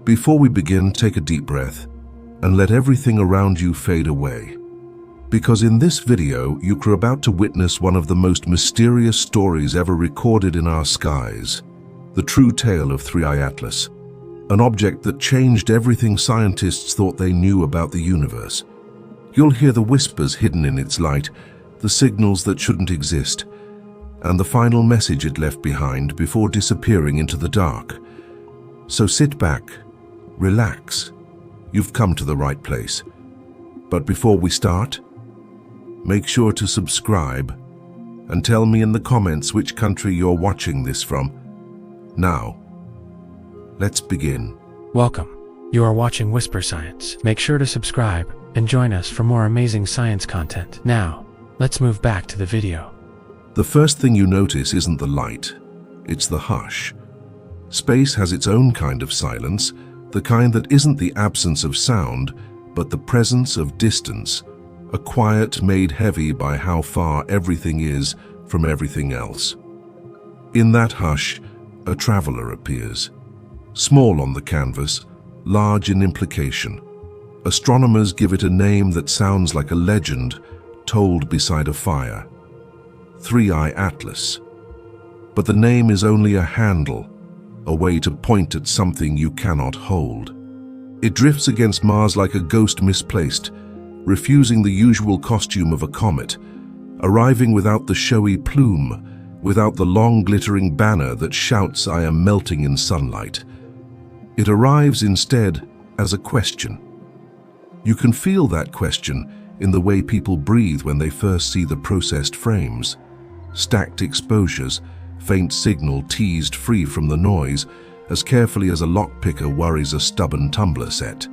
Before we begin, take a deep breath and let everything around you fade away. Because in this video, you are about to witness one of the most mysterious stories ever recorded in our skies. The true tale of 3I Atlas, an object that changed everything scientists thought they knew about the universe. You'll hear the whispers hidden in its light, the signals that shouldn't exist, and the final message it left behind before disappearing into the dark. So sit back, relax. You've come to the right place. But before we start, make sure to subscribe and tell me in the comments which country you're watching this from. Now, let's begin. Welcome. You are watching Whisper Science. Make sure to subscribe and join us for more amazing science content. Now, let's move back to the video. The first thing you notice isn't the light, it's the hush. Space has its own kind of silence, the kind that isn't the absence of sound, but the presence of distance, a quiet made heavy by how far everything is from everything else. In that hush, a traveler appears. Small on the canvas, large in implication. Astronomers give it a name that sounds like a legend told beside a fire. 3I Atlas. But the name is only a handle, a way to point at something you cannot hold. It drifts against Mars like a ghost misplaced, refusing the usual costume of a comet, arriving without the showy plume, without the long glittering banner that shouts, "I am melting in sunlight." It arrives instead as a question. You can feel that question in the way people breathe when they first see the processed frames. Stacked exposures, faint signal teased free from the noise, as carefully as a lockpicker worries a stubborn tumbler set.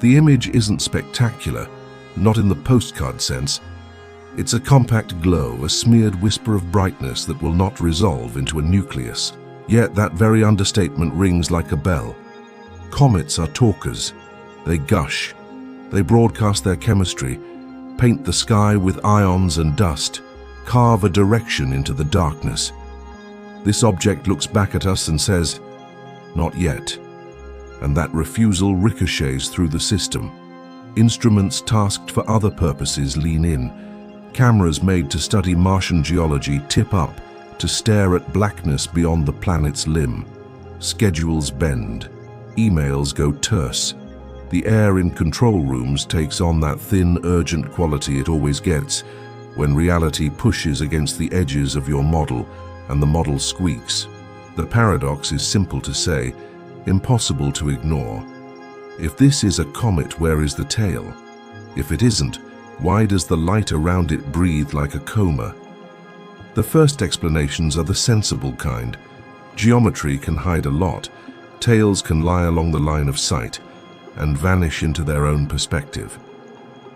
The image isn't spectacular, not in the postcard sense. It's a compact glow, a smeared whisper of brightness that will not resolve into a nucleus. Yet that very understatement rings like a bell. Comets are talkers. They gush. They broadcast their chemistry, paint the sky with ions and dust, carve a direction into the darkness. This object looks back at us and says, "Not yet." And that refusal ricochets through the system. Instruments tasked for other purposes lean in. Cameras made to study Martian geology tip up to stare at blackness beyond the planet's limb. Schedules bend. Emails go terse. The air in control rooms takes on that thin, urgent quality it always gets when reality pushes against the edges of your model and the model squeaks. The paradox is simple to say, impossible to ignore. If this is a comet, where is the tail? If it isn't, why does the light around it breathe like a coma? The first explanations are the sensible kind. Geometry can hide a lot. Tails can lie along the line of sight and vanish into their own perspective.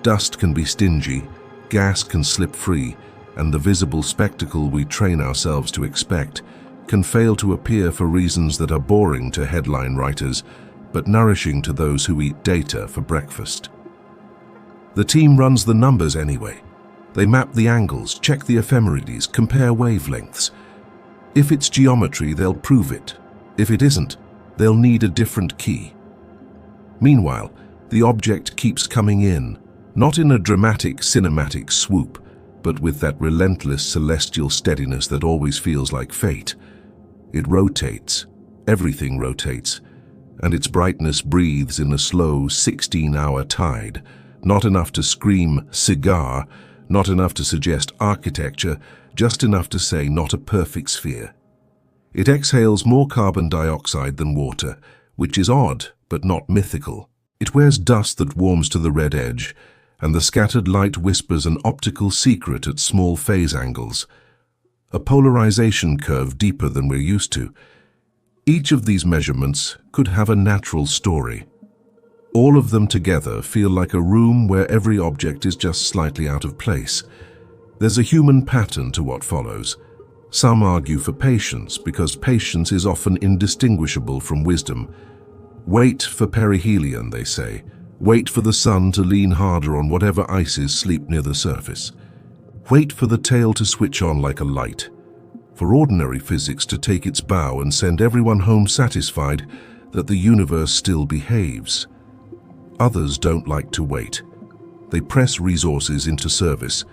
Dust can be stingy, gas can slip free, and the visible spectacle we train ourselves to expect can fail to appear for reasons that are boring to headline writers, but nourishing to those who eat data for breakfast. The team runs the numbers anyway. They map the angles, check the ephemerides, compare wavelengths. If it's geometry, they'll prove it. If it isn't, they'll need a different key. Meanwhile, the object keeps coming in, not in a dramatic, cinematic swoop, but with that relentless celestial steadiness that always feels like fate. It rotates, everything rotates, and its brightness breathes in a slow 16-hour tide, not enough to scream cigar, not enough to suggest architecture, just enough to say not a perfect sphere. It exhales more carbon dioxide than water, which is odd but not mythical. It wears dust that warms to the red edge, and the scattered light whispers an optical secret at small phase angles, a polarization curve deeper than we're used to. Each of these measurements could have a natural story. All of them together feel like a room where every object is just slightly out of place. There's a human pattern to what follows. Some argue for patience, because patience is often indistinguishable from wisdom. Wait for perihelion, they say. Wait for the sun to lean harder on whatever ices sleep near the surface. Wait for the tail to switch on like a light. For ordinary physics to take its bow and send everyone home satisfied, that the universe still behaves. Others don't like to wait. They press resources into service.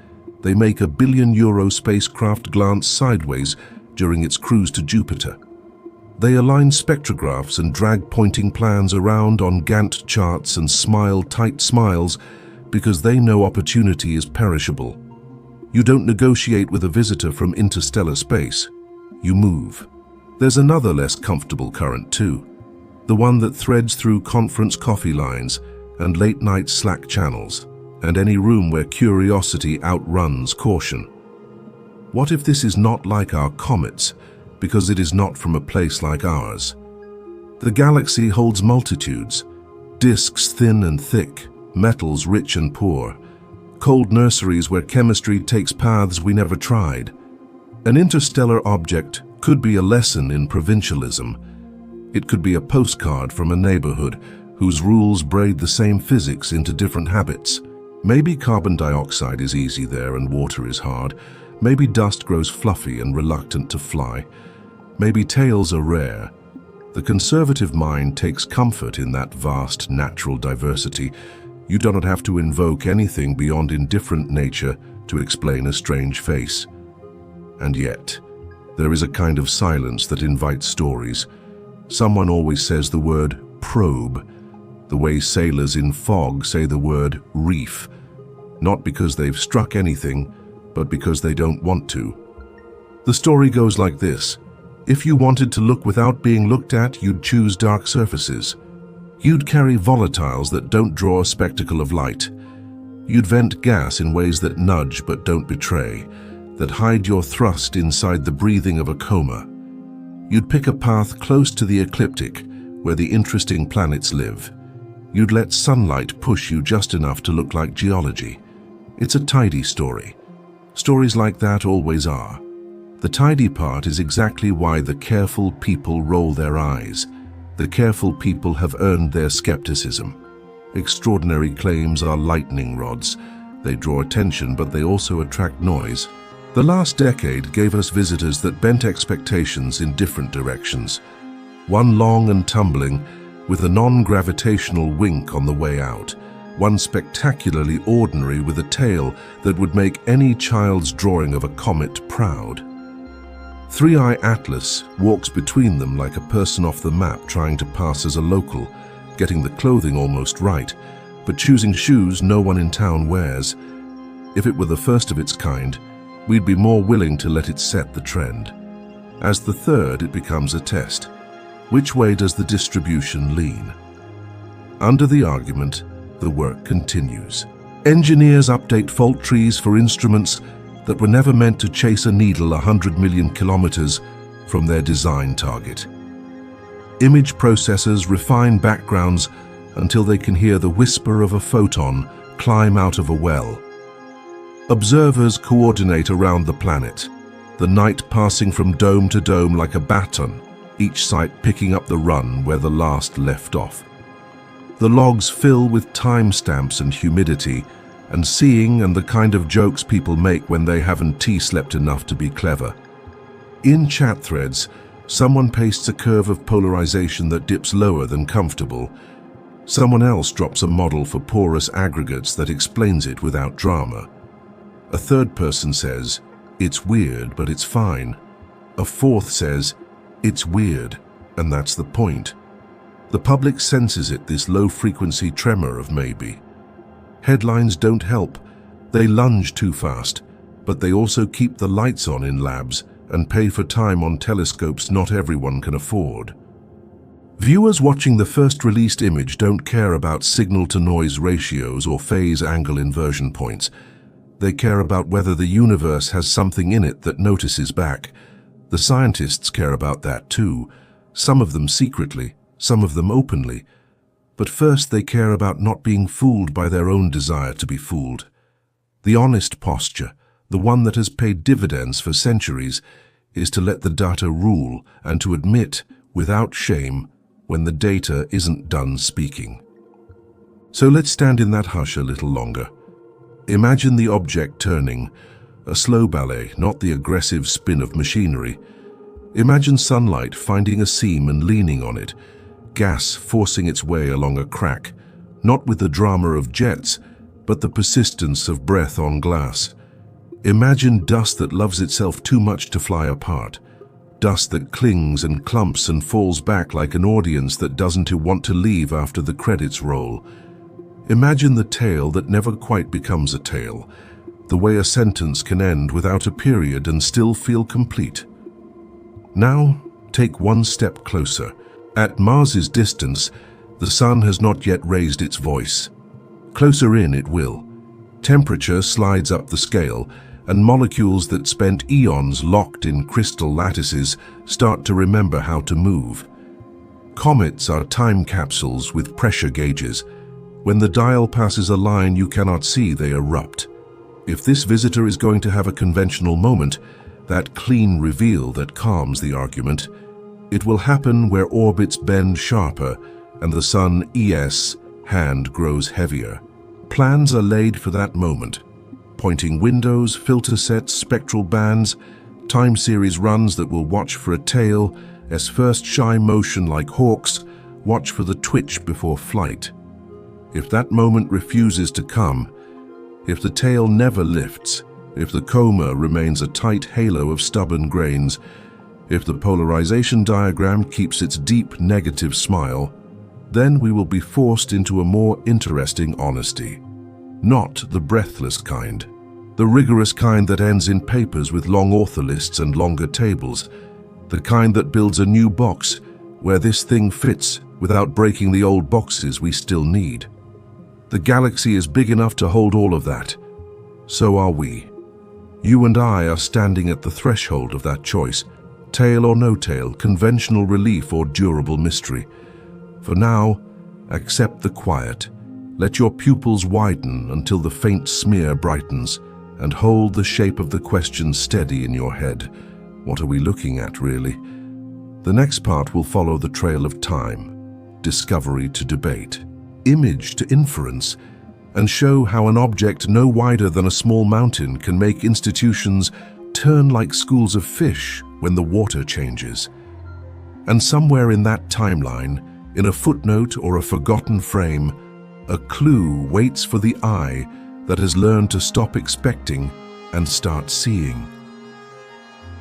They make a billion-euro spacecraft glance sideways during its cruise to Jupiter. They align spectrographs and drag pointing plans around on Gantt charts and smile tight smiles because they know opportunity is perishable. You don't negotiate with a visitor from interstellar space. You move. There's another less comfortable current too. The one that threads through conference coffee lines and late-night Slack channels, and any room where curiosity outruns caution. What if this is not like our comets, because it is not from a place like ours? The galaxy holds multitudes, disks thin and thick, metals rich and poor, cold nurseries where chemistry takes paths we never tried. An interstellar object could be a lesson in provincialism. It could be a postcard from a neighborhood whose rules braid the same physics into different habits. Maybe carbon dioxide is easy there and water is hard. Maybe dust grows fluffy and reluctant to fly. Maybe tails are rare. The conservative mind takes comfort in that vast natural diversity. You do not have to invoke anything beyond indifferent nature to explain a strange face. And yet, there is a kind of silence that invites stories. Someone always says the word probe, the way sailors in fog say the word reef, not because they've struck anything, but because they don't want to. The story goes like this. If you wanted to look without being looked at, you'd choose dark surfaces. You'd carry volatiles that don't draw a spectacle of light. You'd vent gas in ways that nudge but don't betray, that hide your thrust inside the breathing of a coma. You'd pick a path close to the ecliptic, where the interesting planets live. You'd let sunlight push you just enough to look like geology. It's a tidy story. Stories like that always are. The tidy part is exactly why the careful people roll their eyes. The careful people have earned their skepticism. Extraordinary claims are lightning rods. They draw attention, but they also attract noise. The last decade gave us visitors that bent expectations in different directions. One long and tumbling, with a non-gravitational wink on the way out. One spectacularly ordinary with a tail that would make any child's drawing of a comet proud. Three-Eye Atlas walks between them like a person off the map trying to pass as a local, getting the clothing almost right, but choosing shoes no one in town wears. If it were the first of its kind, we'd be more willing to let it set the trend. As the third, it becomes a test. Which way does the distribution lean? Under the argument, the work continues. Engineers update fault trees for instruments that were never meant to chase a needle 100 million kilometers from their design target. Image processors refine backgrounds until they can hear the whisper of a photon climb out of a well. Observers coordinate around the planet, the night passing from dome to dome like a baton, each site picking up the run where the last left off. The logs fill with timestamps and humidity, and seeing and the kind of jokes people make when they haven't T-slept enough to be clever. In chat threads, someone pastes a curve of polarization that dips lower than comfortable. Someone else drops a model for porous aggregates that explains it without drama. A third person says, "It's weird, but it's fine." A fourth says, "It's weird, and that's the point." The public senses it, this low-frequency tremor of maybe. Headlines don't help. They lunge too fast, but they also keep the lights on in labs and pay for time on telescopes not everyone can afford. Viewers watching the first released image don't care about signal-to-noise ratios or phase angle inversion points. They care about whether the universe has something in it that notices back. The scientists care about that too, some of them secretly, some of them openly. But first they care about not being fooled by their own desire to be fooled. The honest posture, the one that has paid dividends for centuries, is to let the data rule and to admit, without shame, when the data isn't done speaking. So let's stand in that hush a little longer. Imagine the object turning, a slow ballet, not the aggressive spin of machinery. Imagine sunlight finding a seam and leaning on it, gas forcing its way along a crack, not with the drama of jets, but the persistence of breath on glass. Imagine dust that loves itself too much to fly apart. Dust that clings and clumps and falls back like an audience that doesn't want to leave after the credits roll. Imagine the tale that never quite becomes a tale, the way a sentence can end without a period and still feel complete. Now, take one step closer. At Mars's distance, the sun has not yet raised its voice. Closer in it will. Temperature slides up the scale, and molecules that spent eons locked in crystal lattices start to remember how to move. Comets are time capsules with pressure gauges. When the dial passes a line you cannot see, they erupt. If this visitor is going to have a conventional moment, that clean reveal that calms the argument, it will happen where orbits bend sharper and the sun ES hand grows heavier. Plans are laid for that moment. Pointing windows, filter sets, spectral bands, time series runs that will watch for a tail, as first shy motion like hawks, watch for the twitch before flight. If that moment refuses to come, if the tail never lifts, if the coma remains a tight halo of stubborn grains, if the polarization diagram keeps its deep negative smile, then we will be forced into a more interesting honesty. Not the breathless kind, the rigorous kind that ends in papers with long author lists and longer tables, the kind that builds a new box where this thing fits without breaking the old boxes we still need. The galaxy is big enough to hold all of that. So are we. You and I are standing at the threshold of that choice, tail or no tail, conventional relief or durable mystery. For now, accept the quiet. Let your pupils widen until the faint smear brightens, and hold the shape of the question steady in your head. What are we looking at, really? The next part will follow the trail of time, discovery to debate, image to inference, and show how an object no wider than a small mountain can make institutions turn like schools of fish when the water changes. And somewhere in that timeline, in a footnote or a forgotten frame, a clue waits for the eye that has learned to stop expecting and start seeing.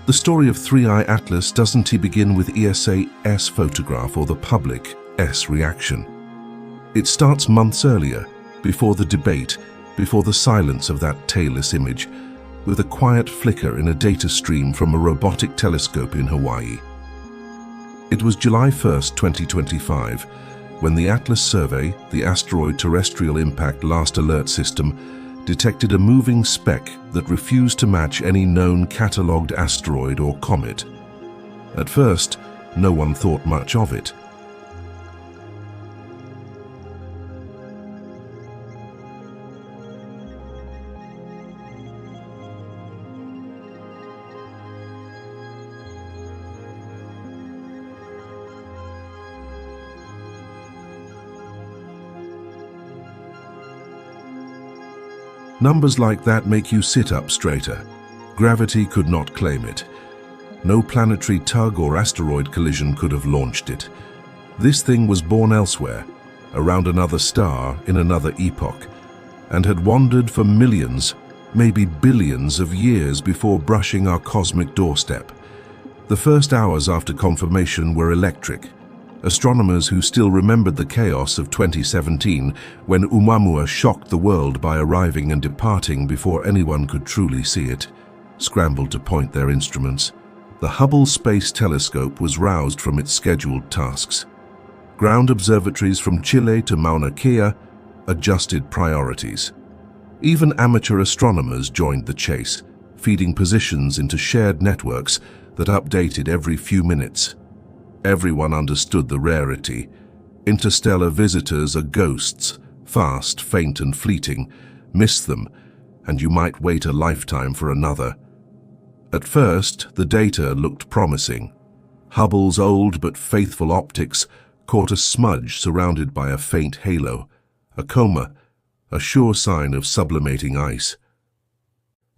The story of Three-Eye Atlas doesn't begin with ESA S photograph or the public S reaction. It starts months earlier, before the debate, before the silence of that tailless image, with a quiet flicker in a data stream from a robotic telescope in Hawaii. It was July 1st, 2025, when the Atlas survey, the asteroid terrestrial impact last alert system, detected a moving speck that refused to match any known catalogued asteroid or comet. At first, no one thought much of it. Numbers like that make you sit up straighter. Gravity could not claim it. No planetary tug or asteroid collision could have launched it. This thing was born elsewhere, around another star in another epoch, and had wandered for millions, maybe billions of years before brushing our cosmic doorstep. The first hours after confirmation were electric. Astronomers who still remembered the chaos of 2017, when Oumuamua shocked the world by arriving and departing before anyone could truly see it, scrambled to point their instruments. The Hubble Space Telescope was roused from its scheduled tasks. Ground observatories from Chile to Mauna Kea adjusted priorities. Even amateur astronomers joined the chase, feeding positions into shared networks that updated every few minutes. Everyone understood the rarity. Interstellar visitors are ghosts, fast, faint and fleeting. Miss them, and you might wait a lifetime for another. At first, the data looked promising. Hubble's old but faithful optics caught a smudge surrounded by a faint halo, a coma, a sure sign of sublimating ice.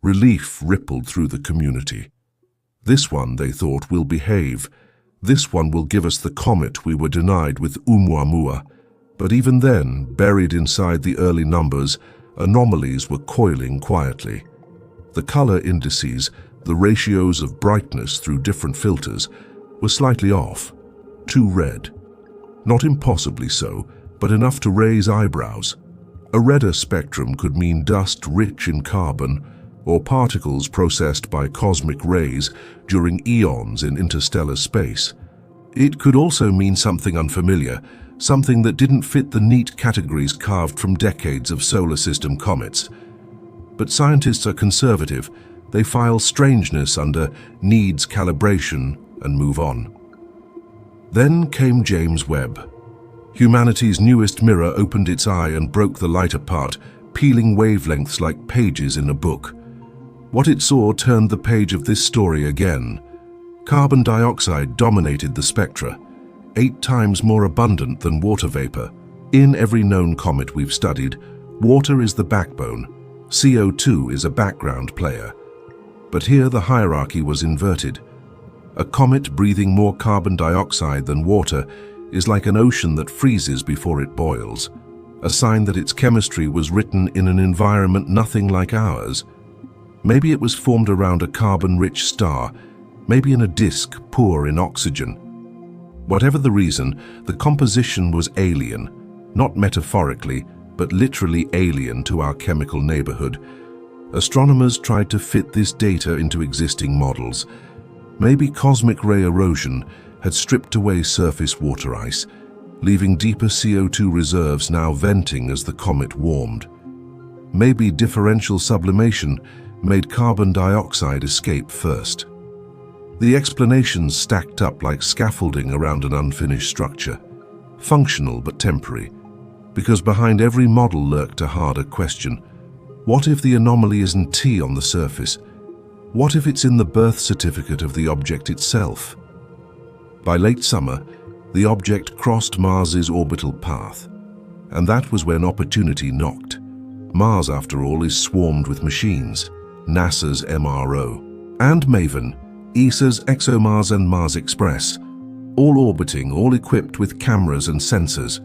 Relief rippled through the community. This one, they thought, will behave. This one will give us the comet we were denied with Oumuamua. But even then, buried inside the early numbers, anomalies were coiling quietly. The color indices, the ratios of brightness through different filters, were slightly off, too red. Not impossibly so, but enough to raise eyebrows. A redder spectrum could mean dust rich in carbon, or particles processed by cosmic rays during eons in interstellar space. It could also mean something unfamiliar, something that didn't fit the neat categories carved from decades of solar system comets. But scientists are conservative. They file strangeness under needs calibration and move on. Then came James Webb. Humanity's newest mirror opened its eye and broke the light apart, peeling wavelengths like pages in a book. What it saw turned the page of this story again. Carbon dioxide dominated the spectra, 8 times more abundant than water vapor. In every known comet we've studied, water is the backbone. CO2 is a background player. But here the hierarchy was inverted. A comet breathing more carbon dioxide than water is like an ocean that freezes before it boils, a sign that its chemistry was written in an environment nothing like ours. Maybe it was formed around a carbon-rich star, maybe in a disk poor in oxygen. Whatever the reason, the composition was alien, not metaphorically, but literally alien to our chemical neighborhood. Astronomers tried to fit this data into existing models. Maybe cosmic ray erosion had stripped away surface water ice, leaving deeper CO2 reserves now venting as the comet warmed. Maybe differential sublimation made carbon dioxide escape first. The explanations stacked up like scaffolding around an unfinished structure, functional but temporary, because behind every model lurked a harder question. What if the anomaly isn't T on the surface? What if it's in the birth certificate of the object itself? By late summer, the object crossed Mars's orbital path, and that was when opportunity knocked. Mars, after all, is swarmed with machines. NASA's MRO, and MAVEN, ESA's ExoMars and Mars Express, all orbiting, all equipped with cameras and sensors.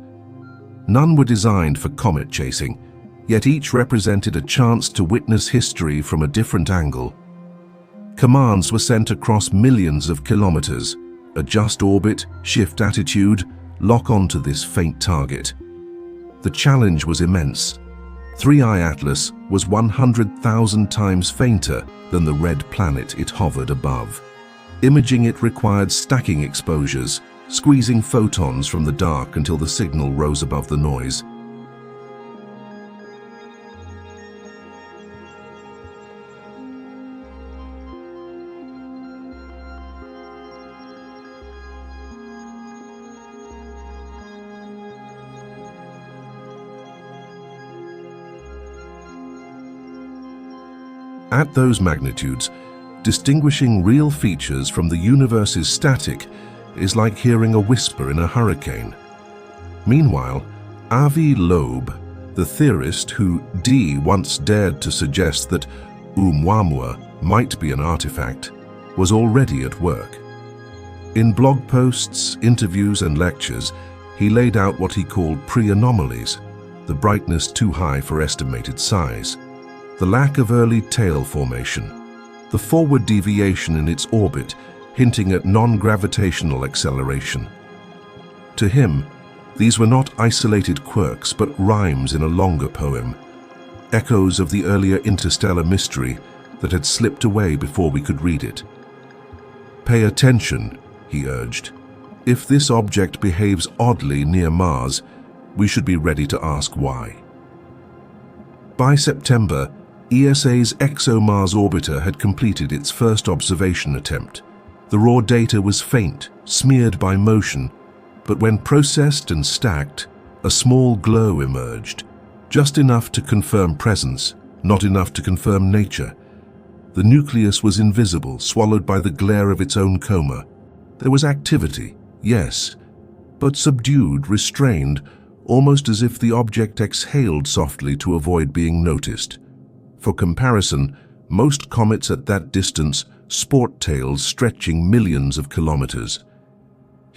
None were designed for comet chasing, yet each represented a chance to witness history from a different angle. Commands were sent across millions of kilometers. Adjust orbit, shift attitude, lock onto this faint target. The challenge was immense. 3i Atlas was 100,000 times fainter than the red planet it hovered above. Imaging it required stacking exposures, squeezing photons from the dark until the signal rose above the noise. At those magnitudes, distinguishing real features from the universe's static is like hearing a whisper in a hurricane. Meanwhile, Avi Loeb, the theorist who once dared to suggest that Oumuamua might be an artifact, was already at work. In blog posts, interviews and lectures, he laid out what he called pre-anomalies, the brightness too high for estimated size, the lack of early tail formation, the forward deviation in its orbit hinting at non-gravitational acceleration. To him, these were not isolated quirks but rhymes in a longer poem, echoes of the earlier interstellar mystery that had slipped away before we could read it. Pay attention, he urged. If this object behaves oddly near Mars, we should be ready to ask why. By September, ESA's ExoMars orbiter had completed its first observation attempt. The raw data was faint, smeared by motion, but when processed and stacked, a small glow emerged, just enough to confirm presence, not enough to confirm nature. The nucleus was invisible, swallowed by the glare of its own coma. There was activity, yes, but subdued, restrained, almost as if the object exhaled softly to avoid being noticed. For comparison, most comets at that distance sport tails stretching millions of kilometers.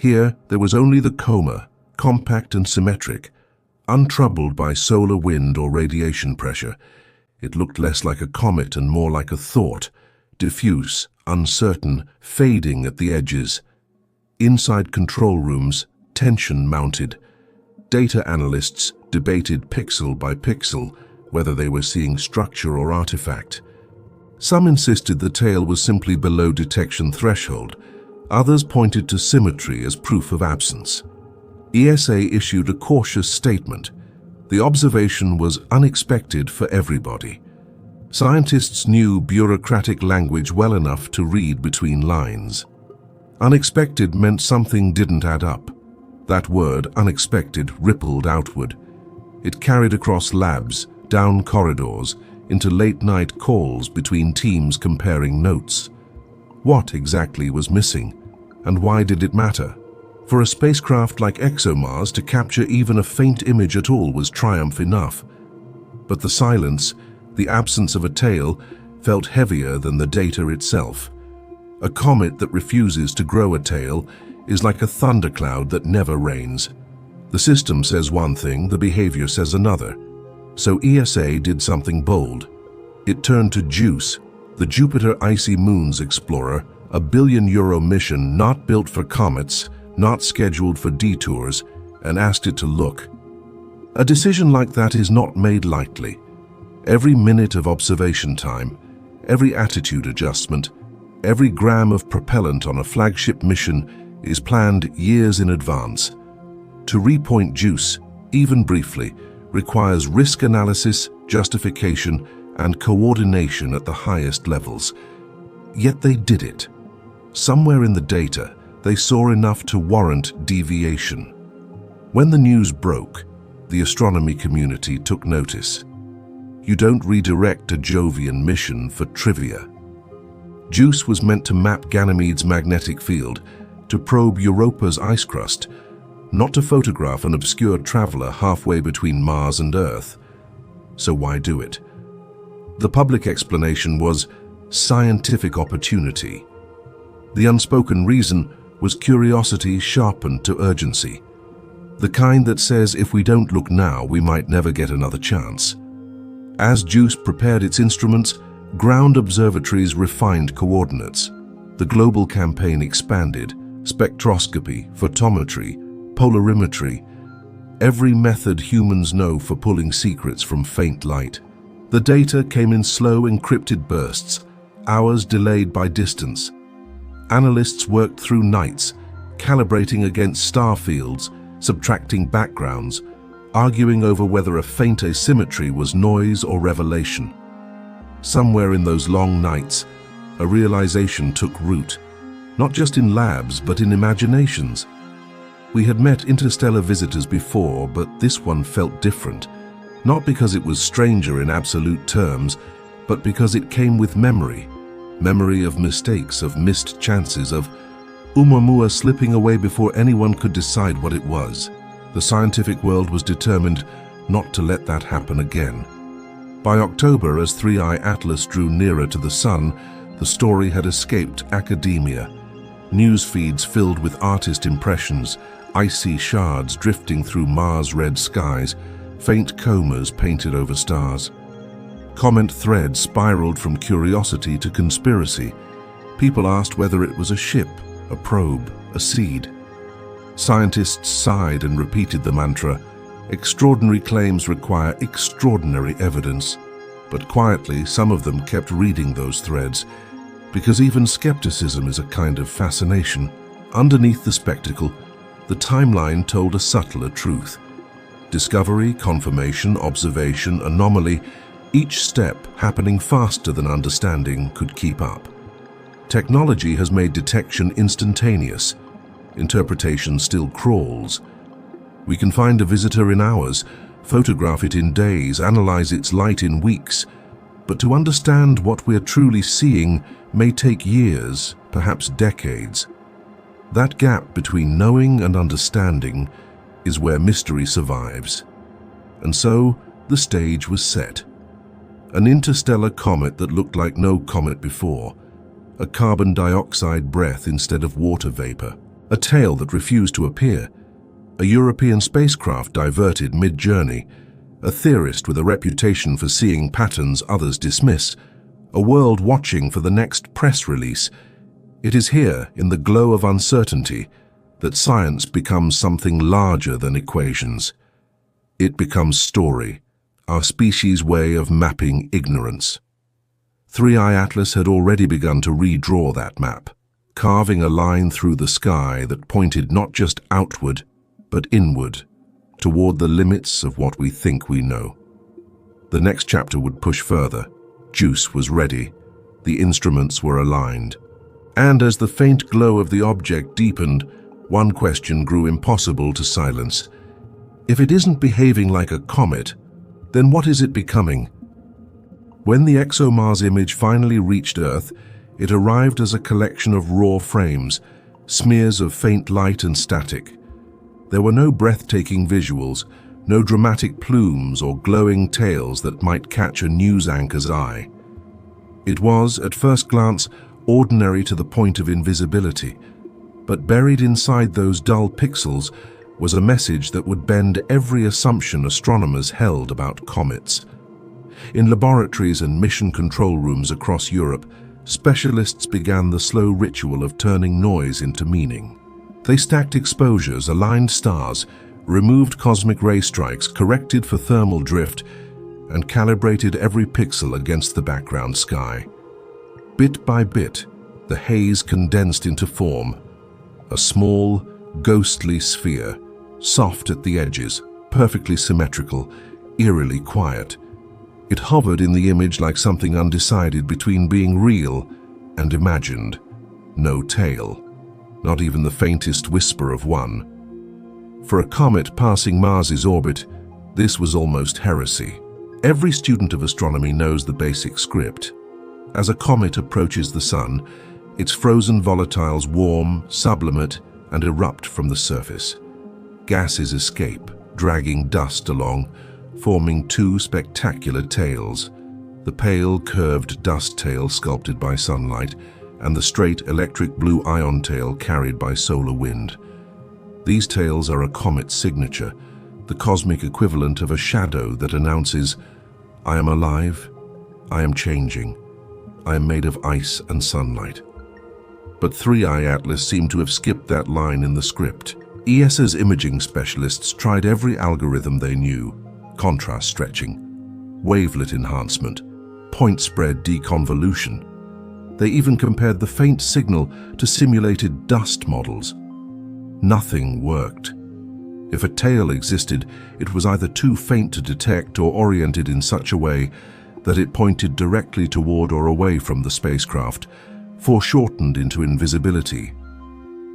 Here, there was only the coma, compact and symmetric, untroubled by solar wind or radiation pressure. It looked less like a comet and more like a thought, diffuse, uncertain, fading at the edges. Inside control rooms, tension mounted. Data analysts debated pixel by pixel whether they were seeing structure or artifact. Some insisted the tail was simply below detection threshold. Others pointed to symmetry as proof of absence. ESA issued a cautious statement. The observation was unexpected for everybody. Scientists knew bureaucratic language well enough to read between lines. Unexpected meant something didn't add up. That word, unexpected, rippled outward. It carried across labs, down corridors, into late-night calls between teams comparing notes. What exactly was missing, and why did it matter? For a spacecraft like ExoMars to capture even a faint image at all was triumph enough. But the silence, the absence of a tail, felt heavier than the data itself. A comet that refuses to grow a tail is like a thundercloud that never rains. The system says one thing, the behavior says another. So ESA did something bold. It turned to JUICE, the Jupiter Icy Moons Explorer, a billion-euro mission not built for comets, not scheduled for detours, and asked it to look. A decision like that is not made lightly. Every minute of observation time, every attitude adjustment, every gram of propellant on a flagship mission is planned years in advance. To repoint JUICE, even briefly, requires risk analysis, justification, and coordination at the highest levels. Yet they did it. Somewhere in the data, they saw enough to warrant deviation. When the news broke, the astronomy community took notice. You don't redirect a Jovian mission for trivia. JUICE was meant to map Ganymede's magnetic field, to probe Europa's ice crust, not to photograph an obscure traveler halfway between Mars and Earth. So why do it? The public explanation was scientific opportunity. The unspoken reason was curiosity sharpened to urgency. The kind that says if we don't look now, we might never get another chance. As JUICE prepared its instruments, ground observatories refined coordinates. The global campaign expanded: spectroscopy, photometry, polarimetry, every method humans know for pulling secrets from faint light. The data came in slow, encrypted bursts, hours delayed by distance. Analysts worked through nights, calibrating against star fields, subtracting backgrounds, arguing over whether a faint asymmetry was noise or revelation. Somewhere in those long nights, a realization took root, not just in labs, but in imaginations. We had met interstellar visitors before, but this one felt different, not because it was stranger in absolute terms, but because it came with memory. Memory of mistakes, of missed chances, of Oumuamua slipping away before anyone could decide what it was. The scientific world was determined not to let that happen again. By October, as 3i Atlas drew nearer to the sun, the story had escaped academia. News feeds filled with artist impressions, icy shards drifting through Mars-red skies, faint comas painted over stars. Comment threads spiraled from curiosity to conspiracy. People asked whether it was a ship, a probe, a seed. Scientists sighed and repeated the mantra, extraordinary claims require extraordinary evidence. But quietly, some of them kept reading those threads, because even skepticism is a kind of fascination. Underneath the spectacle, the timeline told a subtler truth. Discovery, confirmation, observation, anomaly, each step happening faster than understanding could keep up. Technology has made detection instantaneous. Interpretation still crawls. We can find a visitor in hours, photograph it in days, analyze its light in weeks. But to understand what we're truly seeing may take years, perhaps decades. That gap between knowing and understanding is where mystery survives. And so, the stage was set. An interstellar comet that looked like no comet before. A carbon dioxide breath instead of water vapor. A tail that refused to appear. A European spacecraft diverted mid-journey. A theorist with a reputation for seeing patterns others dismiss. A world watching for the next press release. It is here, in the glow of uncertainty, that science becomes something larger than equations. It becomes story, our species' way of mapping ignorance. 3i Atlas had already begun to redraw that map, carving a line through the sky that pointed not just outward, but inward, toward the limits of what we think we know. The next chapter would push further. JUICE was ready. The instruments were aligned. And as the faint glow of the object deepened, one question grew impossible to silence. If it isn't behaving like a comet, then what is it becoming? When the ExoMars image finally reached Earth, it arrived as a collection of raw frames, smears of faint light and static. There were no breathtaking visuals, no dramatic plumes or glowing tails that might catch a news anchor's eye. It was, at first glance, ordinary to the point of invisibility, but buried inside those dull pixels was a message that would bend every assumption astronomers held about comets. In laboratories and mission control rooms across Europe, specialists began the slow ritual of turning noise into meaning. They stacked exposures, aligned stars, removed cosmic ray strikes, corrected for thermal drift, and calibrated every pixel against the background sky. Bit by bit, the haze condensed into form, a small, ghostly sphere, soft at the edges, perfectly symmetrical, eerily quiet. It hovered in the image like something undecided between being real and imagined. No tail, not even the faintest whisper of one. For a comet passing Mars's orbit, this was almost heresy. Every student of astronomy knows the basic script. As a comet approaches the sun, its frozen volatiles warm, sublimate, and erupt from the surface. Gases escape, dragging dust along, forming two spectacular tails, the pale, curved dust tail sculpted by sunlight, and the straight electric blue ion tail carried by solar wind. These tails are a comet's signature, the cosmic equivalent of a shadow that announces, "I am alive, I am changing, I am made of ice and sunlight." But 3i Atlas seemed to have skipped that line in the script. ESA's imaging specialists tried every algorithm they knew: contrast stretching, wavelet enhancement, point spread deconvolution. They even compared the faint signal to simulated dust models. Nothing worked. If a tail existed, it was either too faint to detect or oriented in such a way that it pointed directly toward or away from the spacecraft, foreshortened into invisibility.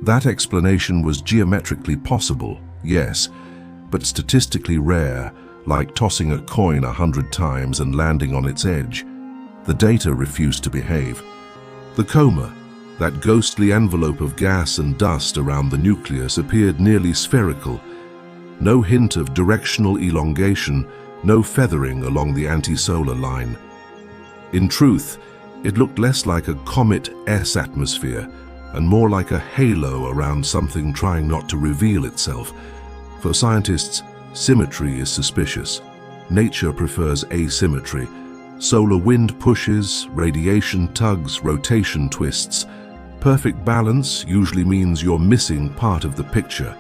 That explanation was geometrically possible, yes, but statistically rare, like tossing a coin 100 times and landing on its edge. The data refused to behave. The coma, that ghostly envelope of gas and dust around the nucleus, appeared nearly spherical. No hint of directional elongation, no feathering along the anti-solar line. In truth, it looked less like a comet-S atmosphere and more like a halo around something trying not to reveal itself. For scientists, symmetry is suspicious. Nature prefers asymmetry. Solar wind pushes, radiation tugs, rotation twists. Perfect balance usually means you're missing part of the picture.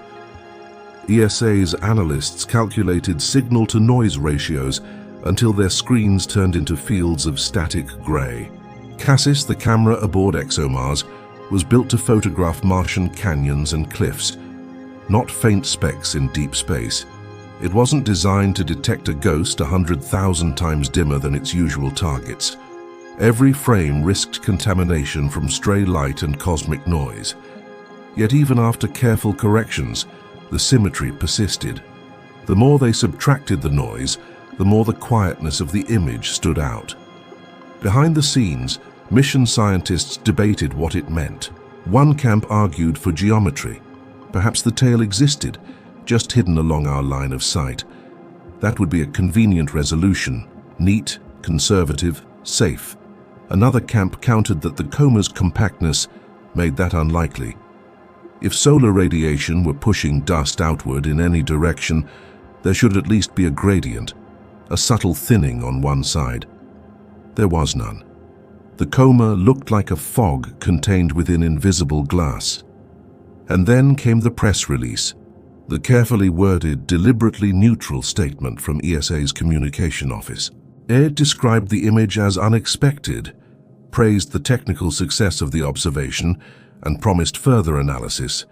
ESA's analysts calculated signal-to-noise ratios until their screens turned into fields of static gray. Cassis, the camera aboard ExoMars, was built to photograph Martian canyons and cliffs, not faint specks in deep space. It wasn't designed to detect a ghost 100,000 times dimmer than its usual targets. Every frame risked contamination from stray light and cosmic noise. Yet even after careful corrections, the symmetry persisted. The more they subtracted the noise, the more the quietness of the image stood out. Behind the scenes, mission scientists debated what it meant. One camp argued for geometry. Perhaps the tail existed, just hidden along our line of sight. That would be a convenient resolution, neat, conservative, safe. Another camp countered that the coma's compactness made that unlikely. If solar radiation were pushing dust outward in any direction, there should at least be a gradient, a subtle thinning on one side. There was none. The coma looked like a fog contained within invisible glass. And then came the press release, the carefully worded, deliberately neutral statement from ESA's communication office. It described the image as unexpected, praised the technical success of the observation, and promised further analysis.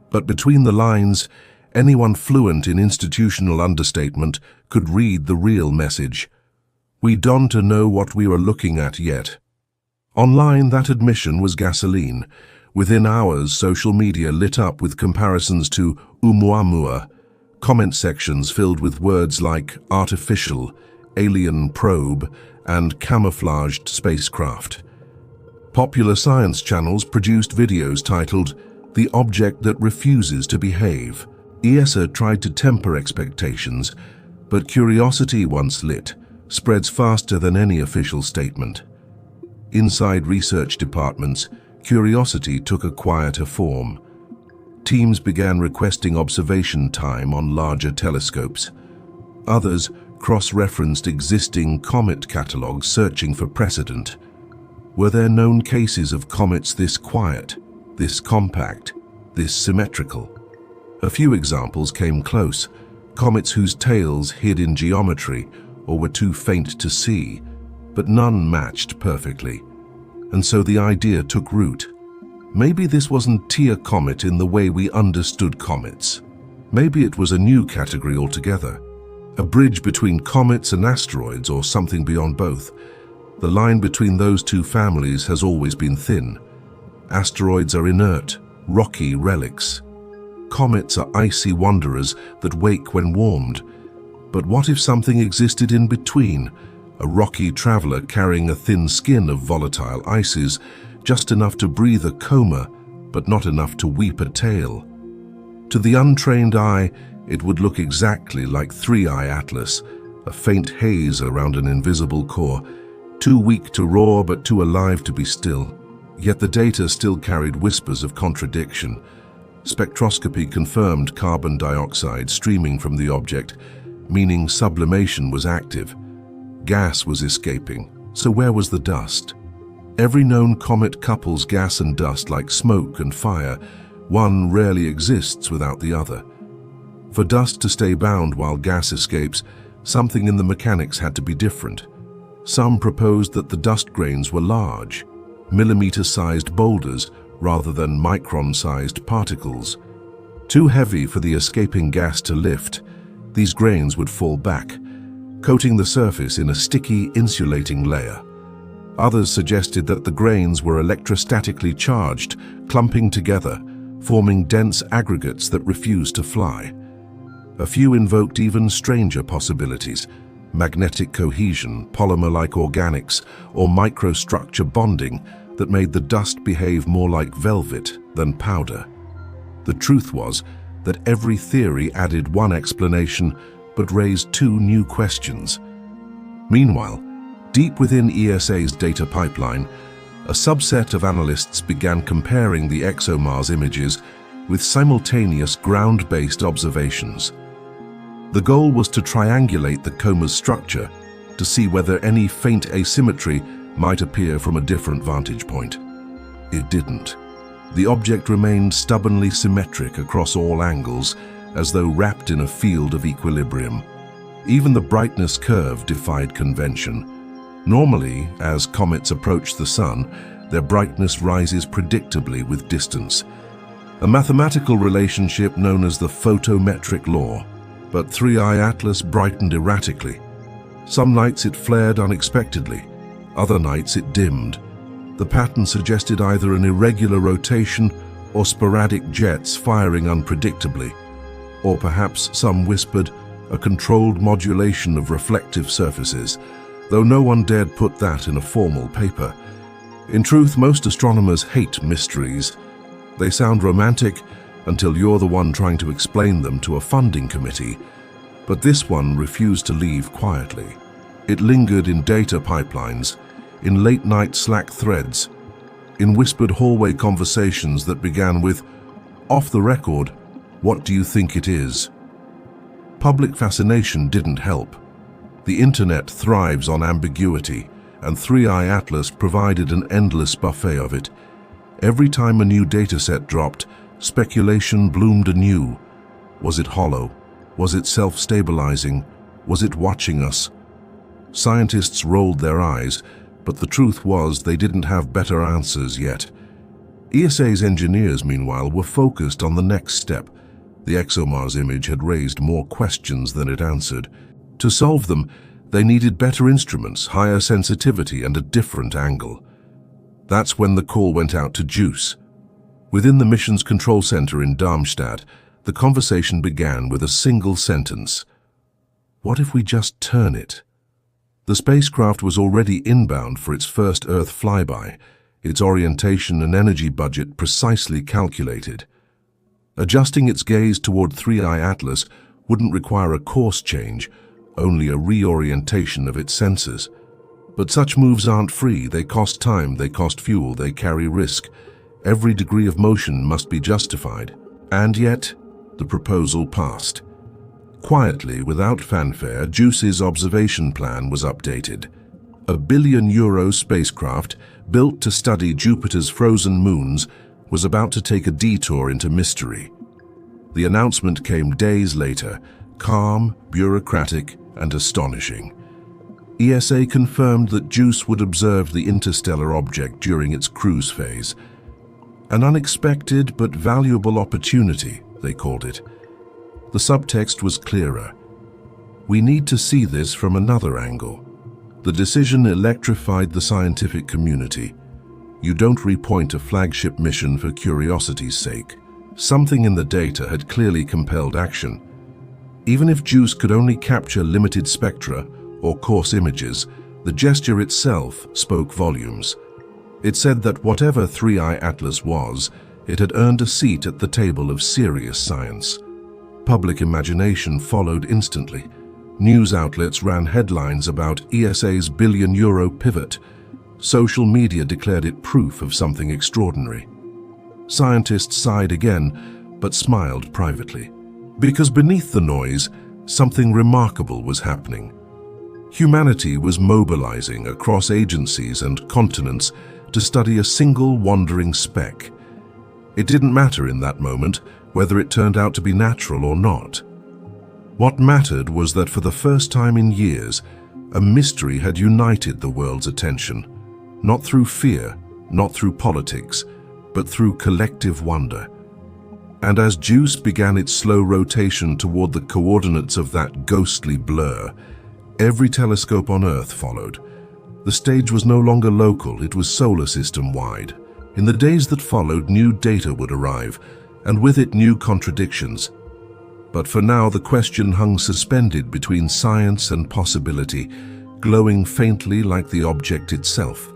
But between the lines, anyone fluent in institutional understatement could read the real message. We don't know what we are looking at yet. Online, that admission was gasoline. Within hours, social media lit up with comparisons to Oumuamua, comment sections filled with words like artificial, alien probe, and camouflaged spacecraft. Popular science channels produced videos titled "The Object That Refuses to Behave." ESA tried to temper expectations, but curiosity, once lit, spreads faster than any official statement. Inside research departments, curiosity took a quieter form. Teams began requesting observation time on larger telescopes. Others cross-referenced existing comet catalogues searching for precedent. Were there known cases of comets this quiet, this compact, this symmetrical? A few examples came close, comets whose tails hid in geometry or were too faint to see, but none matched perfectly. And so the idea took root. Maybe this wasn't Tia comet in the way we understood comets. Maybe it was a new category altogether, a bridge between comets and asteroids, or something beyond both. The line between those two families has always been thin. Asteroids are inert, rocky relics. Comets are icy wanderers that wake when warmed. But what if something existed in between? A rocky traveler carrying a thin skin of volatile ices, just enough to breathe a coma, but not enough to weep a tale. To the untrained eye, it would look exactly like 3I Atlas, a faint haze around an invisible core, too weak to roar but too alive to be still. Yet the data still carried whispers of contradiction. Spectroscopy confirmed carbon dioxide streaming from the object, meaning sublimation was active. Gas was escaping, so where was the dust? Every known comet couples gas and dust like smoke and fire. One rarely exists without the other. For dust to stay bound while gas escapes, something in the mechanics had to be different. Some proposed that the dust grains were large, millimeter-sized boulders rather than micron-sized particles. Too heavy for the escaping gas to lift, these grains would fall back, coating the surface in a sticky, insulating layer. Others suggested that the grains were electrostatically charged, clumping together, forming dense aggregates that refused to fly. A few invoked even stranger possibilities: magnetic cohesion, polymer-like organics, or microstructure bonding that made the dust behave more like velvet than powder. The truth was that every theory added one explanation but raised two new questions. Meanwhile, deep within ESA's data pipeline, a subset of analysts began comparing the ExoMars images with simultaneous ground-based observations. The goal was to triangulate the coma's structure to see whether any faint asymmetry might appear from a different vantage point. It didn't. The object remained stubbornly symmetric across all angles, as though wrapped in a field of equilibrium. Even the brightness curve defied convention. Normally, as comets approach the sun, their brightness rises predictably with distance, a mathematical relationship known as the photometric law. But 3I Atlas brightened erratically. Some nights it flared unexpectedly, other nights it dimmed. The pattern suggested either an irregular rotation or sporadic jets firing unpredictably, or perhaps, some whispered, a controlled modulation of reflective surfaces, though no one dared put that in a formal paper. In truth, most astronomers hate mysteries. They sound romantic until you're the one trying to explain them to a funding committee. But this one refused to leave quietly. It lingered in data pipelines, in late-night Slack threads, in whispered hallway conversations that began with, Off the record, what do you think it is? Public fascination didn't help. The internet thrives on ambiguity, and 3i Atlas provided an endless buffet of it. Every time a new dataset dropped, speculation bloomed anew. Was it hollow? Was it self-stabilizing? Was it watching us? Scientists rolled their eyes, but the truth was they didn't have better answers yet. ESA's engineers, meanwhile, were focused on the next step. The ExoMars image had raised more questions than it answered. To solve them, they needed better instruments, higher sensitivity, and a different angle. That's when the call went out to JUICE. Within the mission's control center in Darmstadt, the conversation began with a single sentence. What if we just turn it? The spacecraft was already inbound for its first Earth flyby, its orientation and energy budget precisely calculated. Adjusting its gaze toward 3i Atlas wouldn't require a course change, only a reorientation of its sensors. But such moves aren't free. They cost time, they cost fuel, they carry risk. Every degree of motion must be justified. And yet, the proposal passed. Quietly, without fanfare, JUICE's observation plan was updated. A €1 billion spacecraft, built to study Jupiter's frozen moons, was about to take a detour into mystery. The announcement came days later, calm, bureaucratic, and astonishing. ESA confirmed that JUICE would observe the interstellar object during its cruise phase. An unexpected but valuable opportunity, they called it. The subtext was clearer. We need to see this from another angle. The decision electrified the scientific community. You don't repoint a flagship mission for curiosity's sake. Something in the data had clearly compelled action. Even if JUICE could only capture limited spectra or coarse images, the gesture itself spoke volumes. It said that whatever 3i Atlas was, it had earned a seat at the table of serious science. Public imagination followed instantly. News outlets ran headlines about ESA's €1 billion pivot. Social media declared it proof of something extraordinary. Scientists sighed again, but smiled privately. Because beneath the noise, something remarkable was happening. Humanity was mobilizing across agencies and continents to study a single wandering speck. It didn't matter in that moment whether it turned out to be natural or not. What mattered was that for the first time in years, a mystery had united the world's attention, not through fear, not through politics, but through collective wonder. And as JUICE began its slow rotation toward the coordinates of that ghostly blur, every telescope on Earth followed. The stage was no longer local, it was solar system-wide. In the days that followed, new data would arrive, and with it new contradictions. But for now, the question hung suspended between science and possibility, glowing faintly like the object itself.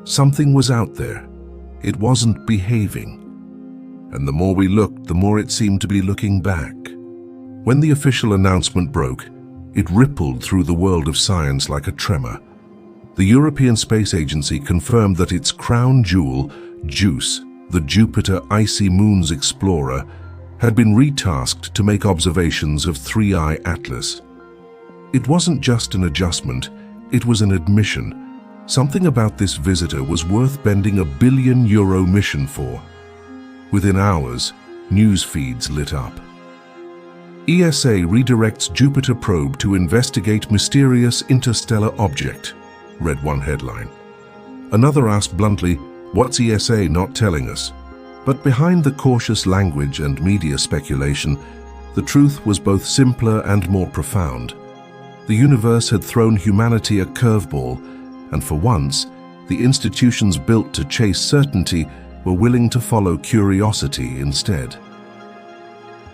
Something was out there. It wasn't behaving. And the more we looked, the more it seemed to be looking back. When the official announcement broke, it rippled through the world of science like a tremor. The European Space Agency confirmed that its crown jewel, JUICE, the Jupiter Icy Moons Explorer, had been retasked to make observations of 3i Atlas. It wasn't just an adjustment, it was an admission. Something about this visitor was worth bending a €1 billion mission for. Within hours, news feeds lit up. ESA redirects Jupiter probe to investigate mysterious interstellar object, read one headline. Another asked bluntly, what's ESA not telling us? But behind the cautious language and media speculation, the truth was both simpler and more profound. The universe had thrown humanity a curveball, and for once, the institutions built to chase certainty were willing to follow curiosity instead.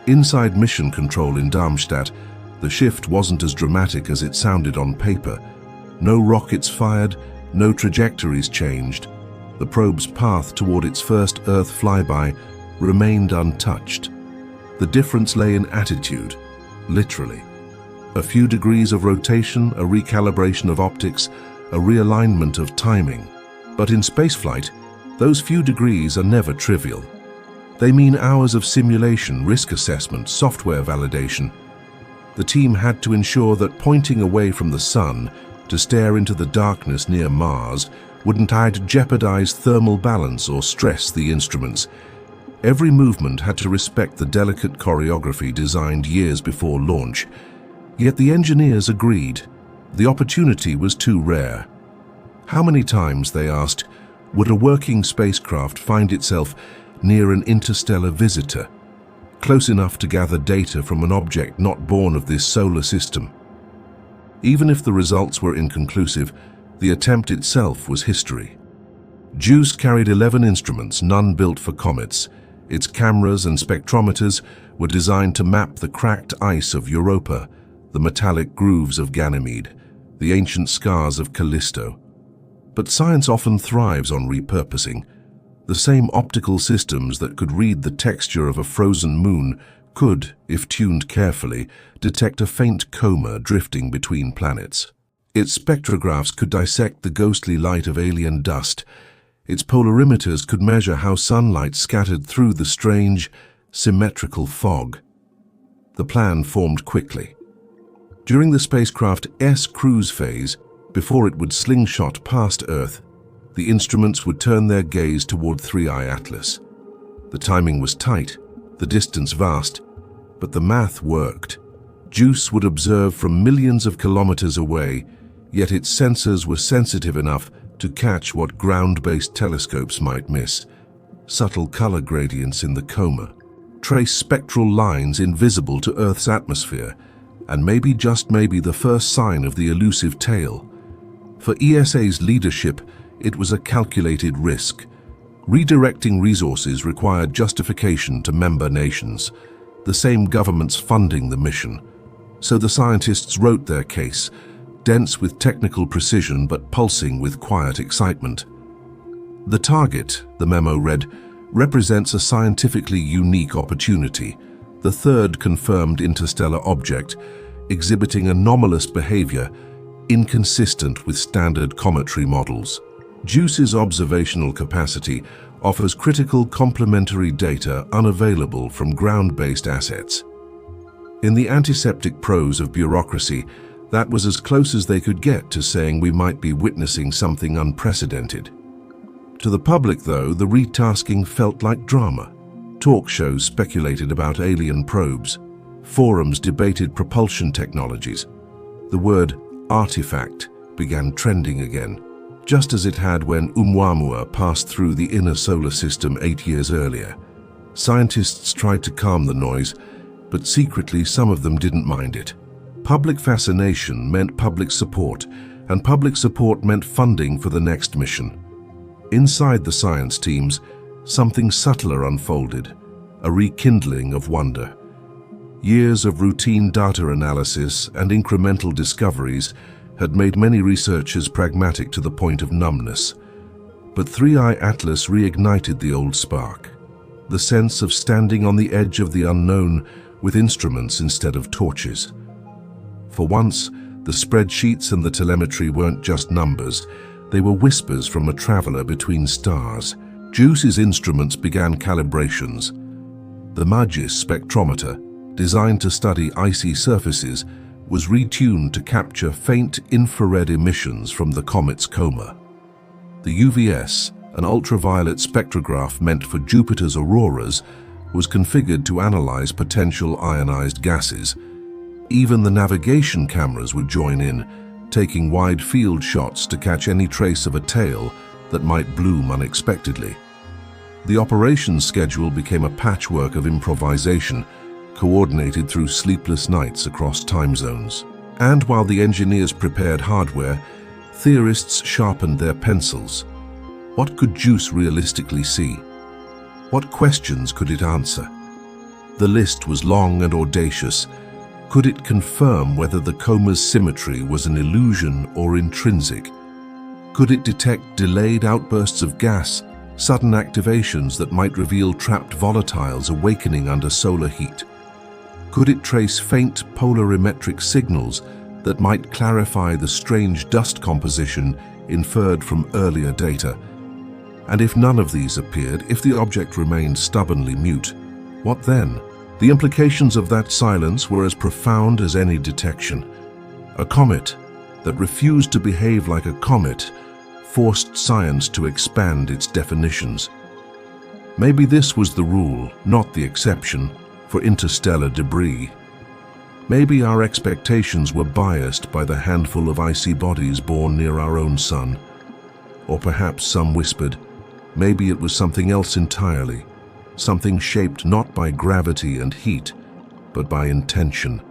Inside mission control in Darmstadt, the shift wasn't as dramatic as it sounded on paper. No rockets fired, no trajectories changed. The probe's path toward its first Earth flyby remained untouched. The difference lay in attitude, literally. A few degrees of rotation, a recalibration of optics, a realignment of timing. But in spaceflight, those few degrees are never trivial. They mean hours of simulation, risk assessment, software validation. The team had to ensure that pointing away from the sun to stare into the darkness near Mars wouldn't either jeopardize thermal balance or stress the instruments. Every movement had to respect the delicate choreography designed years before launch. Yet the engineers agreed. The opportunity was too rare. How many times, they asked, would a working spacecraft find itself near an interstellar visitor, close enough to gather data from an object not born of this solar system? Even if the results were inconclusive, the attempt itself was history. JUICE carried 11 instruments, none built for comets. Its cameras and spectrometers were designed to map the cracked ice of Europa, the metallic grooves of Ganymede, the ancient scars of Callisto. But science often thrives on repurposing. The same optical systems that could read the texture of a frozen moon could, if tuned carefully, detect a faint coma drifting between planets. Its spectrographs could dissect the ghostly light of alien dust. Its polarimeters could measure how sunlight scattered through the strange, symmetrical fog. The plan formed quickly. During the spacecraft's cruise phase, before it would slingshot past Earth, the instruments would turn their gaze toward 3I Atlas. The timing was tight, the distance vast, but the math worked. JUICE would observe from millions of kilometers away, yet its sensors were sensitive enough to catch what ground-based telescopes might miss: subtle color gradients in the coma, trace spectral lines invisible to Earth's atmosphere, and maybe, just maybe, the first sign of the elusive tail. For ESA's leadership, it was a calculated risk. Redirecting resources required justification to member nations, the same governments funding the mission. So the scientists wrote their case, dense with technical precision but pulsing with quiet excitement. The target, the memo read, represents a scientifically unique opportunity, the third confirmed interstellar object, exhibiting anomalous behavior inconsistent with standard cometry models. JUICE's observational capacity offers critical complementary data unavailable from ground-based assets. In the antiseptic prose of bureaucracy, that was as close as they could get to saying we might be witnessing something unprecedented. To the public, though, the retasking felt like drama. Talk shows speculated about alien probes. Forums debated propulsion technologies. The word artifact began trending again, just as it had when Oumuamua passed through the inner solar system 8 years earlier. Scientists tried to calm the noise, but secretly some of them didn't mind it. Public fascination meant public support, and public support meant funding for the next mission. Inside the science teams, something subtler unfolded, a rekindling of wonder. Years of routine data analysis and incremental discoveries had made many researchers pragmatic to the point of numbness. But 3I Atlas reignited the old spark, the sense of standing on the edge of the unknown with instruments instead of torches. For once, the spreadsheets and the telemetry weren't just numbers, they were whispers from a traveler between stars. JUICE's instruments began calibrations. The Magis spectrometer, designed to study icy surfaces, was retuned to capture faint infrared emissions from the comet's coma. The UVS, an ultraviolet spectrograph meant for Jupiter's auroras, was configured to analyze potential ionized gases. Even the navigation cameras would join in, taking wide field shots to catch any trace of a tail that might bloom unexpectedly. The operations schedule became a patchwork of improvisation, coordinated through sleepless nights across time zones. And while the engineers prepared hardware, theorists sharpened their pencils. What could JUICE realistically see? What questions could it answer? The list was long and audacious. Could it confirm whether the coma's symmetry was an illusion or intrinsic? Could it detect delayed outbursts of gas, sudden activations that might reveal trapped volatiles awakening under solar heat? Could it trace faint polarimetric signals that might clarify the strange dust composition inferred from earlier data? And if none of these appeared, if the object remained stubbornly mute, what then? The implications of that silence were as profound as any detection. A comet that refused to behave like a comet forced science to expand its definitions. Maybe this was the rule, not the exception, for interstellar debris. Maybe our expectations were biased by the handful of icy bodies born near our own sun. Or perhaps some whispered, maybe it was something else entirely, something shaped not by gravity and heat, but by intention.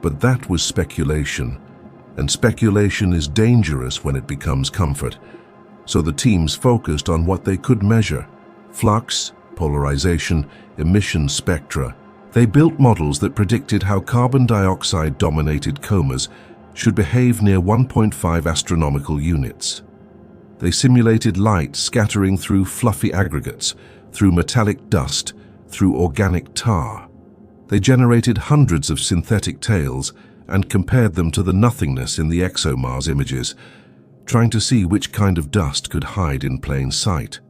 But that was speculation, and speculation is dangerous when it becomes comfort. So the teams focused on what they could measure: flux, polarization, emission spectra. They built models that predicted how carbon dioxide-dominated comas should behave near 1.5 astronomical units. They simulated light scattering through fluffy aggregates, through metallic dust, through organic tar. They generated hundreds of synthetic tails and compared them to the nothingness in the ExoMars images, trying to see which kind of dust could hide in plain sight.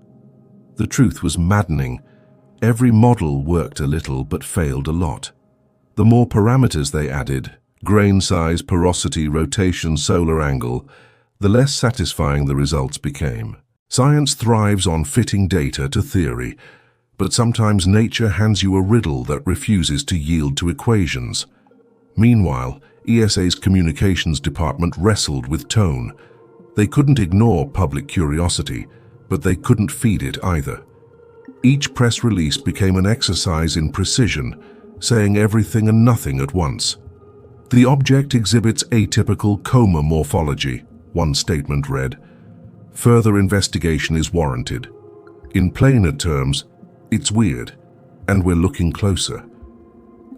The truth was maddening. Every model worked a little but failed a lot. The more parameters they added, grain size, porosity, rotation, solar angle, the less satisfying the results became. Science thrives on fitting data to theory, but sometimes nature hands you a riddle that refuses to yield to equations. Meanwhile, ESA's communications department wrestled with tone. They couldn't ignore public curiosity, but they couldn't feed it either. Each press release became an exercise in precision, saying everything and nothing at once. The object exhibits atypical coma morphology, one statement read. Further investigation is warranted. In plainer terms, it's weird, and we're looking closer.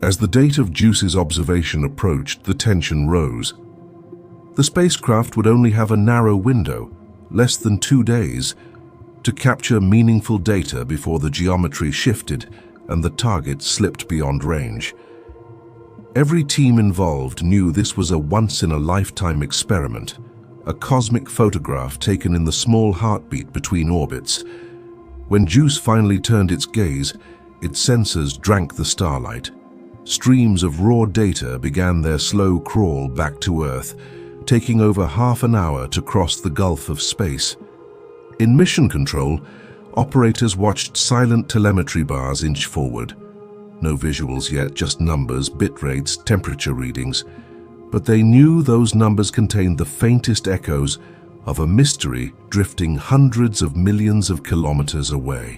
As the date of JUICE's observation approached, the tension rose. The spacecraft would only have a narrow window, less than 2 days, to capture meaningful data before the geometry shifted and the target slipped beyond range. Every team involved knew this was a once-in-a-lifetime experiment, a cosmic photograph taken in the small heartbeat between orbits. When JUICE finally turned its gaze, its sensors drank the starlight. Streams of raw data began their slow crawl back to Earth, taking over half an hour to cross the gulf of space. In mission control, operators watched silent telemetry bars inch forward. No visuals yet, just numbers, bit rates, temperature readings. But they knew those numbers contained the faintest echoes of a mystery drifting hundreds of millions of kilometers away.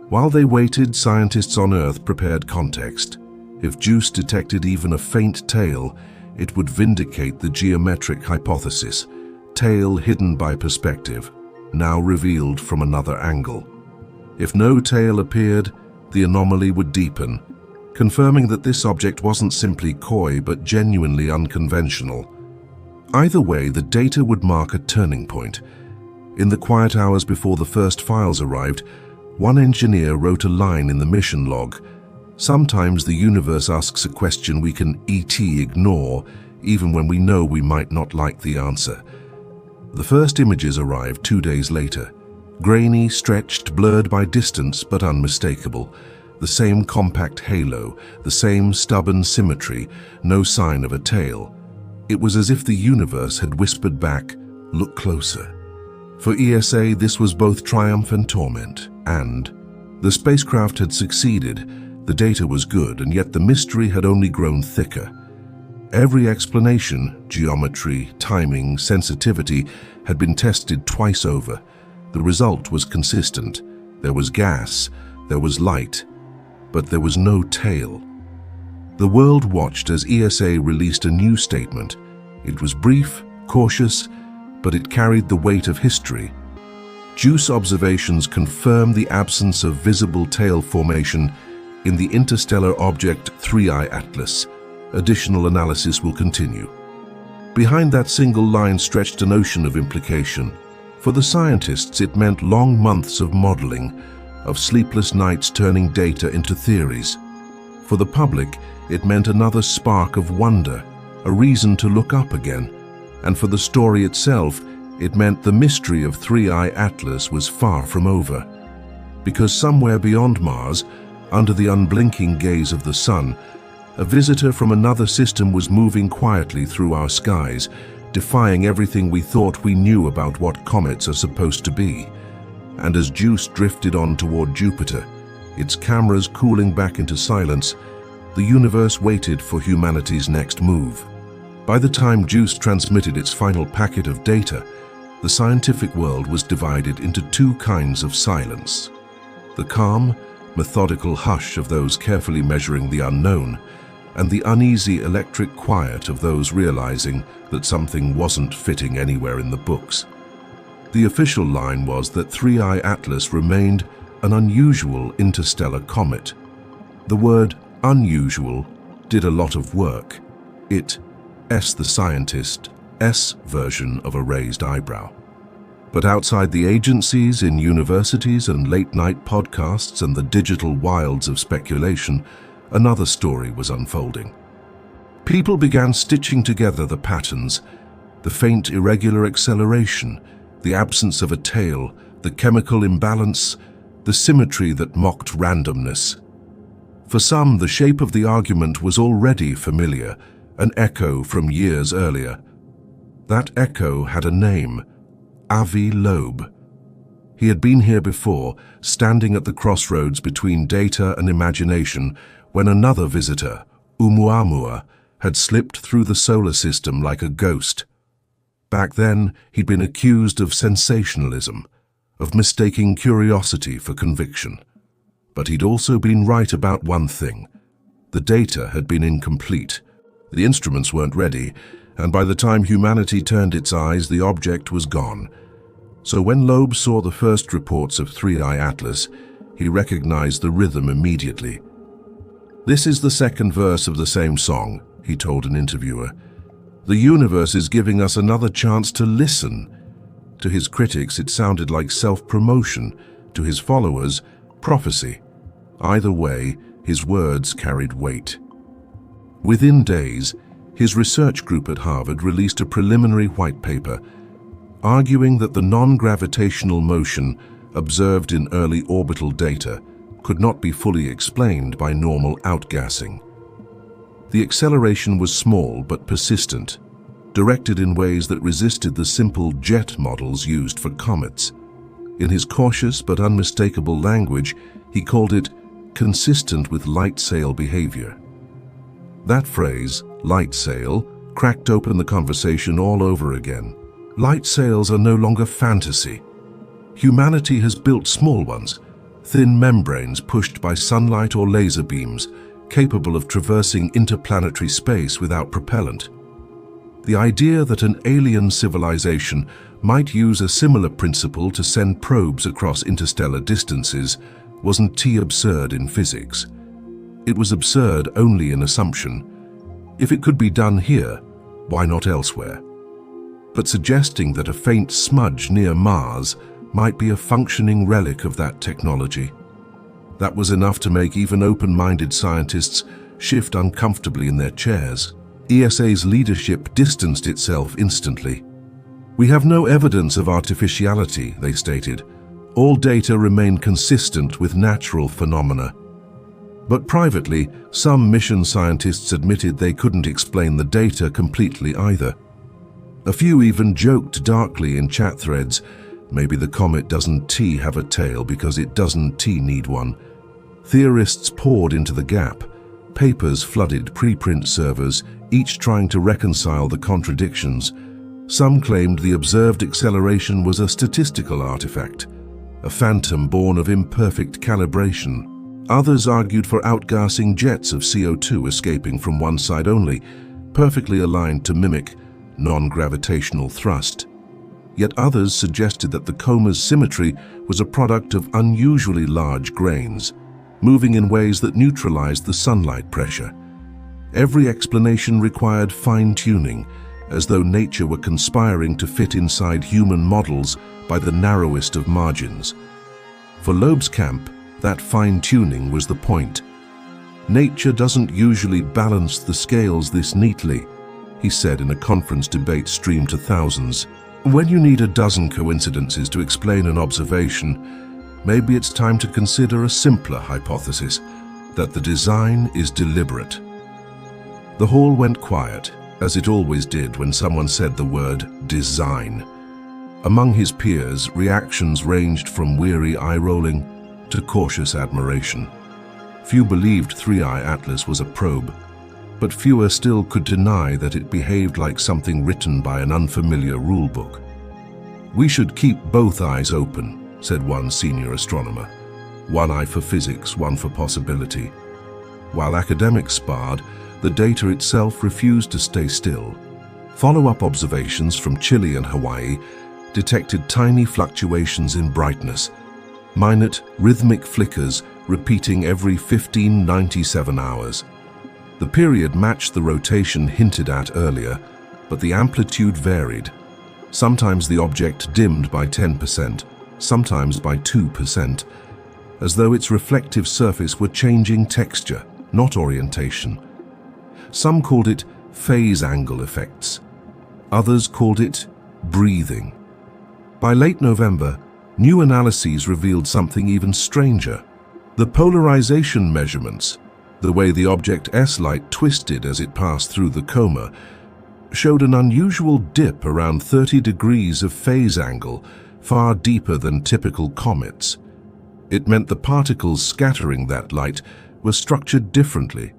While they waited, scientists on Earth prepared context. If JUICE detected even a faint tail, it would vindicate the geometric hypothesis, tail hidden by perspective, now revealed from another angle. If no tail appeared, the anomaly would deepen, confirming that this object wasn't simply coy but genuinely unconventional. Either way, the data would mark a turning point. In the quiet hours before the first files arrived, one engineer wrote a line in the mission log. Sometimes the universe asks a question we can ignore, even when we know we might not like the answer. The first images arrived 2 days later. Grainy, stretched, blurred by distance, but unmistakable. The same compact halo, the same stubborn symmetry, no sign of a tail. It was as if the universe had whispered back, "Look closer." For ESA, this was both triumph and torment. And the spacecraft had succeeded. The data was good, and yet the mystery had only grown thicker. Every explanation, geometry, timing, sensitivity, had been tested twice over. The result was consistent. There was gas, there was light, but there was no tail. The world watched as ESA released a new statement. It was brief, cautious, but it carried the weight of history. JUICE observations confirm the absence of visible tail formation in the interstellar object 3I Atlas. Additional analysis will continue. Behind that single line stretched an ocean of implication. For the scientists, it meant long months of modeling, of sleepless nights turning data into theories. For the public, it meant another spark of wonder, a reason to look up again. And for the story itself, It meant the mystery of 3I Atlas was far from over. Because somewhere beyond Mars, under the unblinking gaze of the sun, a visitor from another system was moving quietly through our skies, defying everything we thought we knew about what comets are supposed to be. And as JUICE drifted on toward Jupiter, its cameras cooling back into silence, the universe waited for humanity's next move. By the time JUICE transmitted its final packet of data, the scientific world was divided into two kinds of silence: the calm, methodical hush of those carefully measuring the unknown, and the uneasy electric quiet of those realizing that something wasn't fitting anywhere in the books. The official line was that 3I Atlas remained an unusual interstellar comet. The word unusual did a lot of work. It the scientist, version of a raised eyebrow. But outside the agencies, in universities and late-night podcasts and the digital wilds of speculation, another story was unfolding. People began stitching together the patterns, the faint irregular acceleration, the absence of a tail, the chemical imbalance, the symmetry that mocked randomness. For some, the shape of the argument was already familiar, an echo from years earlier. That echo had a name: Avi Loeb. He had been here before, standing at the crossroads between data and imagination, when another visitor, Oumuamua, had slipped through the solar system like a ghost. Back then, he'd been accused of sensationalism, of mistaking curiosity for conviction. But he'd also been right about one thing: the data had been incomplete. The instruments weren't ready, and by the time humanity turned its eyes, the object was gone. So when Loeb saw the first reports of 3I Atlas, he recognized the rhythm immediately. "This is the second verse of the same song," he told an interviewer. "The universe is giving us another chance to listen." To his critics, it sounded like self-promotion. To his followers, prophecy. Either way, his words carried weight. Within days, his research group at Harvard released a preliminary white paper, arguing that the non-gravitational motion observed in early orbital data could not be fully explained by normal outgassing. The acceleration was small but persistent, directed in ways that resisted the simple jet models used for comets. In his cautious but unmistakable language, he called it consistent with light sail behavior. That phrase, light sail, cracked open the conversation all over again. Light sails are no longer fantasy. Humanity has built small ones, thin membranes pushed by sunlight or laser beams, capable of traversing interplanetary space without propellant. The idea that an alien civilization might use a similar principle to send probes across interstellar distances wasn't too absurd in physics. It was absurd only in assumption. If it could be done here, why not elsewhere? But suggesting that a faint smudge near Mars might be a functioning relic of that technology, that was enough to make even open-minded scientists shift uncomfortably in their chairs. ESA's leadership distanced itself instantly. "We have no evidence of artificiality," they stated. "All data remain consistent with natural phenomena." But privately, some mission scientists admitted they couldn't explain the data completely either. A few even joked darkly in chat threads, maybe the comet doesn't have a tail because it doesn't need one. Theorists poured into the gap. Papers flooded preprint servers, each trying to reconcile the contradictions. Some claimed the observed acceleration was a statistical artifact, a phantom born of imperfect calibration. Others argued for outgassing jets of CO2 escaping from one side only, perfectly aligned to mimic non-gravitational thrust. Yet others suggested that the coma's symmetry was a product of unusually large grains, moving in ways that neutralized the sunlight pressure. Every explanation required fine-tuning, as though nature were conspiring to fit inside human models by the narrowest of margins. For Loeb's camp, that fine-tuning was the point. "Nature doesn't usually balance the scales this neatly," he said in a conference debate streamed to thousands. When you need a dozen coincidences to explain an observation, maybe it's time to consider a simpler hypothesis, that the design is deliberate. The hall went quiet, as it always did when someone said the word design. Among his peers, reactions ranged from weary eye-rolling to cautious admiration. Few believed 3i Atlas was a probe, but fewer still could deny that it behaved like something written by an unfamiliar rulebook. "We should keep both eyes open," said one senior astronomer. "One eye for physics, one for possibility." While academics sparred, the data itself refused to stay still. Follow-up observations from Chile and Hawaii detected tiny fluctuations in brightness, minute, rhythmic flickers repeating every 1597 hours. The period matched the rotation hinted at earlier, but the amplitude varied. Sometimes the object dimmed by 10%, sometimes by 2%, as though its reflective surface were changing texture, not orientation. Some called it phase angle effects. Others called it breathing. By late November, new analyses revealed something even stranger. The polarization measurements, the way the object S-light twisted as it passed through the coma, showed an unusual dip around 30 degrees of phase angle, far deeper than typical comets. It meant the particles scattering that light were structured differently,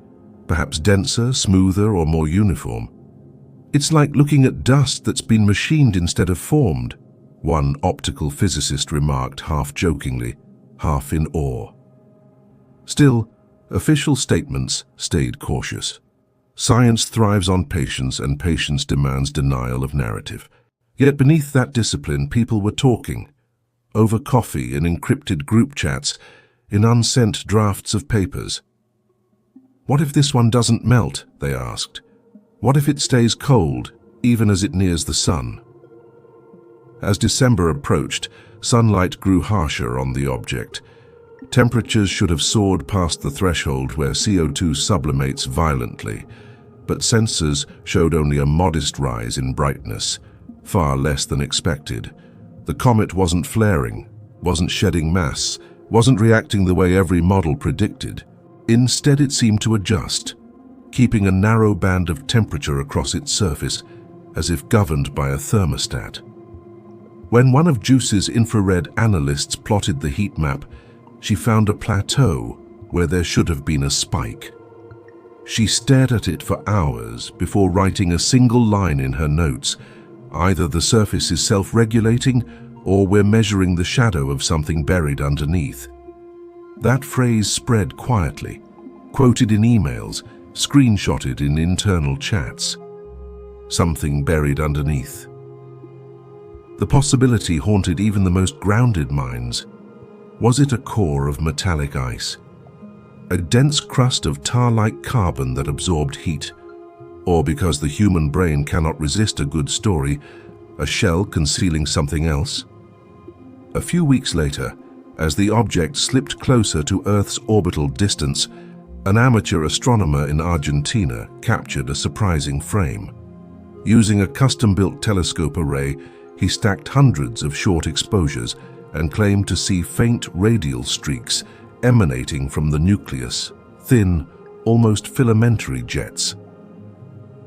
perhaps denser, smoother, or more uniform. "It's like looking at dust that's been machined instead of formed," one optical physicist remarked, half jokingly, half in awe. Still, official statements stayed cautious. Science thrives on patience, and patience demands denial of narrative. Yet beneath that discipline, people were talking. Over coffee, in encrypted group chats, in unsent drafts of papers. "What if this one doesn't melt?" they asked. "What if it stays cold, even as it nears the sun?" As December approached, sunlight grew harsher on the object. Temperatures should have soared past the threshold where CO2 sublimates violently, but sensors showed only a modest rise in brightness, far less than expected. The comet wasn't flaring, wasn't shedding mass, wasn't reacting the way every model predicted. Instead, it seemed to adjust, keeping a narrow band of temperature across its surface, as if governed by a thermostat. When one of JUICE's infrared analysts plotted the heat map, she found a plateau where there should have been a spike. She stared at it for hours before writing a single line in her notes: "Either the surface is self-regulating, or we're measuring the shadow of something buried underneath." That phrase spread quietly, quoted in emails, screenshotted in internal chats. Something buried underneath. The possibility haunted even the most grounded minds. Was it a core of metallic ice? A dense crust of tar-like carbon that absorbed heat? Or, because the human brain cannot resist a good story, a shell concealing something else? A few weeks later, as the object slipped closer to Earth's orbital distance, an amateur astronomer in Argentina captured a surprising frame. Using a custom-built telescope array, he stacked hundreds of short exposures and claimed to see faint radial streaks emanating from the nucleus, thin, almost filamentary jets.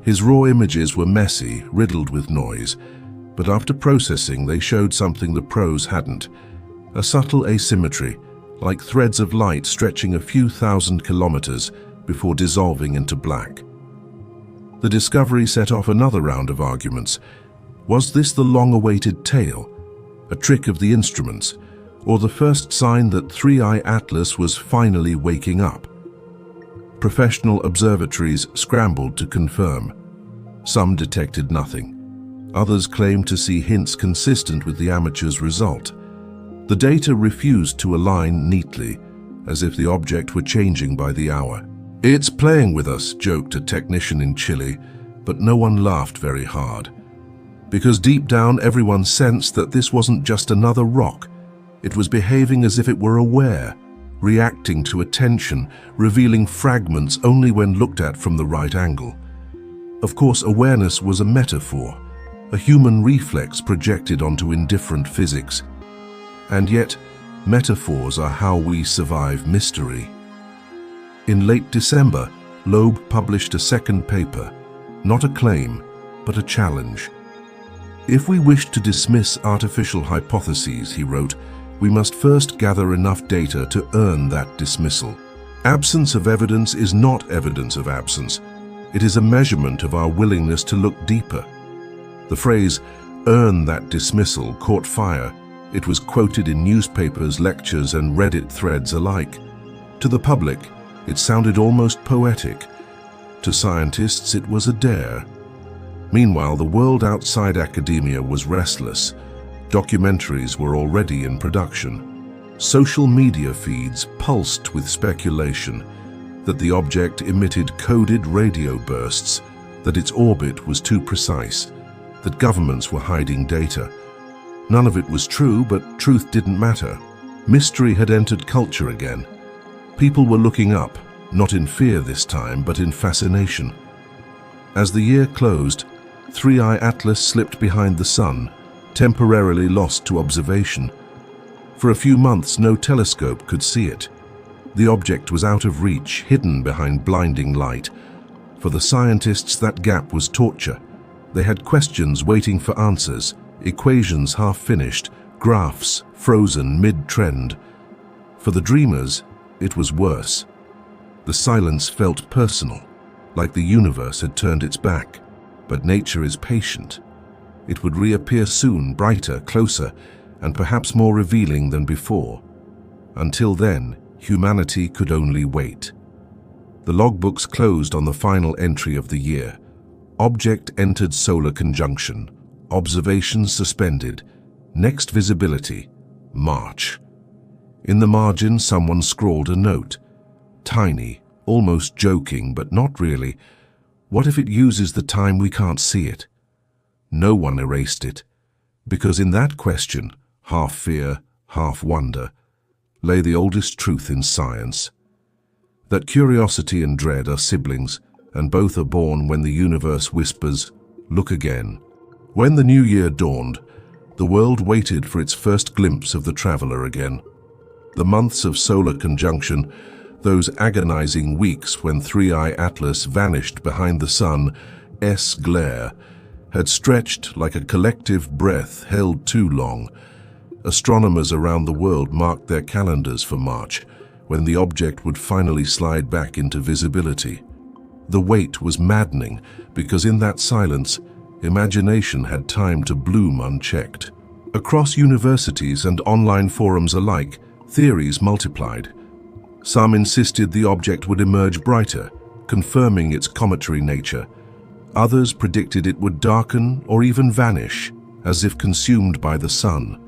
His raw images were messy, riddled with noise, but after processing they showed something the pros hadn't: a subtle asymmetry, like threads of light stretching a few thousand kilometers before dissolving into black. The discovery set off another round of arguments. Was this the long-awaited tail, a trick of the instruments, or the first sign that 3i Atlas was finally waking up? Professional observatories scrambled to confirm. Some detected nothing. Others claimed to see hints consistent with the amateur's result. The data refused to align neatly, as if the object were changing by the hour. "It's playing with us," joked a technician in Chile, but no one laughed very hard. Because deep down everyone sensed that this wasn't just another rock. It was behaving as if it were aware, reacting to attention, revealing fragments only when looked at from the right angle. Of course, awareness was a metaphor, a human reflex projected onto indifferent physics. And yet, metaphors are how we survive mystery. In late December, Loeb published a second paper, not a claim, but a challenge. If we wish to dismiss artificial hypotheses, he wrote, we must first gather enough data to earn that dismissal. Absence of evidence is not evidence of absence. It is a measurement of our willingness to look deeper. The phrase, earn that dismissal, caught fire. It was quoted in newspapers, lectures, and Reddit threads alike. To the public, it sounded almost poetic. To scientists, it was a dare. Meanwhile, the world outside academia was restless. Documentaries were already in production. Social media feeds pulsed with speculation that the object emitted coded radio bursts, that its orbit was too precise, that governments were hiding data. None of it was true, but truth didn't matter. Mystery had entered culture again. People were looking up, not in fear this time, but in fascination. As the year closed, 3I Atlas slipped behind the sun, temporarily lost to observation. For a few months, no telescope could see it. The object was out of reach, hidden behind blinding light. For the scientists, that gap was torture. They had questions waiting for answers, equations half-finished, graphs frozen mid-trend. For the dreamers, it was worse. The silence felt personal, like the universe had turned its back. But nature is patient. It would reappear soon, brighter, closer, and perhaps more revealing than before. Until then, humanity could only wait. The logbooks closed on the final entry of the year. Object entered solar conjunction. Observations suspended. Next visibility, March. In the margin, someone scrawled a note. Tiny, almost joking, but not really. What if it uses the time we can't see it? No one erased it, because in that question, half fear, half wonder, lay the oldest truth in science. That curiosity and dread are siblings, and both are born when the universe whispers, look again. When the new year dawned, the world waited for its first glimpse of the traveler again. The months of solar conjunction, those agonizing weeks when 3I Atlas vanished behind the sun's glare, had stretched like a collective breath held too long. Astronomers around the world marked their calendars for March, when the object would finally slide back into visibility. The wait was maddening, because in that silence, imagination had time to bloom unchecked. Across universities and online forums alike, theories multiplied. Some insisted the object would emerge brighter, confirming its cometary nature. Others predicted it would darken or even vanish, as if consumed by the sun.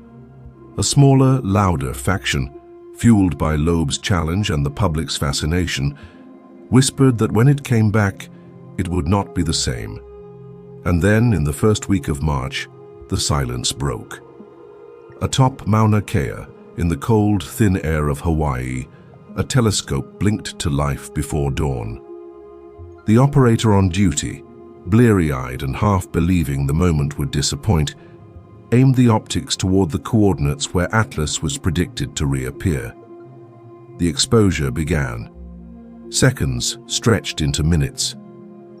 A smaller, louder faction, fueled by Loeb's challenge and the public's fascination, whispered that when it came back, it would not be the same. And then, in the first week of March, the silence broke. Atop Mauna Kea, in the cold, thin air of Hawaii, a telescope blinked to life before dawn. The operator on duty, bleary-eyed and half-believing the moment would disappoint, aimed the optics toward the coordinates where Atlas was predicted to reappear. The exposure began. Seconds stretched into minutes.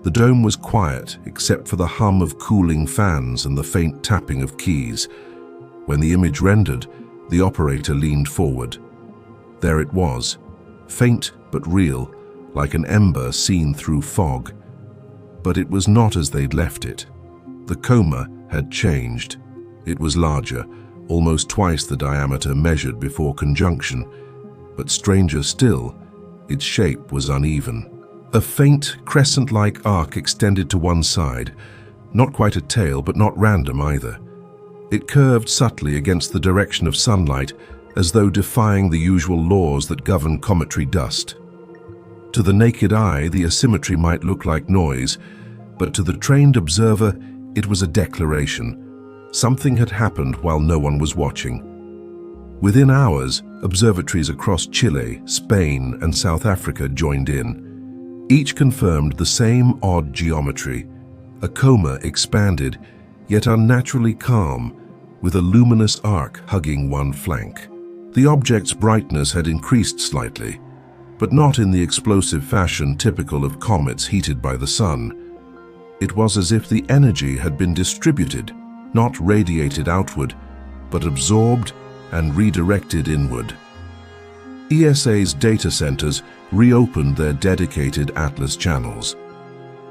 The dome was quiet except for the hum of cooling fans and the faint tapping of keys. When the image rendered, the operator leaned forward. There it was, faint but real, like an ember seen through fog. But it was not as they'd left it. The coma had changed. It was larger, almost twice the diameter measured before conjunction. But stranger still, its shape was uneven. A faint, crescent-like arc extended to one side, not quite a tail, but not random either. It curved subtly against the direction of sunlight, as though defying the usual laws that govern cometary dust. To the naked eye, the asymmetry might look like noise, but to the trained observer, it was a declaration. Something had happened while no one was watching. Within hours, observatories across Chile, Spain, and South Africa joined in. Each confirmed the same odd geometry. A coma expanded, yet unnaturally calm, with a luminous arc hugging one flank. The object's brightness had increased slightly, but not in the explosive fashion typical of comets heated by the sun. It was as if the energy had been distributed, not radiated outward, but absorbed and redirected inward. ESA's data centers reopened their dedicated Atlas channels.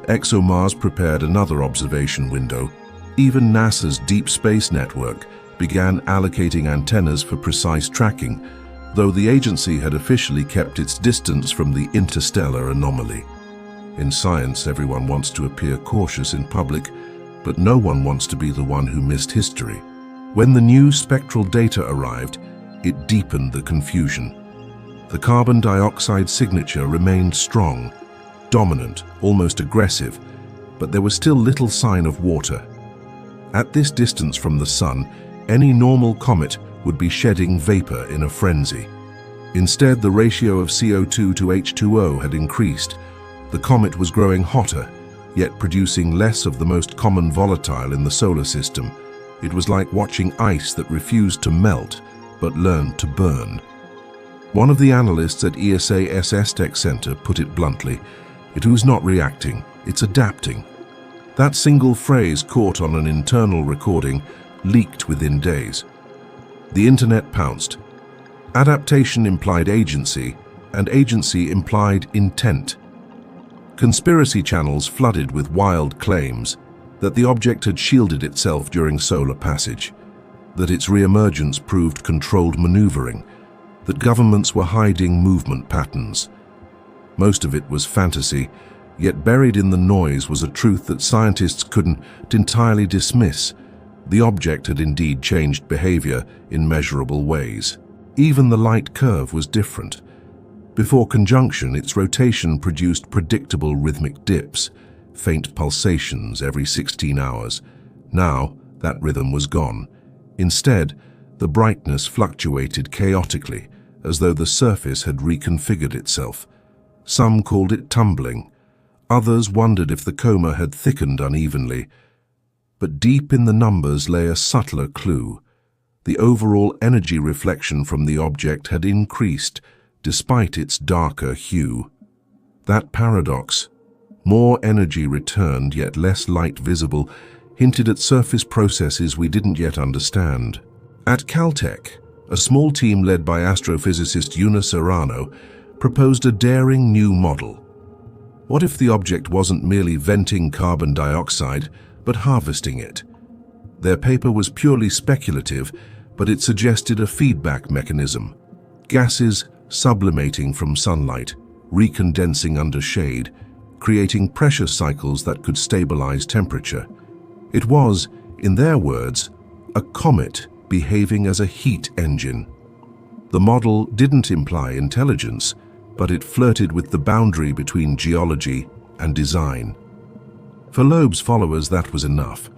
ExoMars prepared another observation window. Even NASA's Deep Space Network began allocating antennas for precise tracking, though the agency had officially kept its distance from the interstellar anomaly. In science, everyone wants to appear cautious in public, but no one wants to be the one who missed history. When the new spectral data arrived, it deepened the confusion. The carbon dioxide signature remained strong, dominant, almost aggressive, but there was still little sign of water. At this distance from the sun, any normal comet would be shedding vapor in a frenzy. Instead, the ratio of CO2 to H2O had increased. The comet was growing hotter, yet producing less of the most common volatile in the solar system. It was like watching ice that refused to melt, but learned to burn. One of the analysts at ESA SS Tech Center put it bluntly, "It was not reacting, it's adapting." That single phrase, caught on an internal recording, leaked within days. The internet pounced. Adaptation implied agency, and agency implied intent. Conspiracy channels flooded with wild claims that the object had shielded itself during solar passage, that its re-emergence proved controlled maneuvering, that governments were hiding movement patterns. Most of it was fantasy, yet buried in the noise was a truth that scientists couldn't entirely dismiss. The object had indeed changed behavior in measurable ways. Even the light curve was different. Before conjunction, its rotation produced predictable rhythmic dips, faint pulsations every 16 hours. Now, that rhythm was gone. Instead, the brightness fluctuated chaotically, as though the surface had reconfigured itself. Some called it tumbling. Others wondered if the coma had thickened unevenly. But deep in the numbers lay a subtler clue. The overall energy reflection from the object had increased, despite its darker hue. That paradox, more energy returned yet less light visible, hinted at surface processes we didn't yet understand. At Caltech, a small team led by astrophysicist Eunice Arano proposed a daring new model. What if the object wasn't merely venting carbon dioxide, but harvesting it? Their paper was purely speculative, but it suggested a feedback mechanism. Gases sublimating from sunlight, recondensing under shade, creating pressure cycles that could stabilize temperature. It was, in their words, a comet behaving as a heat engine. The model didn't imply intelligence, but it flirted with the boundary between geology and design. For Loeb's followers, that was enough.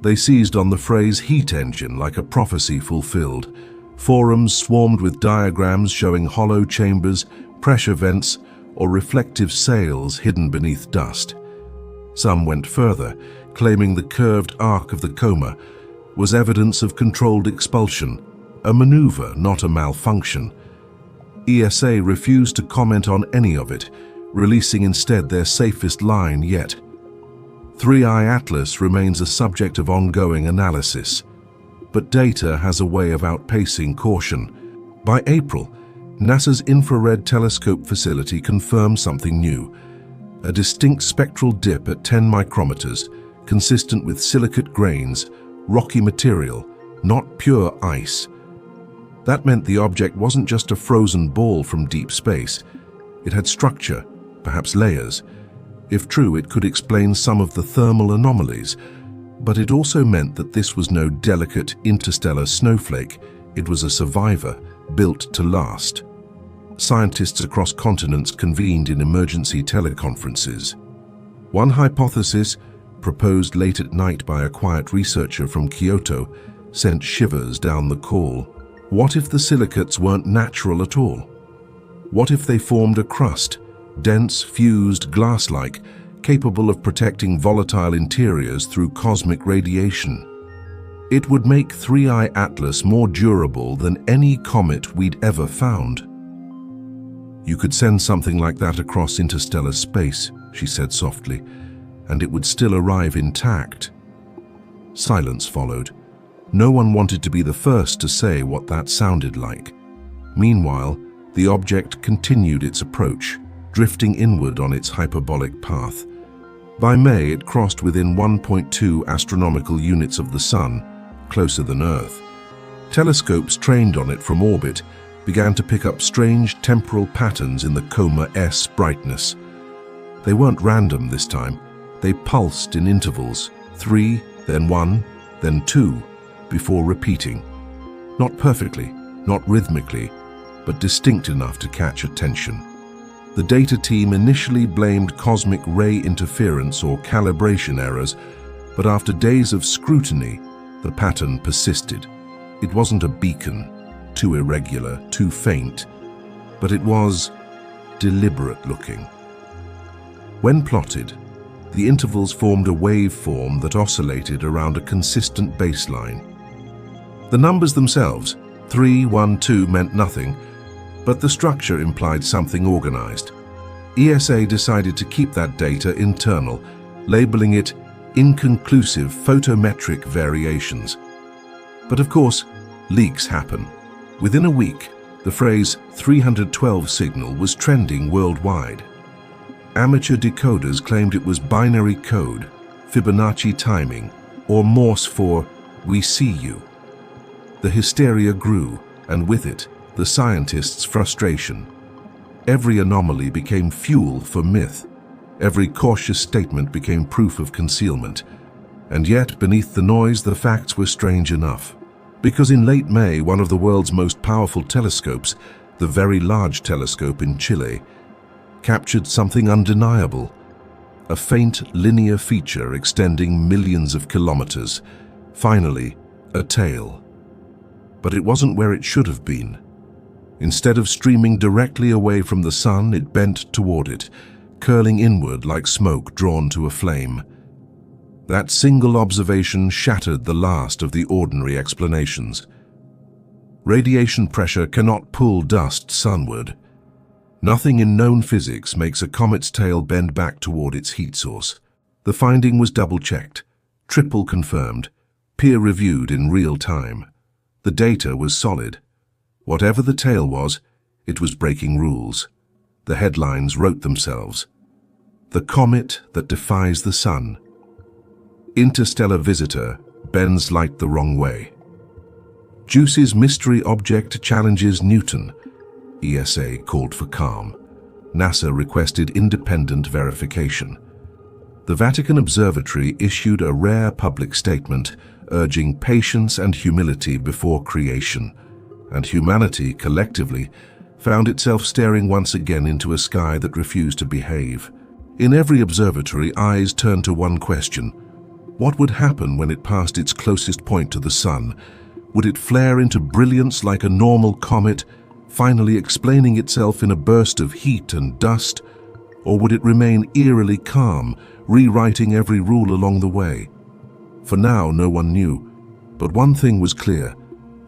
They seized on the phrase heat engine like a prophecy fulfilled. Forums swarmed with diagrams showing hollow chambers, pressure vents, or reflective sails hidden beneath dust. Some went further, claiming the curved arc of the coma was evidence of controlled expulsion, a maneuver, not a malfunction. ESA refused to comment on any of it, releasing instead their safest line yet. 3i Atlas remains a subject of ongoing analysis, but data has a way of outpacing caution. By April, NASA's infrared telescope facility confirmed something new, a distinct spectral dip at 10 micrometers, consistent with silicate grains, rocky material, not pure ice. That meant the object wasn't just a frozen ball from deep space. It had structure, perhaps layers. If true, it could explain some of the thermal anomalies, but it also meant that this was no delicate interstellar snowflake. It was a survivor, built to last. Scientists across continents convened in emergency teleconferences. One hypothesis, proposed late at night by a quiet researcher from Kyoto, sent shivers down the call. What if the silicates weren't natural at all? What if they formed a crust, dense, fused, glass-like, capable of protecting volatile interiors through cosmic radiation. It would make 3I Atlas more durable than any comet we'd ever found. "You could send something like that across interstellar space," she said softly, "and it would still arrive intact." Silence followed. No one wanted to be the first to say what that sounded like. Meanwhile, the object continued its approach, drifting inward on its hyperbolic path. By May, it crossed within 1.2 astronomical units of the Sun, closer than Earth. Telescopes trained on it from orbit began to pick up strange temporal patterns in the Coma S brightness. They weren't random this time. They pulsed in intervals, 3, then 1, then 2, before repeating. Not perfectly, not rhythmically, but distinct enough to catch attention. The data team initially blamed cosmic ray interference or calibration errors, but after days of scrutiny, the pattern persisted. It wasn't a beacon, too irregular, too faint, but it was deliberate looking. When plotted, the intervals formed a waveform that oscillated around a consistent baseline. The numbers themselves, 3, 1, 2, meant nothing, but the structure implied something organized. ESA decided to keep that data internal, labeling it inconclusive photometric variations. But of course, leaks happen. Within a week, the phrase 312 signal was trending worldwide. Amateur decoders claimed it was binary code, Fibonacci timing, or Morse for "we see you." The hysteria grew, and with it, the scientists' frustration. Every anomaly became fuel for myth. Every cautious statement became proof of concealment. And yet, beneath the noise, the facts were strange enough. Because in late May, one of the world's most powerful telescopes, the Very Large Telescope in Chile, captured something undeniable. A faint linear feature extending millions of kilometers. Finally, a tail. But it wasn't where it should have been. Instead of streaming directly away from the sun, it bent toward it, curling inward like smoke drawn to a flame. That single observation shattered the last of the ordinary explanations. Radiation pressure cannot pull dust sunward. Nothing in known physics makes a comet's tail bend back toward its heat source. The finding was double-checked, triple confirmed, peer-reviewed in real time. The data was solid. Whatever the tail was, it was breaking rules. The headlines wrote themselves. The comet that defies the sun. Interstellar visitor bends light the wrong way. JUICE's mystery object challenges Newton. ESA called for calm. NASA requested independent verification. The Vatican Observatory issued a rare public statement urging patience and humility before creation, and humanity collectively found itself staring once again into a sky that refused to behave. In every observatory, eyes turned to one question: what would happen when it passed its closest point to the sun? Would it flare into brilliance like a normal comet, finally explaining itself in a burst of heat and dust? Or would it remain eerily calm, rewriting every rule along the way? For now, no one knew. But one thing was clear.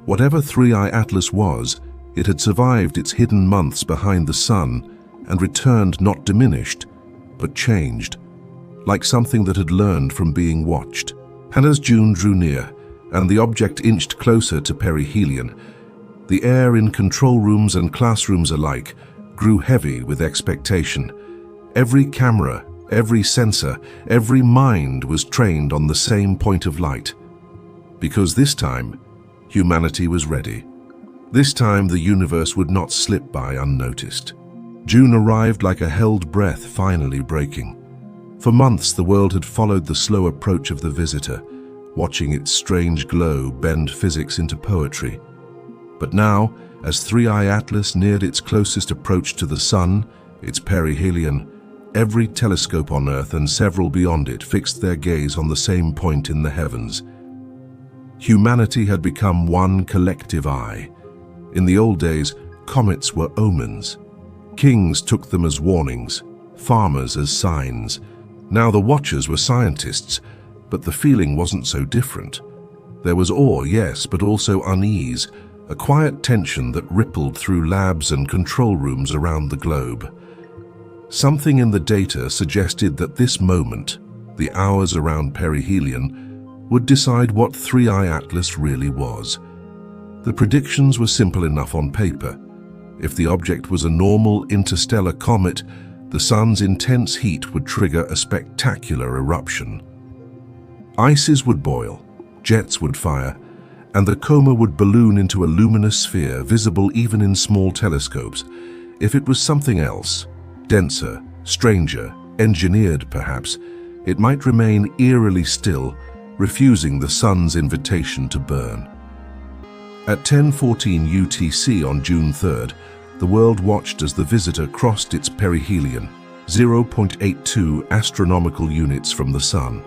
Whatever 3I Atlas was, it had survived its hidden months behind the sun and returned not diminished, but changed, like something that had learned from being watched. And as June drew near, and the object inched closer to perihelion, the air in control rooms and classrooms alike grew heavy with expectation. Every camera, every sensor, every mind was trained on the same point of light. Because this time, humanity was ready. This time, the universe would not slip by unnoticed. June arrived like a held breath finally breaking. For months, the world had followed the slow approach of the visitor, watching its strange glow bend physics into poetry. But now, as 3I Atlas neared its closest approach to the sun, its perihelion, every telescope on Earth and several beyond it fixed their gaze on the same point in the heavens. Humanity had become one collective eye. In the old days, comets were omens. Kings took them as warnings, farmers as signs. Now the watchers were scientists, but the feeling wasn't so different. There was awe, yes, but also unease, a quiet tension that rippled through labs and control rooms around the globe. Something in the data suggested that this moment, the hours around perihelion, would decide what 3I Atlas really was. The predictions were simple enough on paper. If the object was a normal interstellar comet, the sun's intense heat would trigger a spectacular eruption. Ices would boil, jets would fire, and the coma would balloon into a luminous sphere visible even in small telescopes. If it was something else, denser, stranger, engineered perhaps, it might remain eerily still, refusing the sun's invitation to burn. At 10:14 UTC on June 3rd, the world watched as the visitor crossed its perihelion, 0.82 astronomical units from the sun.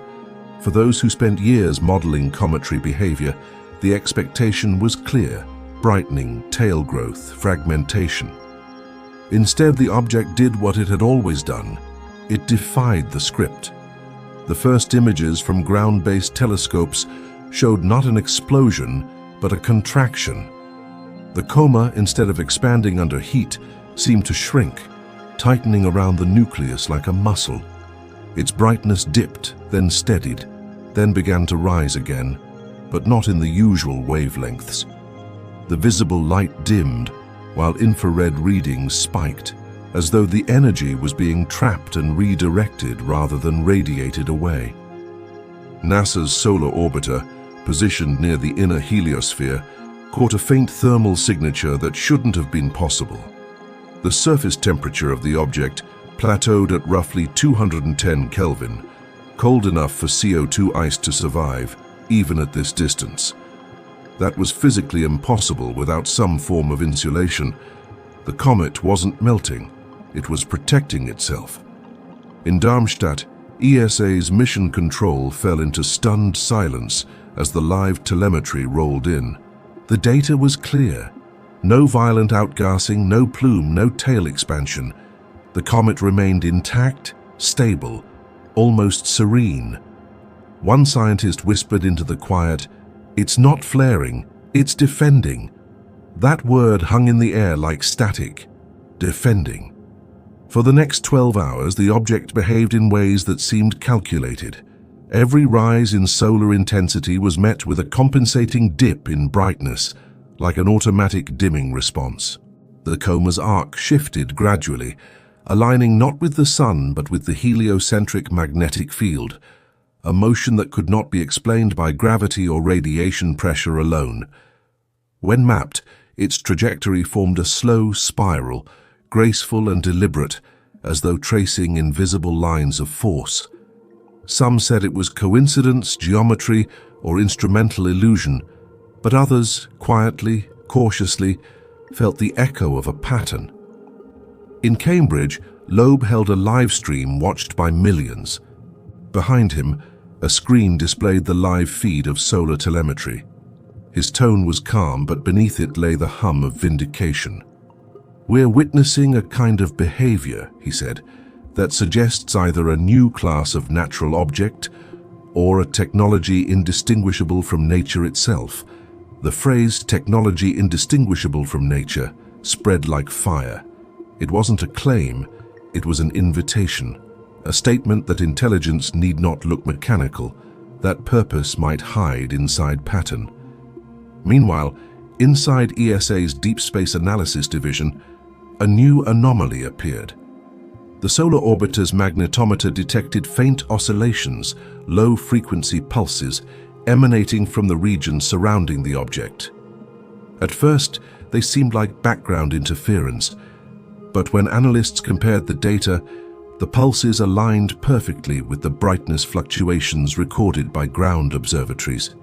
For those who spent years modeling cometary behavior, the expectation was clear: brightening, tail growth, fragmentation. Instead, the object did what it had always done. It defied the script. The first images from ground-based telescopes showed not an explosion, but a contraction. The coma, instead of expanding under heat, seemed to shrink, tightening around the nucleus like a muscle. Its brightness dipped, then steadied, then began to rise again, but not in the usual wavelengths. The visible light dimmed, while infrared readings spiked, as though the energy was being trapped and redirected rather than radiated away. NASA's solar orbiter, positioned near the inner heliosphere, caught a faint thermal signature that shouldn't have been possible. The surface temperature of the object plateaued at roughly 210 Kelvin, cold enough for CO2 ice to survive, even at this distance. That was physically impossible without some form of insulation. The comet wasn't melting, it was protecting itself. In Darmstadt, ESA's mission control fell into stunned silence as the live telemetry rolled in. The data was clear. No violent outgassing, no plume, no tail expansion. The comet remained intact, stable, almost serene. One scientist whispered into the quiet, "It's not flaring, it's defending." That word hung in the air like static. Defending. For the next 12 hours, the object behaved in ways that seemed calculated. Every rise in solar intensity was met with a compensating dip in brightness, like an automatic dimming response. The coma's arc shifted gradually, aligning not with the sun but with the heliocentric magnetic field, a motion that could not be explained by gravity or radiation pressure alone. When mapped, its trajectory formed a slow spiral, graceful and deliberate, as though tracing invisible lines of force. Some said it was coincidence, geometry, or instrumental illusion, but others, quietly, cautiously, felt the echo of a pattern. In Cambridge, Loeb held a live stream watched by millions. Behind him, a screen displayed the live feed of solar telemetry. His tone was calm, but beneath it lay the hum of vindication. "We're witnessing a kind of behavior," he said, "that suggests either a new class of natural object or a technology indistinguishable from nature itself." The phrase "technology indistinguishable from nature" spread like fire. It wasn't a claim, it was an invitation, a statement that intelligence need not look mechanical, that purpose might hide inside pattern. Meanwhile, inside ESA's Deep Space Analysis Division, a new anomaly appeared. The solar orbiter's magnetometer detected faint oscillations, low-frequency pulses, emanating from the region surrounding the object. At first, they seemed like background interference, but when analysts compared the data, the pulses aligned perfectly with the brightness fluctuations recorded by ground observatories.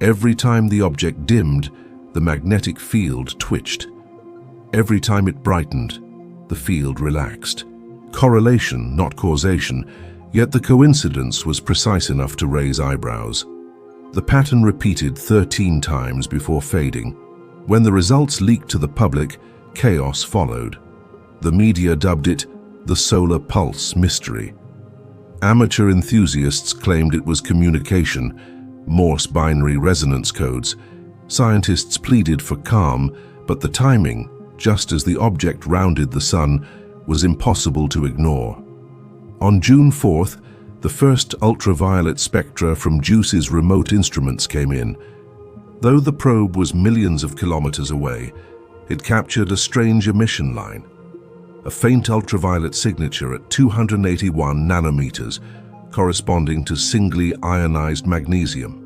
Every time the object dimmed, the magnetic field twitched. Every time it brightened, the field relaxed. Correlation, not causation, yet the coincidence was precise enough to raise eyebrows. The pattern repeated 13 times before fading. When the results leaked to the public, chaos followed. The media dubbed it the solar pulse mystery. Amateur enthusiasts claimed it was communication, Morse binary resonance codes. Scientists pleaded for calm, but the timing, just as the object rounded the sun, was impossible to ignore. On June 4th, the first ultraviolet spectra from JUICE's remote instruments came in. Though the probe was millions of kilometers away, it captured a strange emission line, a faint ultraviolet signature at 281 nanometers, corresponding to singly ionized magnesium.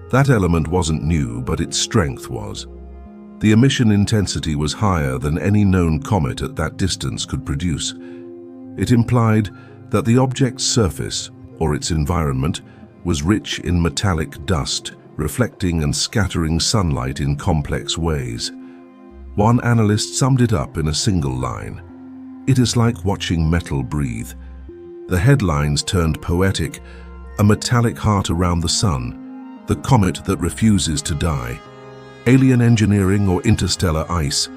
That element wasn't new, but its strength was. The emission intensity was higher than any known comet at that distance could produce. It implied that the object's surface, or its environment, was rich in metallic dust, reflecting and scattering sunlight in complex ways. One analyst summed it up in a single line: "It is like watching metal breathe." The headlines turned poetic: "A metallic heart around the sun, the comet that refuses to die, alien engineering or interstellar ice."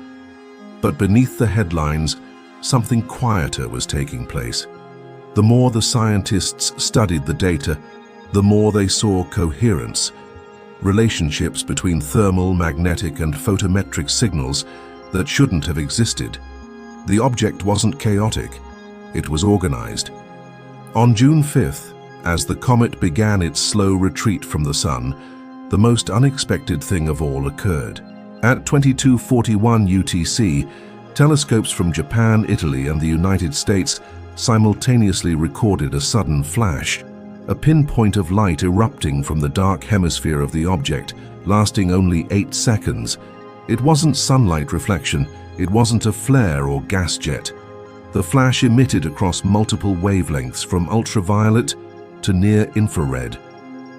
But beneath the headlines, something quieter was taking place. The more the scientists studied the data, the more they saw coherence, relationships between thermal, magnetic, and photometric signals that shouldn't have existed. The object wasn't chaotic, it was organized. On June 5th, as the comet began its slow retreat from the sun, the most unexpected thing of all occurred. At 22:41 UTC, telescopes from Japan, Italy, and the United States simultaneously recorded a sudden flash, a pinpoint of light erupting from the dark hemisphere of the object, lasting only 8 seconds. It wasn't sunlight reflection, it wasn't a flare or gas jet. The flash emitted across multiple wavelengths from ultraviolet to near-infrared.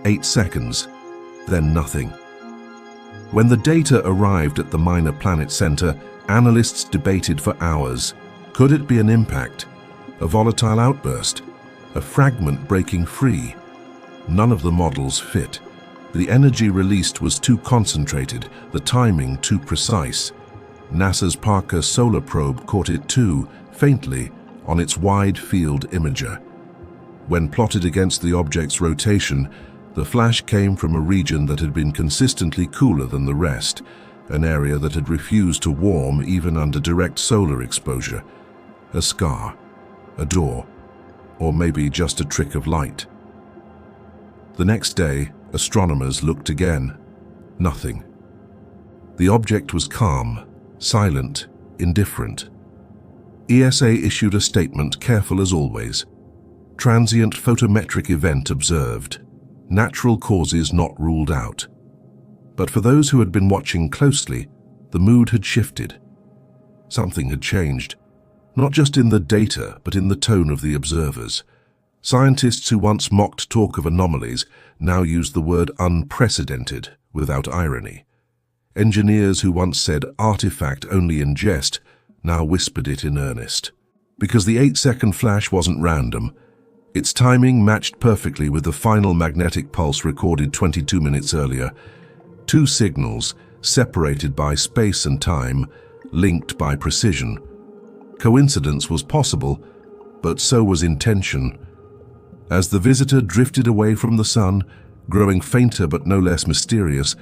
8 seconds, then nothing. When the data arrived at the Minor Planet Center, analysts debated for hours. Could it be an impact? A volatile outburst? A fragment breaking free? None of the models fit. The energy released was too concentrated, the timing too precise. NASA's Parker Solar Probe caught it too, faintly, on its wide-field imager. When plotted against the object's rotation, the flash came from a region that had been consistently cooler than the rest, an area that had refused to warm even under direct solar exposure. A scar, a door, or maybe just a trick of light. The next day, astronomers looked again. Nothing. The object was calm, silent, indifferent. ESA issued a statement, careful as always. Transient photometric event observed. Natural causes not ruled out. But for those who had been watching closely, the mood had shifted. Something had changed, not just in the data, but in the tone of the observers. Scientists who once mocked talk of anomalies now used the word unprecedented without irony. Engineers who once said artifact only in jest now whispered it in earnest. Because the 8-second flash wasn't random. Its timing matched perfectly with the final magnetic pulse recorded 22 minutes earlier. Two signals, separated by space and time, linked by precision. Coincidence was possible, but so was intention. As the visitor drifted away from the sun, growing fainter but no less mysterious,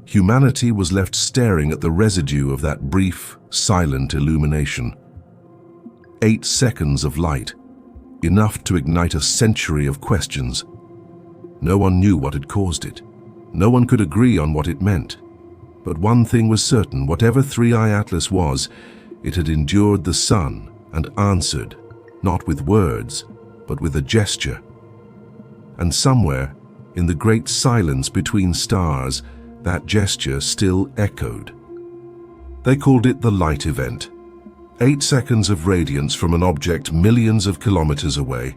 humanity was left staring at the residue of that brief, silent illumination. 8 seconds of light, enough to ignite a century of questions. No one knew what had caused it. No one could agree on what it meant. But one thing was certain: whatever 3I Atlas was, it had endured the sun and answered, not with words, but with a gesture. And somewhere, in the great silence between stars, that gesture still echoed. They called it the light event. 8 seconds of radiance from an object millions of kilometers away.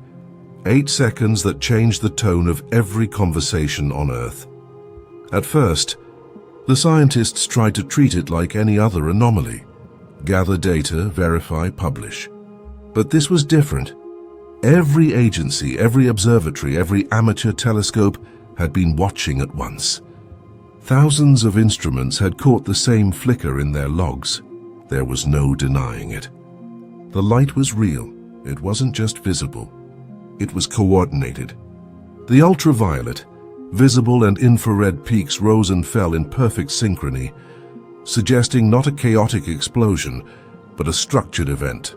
8 seconds that changed the tone of every conversation on Earth. At first, the scientists tried to treat it like any other anomaly. Gather data, verify, publish. But this was different. Every agency, every observatory, every amateur telescope had been watching at once. Thousands of instruments had caught the same flicker in their logs. There was no denying it. The light was real. It wasn't just visible. it was coordinated. The ultraviolet, visible and infrared peaks rose and fell in perfect synchrony, suggesting not a chaotic explosion, but a structured event.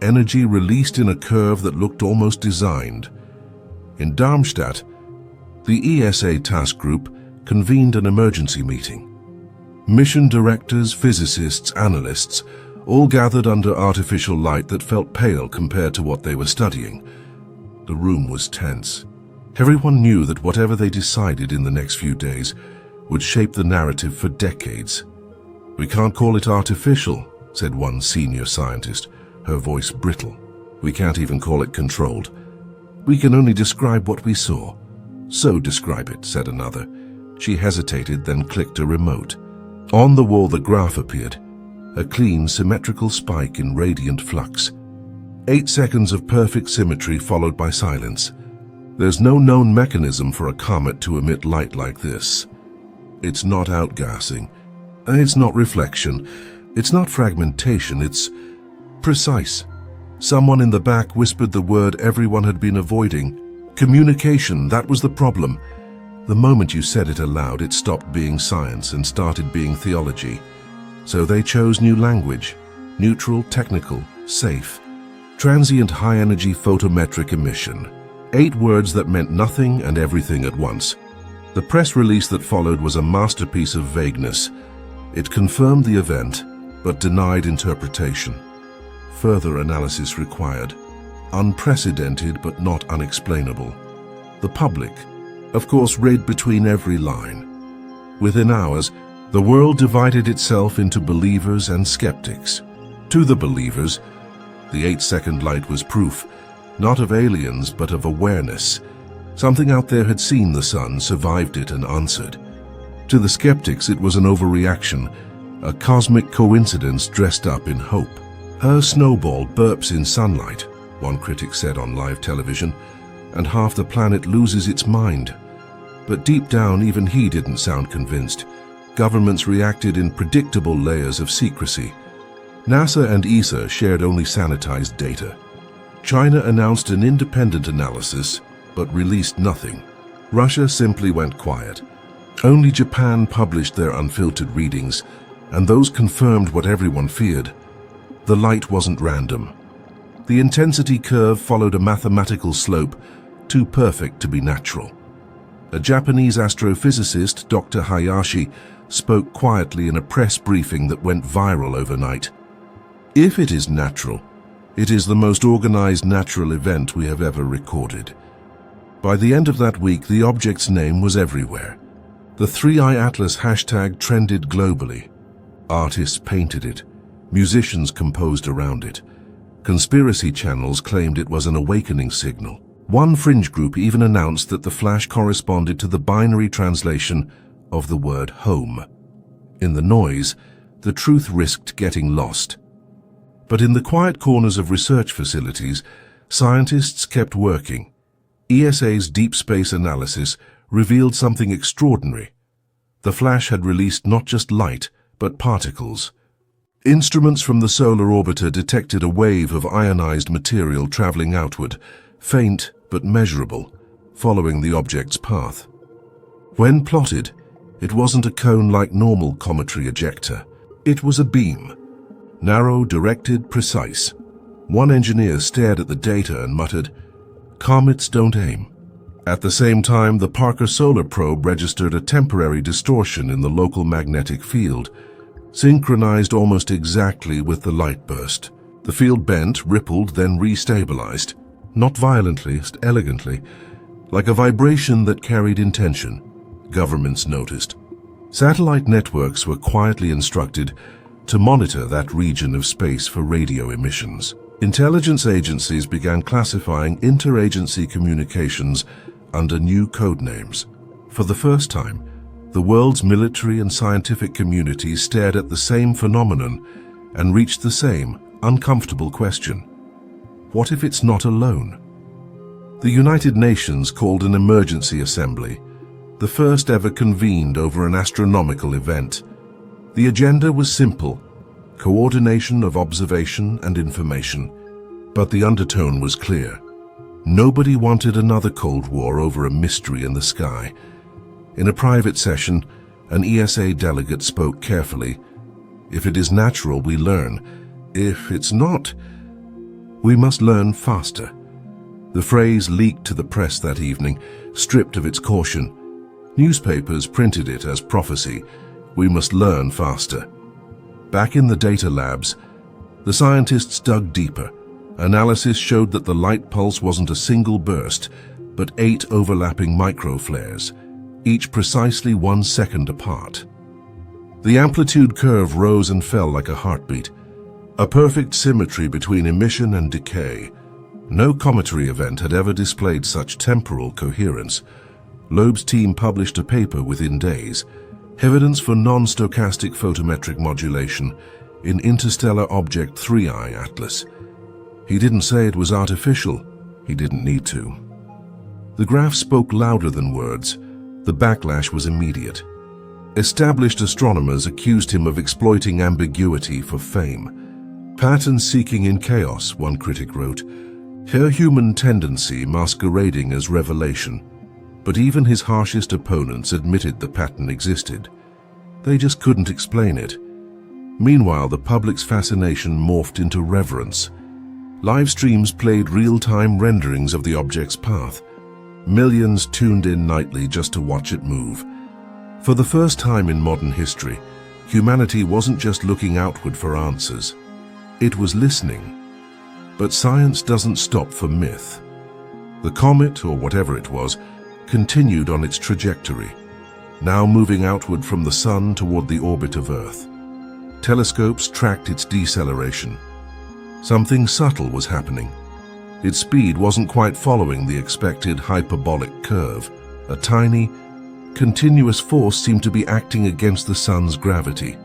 Energy released in a curve that looked almost designed. In Darmstadt, the ESA task group convened an emergency meeting. Mission directors, physicists, analysts, all gathered under artificial light that felt pale compared to what they were studying. The room was tense. Everyone knew that whatever they decided in the next few days would shape the narrative for decades. "We can't call it artificial," said one senior scientist, her voice brittle. "We can't even call it controlled. We can only describe what we saw." "So describe it," said another. She hesitated, then clicked a remote. On the wall the graph appeared, a clean, symmetrical spike in radiant flux. 8 seconds of perfect symmetry followed by silence. There's no known mechanism for a comet to emit light like this. It's not outgassing. It's not reflection. It's not fragmentation. It's precise. Someone in the back whispered the word everyone had been avoiding. Communication, that was the problem. The moment you said it aloud, it stopped being science and started being theology. So they chose new language: neutral, technical, safe. Transient high-energy photometric emission. 8 words that meant nothing and everything at once. The press release that followed was a masterpiece of vagueness. It confirmed the event, but denied interpretation. Further analysis required. Unprecedented, but not unexplainable. The public, of course, read between every line. Within hours, the world divided itself into believers and skeptics. To the believers, the 8-second light was proof, not of aliens, but of awareness. Something out there had seen the sun, survived it, and answered. To the skeptics, it was an overreaction, a cosmic coincidence dressed up in hope. "Her snowball burps in sunlight," one critic said on live television, "and half the planet loses its mind." But deep down, even he didn't sound convinced. Governments reacted in predictable layers of secrecy. NASA and ESA shared only sanitized data. China announced an independent analysis, but released nothing. Russia simply went quiet. Only Japan published their unfiltered readings, and those confirmed what everyone feared. The light wasn't random. The intensity curve followed a mathematical slope, too perfect to be natural. A Japanese astrophysicist, Dr. Hayashi, spoke quietly in a press briefing that went viral overnight. "If it is natural, it is the most organized natural event we have ever recorded." By the end of that week, the object's name was everywhere. The 3i Atlas hashtag trended globally. Artists painted it. Musicians composed around it. Conspiracy channels claimed it was an awakening signal. One fringe group even announced that the flash corresponded to the binary translation of the word home. In the noise, the truth risked getting lost. But in the quiet corners of research facilities, scientists kept working. ESA's deep space analysis revealed something extraordinary. The flash had released not just light, but particles. Instruments from the solar orbiter detected a wave of ionized material traveling outward, faint but measurable, following the object's path. When plotted, it wasn't a cone like normal cometary ejecta. It was a beam. Narrow, directed, precise. One engineer stared at the data and muttered, "Comets don't aim." At the same time, the Parker Solar Probe registered a temporary distortion in the local magnetic field, synchronized almost exactly with the light burst. The field bent, rippled, then restabilized, not violently, elegantly, like a vibration that carried intention. Governments noticed. Satellite networks were quietly instructed to monitor that region of space for radio emissions. Intelligence agencies began classifying interagency communications under new code names. For the first time, the world's military and scientific communities stared at the same phenomenon and reached the same uncomfortable question. What if it's not alone? The United Nations called an emergency assembly, the first ever convened over an astronomical event. The agenda was simple: coordination of observation and information. But the undertone was clear. Nobody wanted another Cold War over a mystery in the sky. In a private session, an ESA delegate spoke carefully. If it is natural, we learn. If it's not, we must learn faster. The phrase leaked to the press that evening, stripped of its caution. Newspapers printed it as prophecy. We must learn faster. Back in the data labs, the scientists dug deeper. Analysis showed that the light pulse wasn't a single burst, but 8 overlapping microflares, each precisely 1 second apart. The amplitude curve rose and fell like a heartbeat, a perfect symmetry between emission and decay. No cometary event had ever displayed such temporal coherence. Loeb's team published a paper within days, evidence for non-stochastic photometric modulation in Interstellar Object 3I Atlas. He didn't say it was artificial. He didn't need to. The graph spoke louder than words. The backlash was immediate. Established astronomers accused him of exploiting ambiguity for fame. Pattern seeking in chaos, one critic wrote. Her human tendency masquerading as revelation. But even his harshest opponents admitted the pattern existed. They just couldn't explain it. Meanwhile, the public's fascination morphed into reverence. Live streams played real-time renderings of the object's path. Millions tuned in nightly just to watch it move. For the first time in modern history, humanity wasn't just looking outward for answers. It was listening. But science doesn't stop for myth. The comet, or whatever it was, continued on its trajectory, now moving outward from the sun toward the orbit of Earth. Telescopes tracked its deceleration. Something subtle was happening. Its speed wasn't quite following the expected hyperbolic curve. A tiny, continuous force seemed to be acting against the sun's gravity,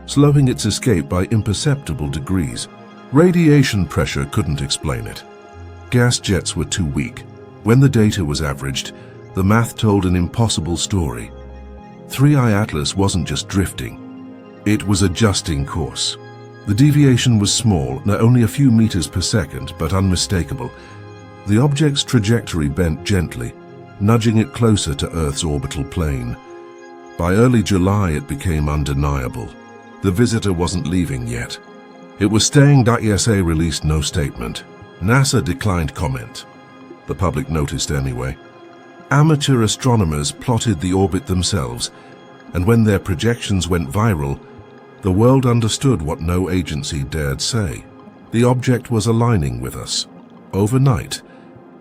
slowing its escape by imperceptible degrees. Radiation pressure couldn't explain it. Gas jets were too weak. When the data was averaged, the math told an impossible story. 3I Atlas wasn't just drifting. It was adjusting course. The deviation was small, only a few meters per second, but unmistakable. The object's trajectory bent gently, nudging it closer to Earth's orbital plane. By early July, it became undeniable. The visitor wasn't leaving yet. It was staying. ESA released no statement. NASA declined comment. The public noticed anyway. Amateur astronomers plotted the orbit themselves, and when their projections went viral, the world understood what no agency dared say. The object was aligning with us. Overnight,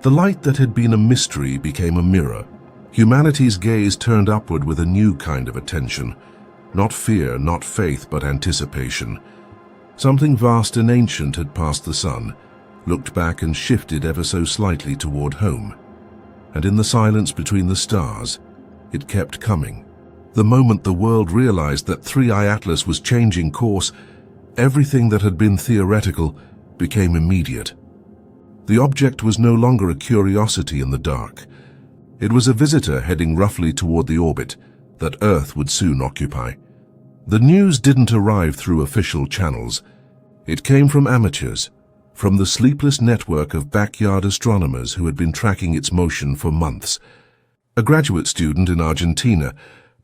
the light that had been a mystery became a mirror. Humanity's gaze turned upward with a new kind of attention. Not fear, not faith, but anticipation. Something vast and ancient had passed the sun, looked back and shifted ever so slightly toward home. And in the silence between the stars, it kept coming. The moment the world realized that 3I Atlas was changing course, everything that had been theoretical became immediate. The object was no longer a curiosity in the dark. It was a visitor heading roughly toward the orbit that Earth would soon occupy. The news didn't arrive through official channels. It came from amateurs, from the sleepless network of backyard astronomers who had been tracking its motion for months. A graduate student in Argentina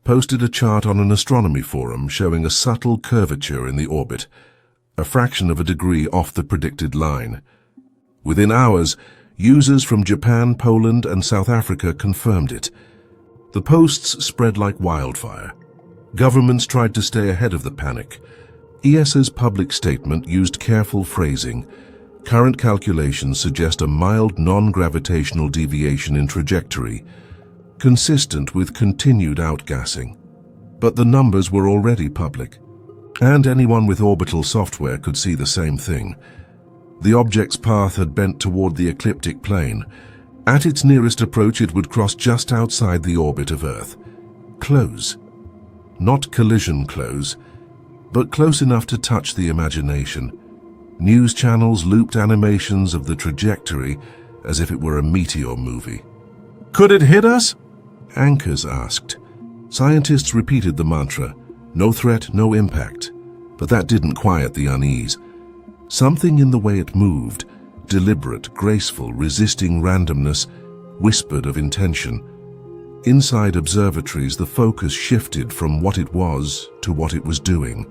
posted a chart on an astronomy forum showing a subtle curvature in the orbit, a fraction of a degree off the predicted line. Within hours, users from Japan, Poland, and South Africa confirmed it. The posts spread like wildfire. Governments tried to stay ahead of the panic. ESA's public statement used careful phrasing. Current calculations suggest a mild non-gravitational deviation in trajectory, consistent with continued outgassing. But the numbers were already public, and anyone with orbital software could see the same thing. The object's path had bent toward the ecliptic plane. At its nearest approach, it would cross just outside the orbit of Earth. Close. Not collision close, but close enough to touch the imagination. News channels looped animations of the trajectory as if it were a meteor movie. "Could it hit us?" anchors asked. Scientists repeated the mantra, "No threat, no impact." But that didn't quiet the unease. Something in the way it moved, deliberate, graceful, resisting randomness, whispered of intention. Inside observatories, the focus shifted from what it was to what it was doing.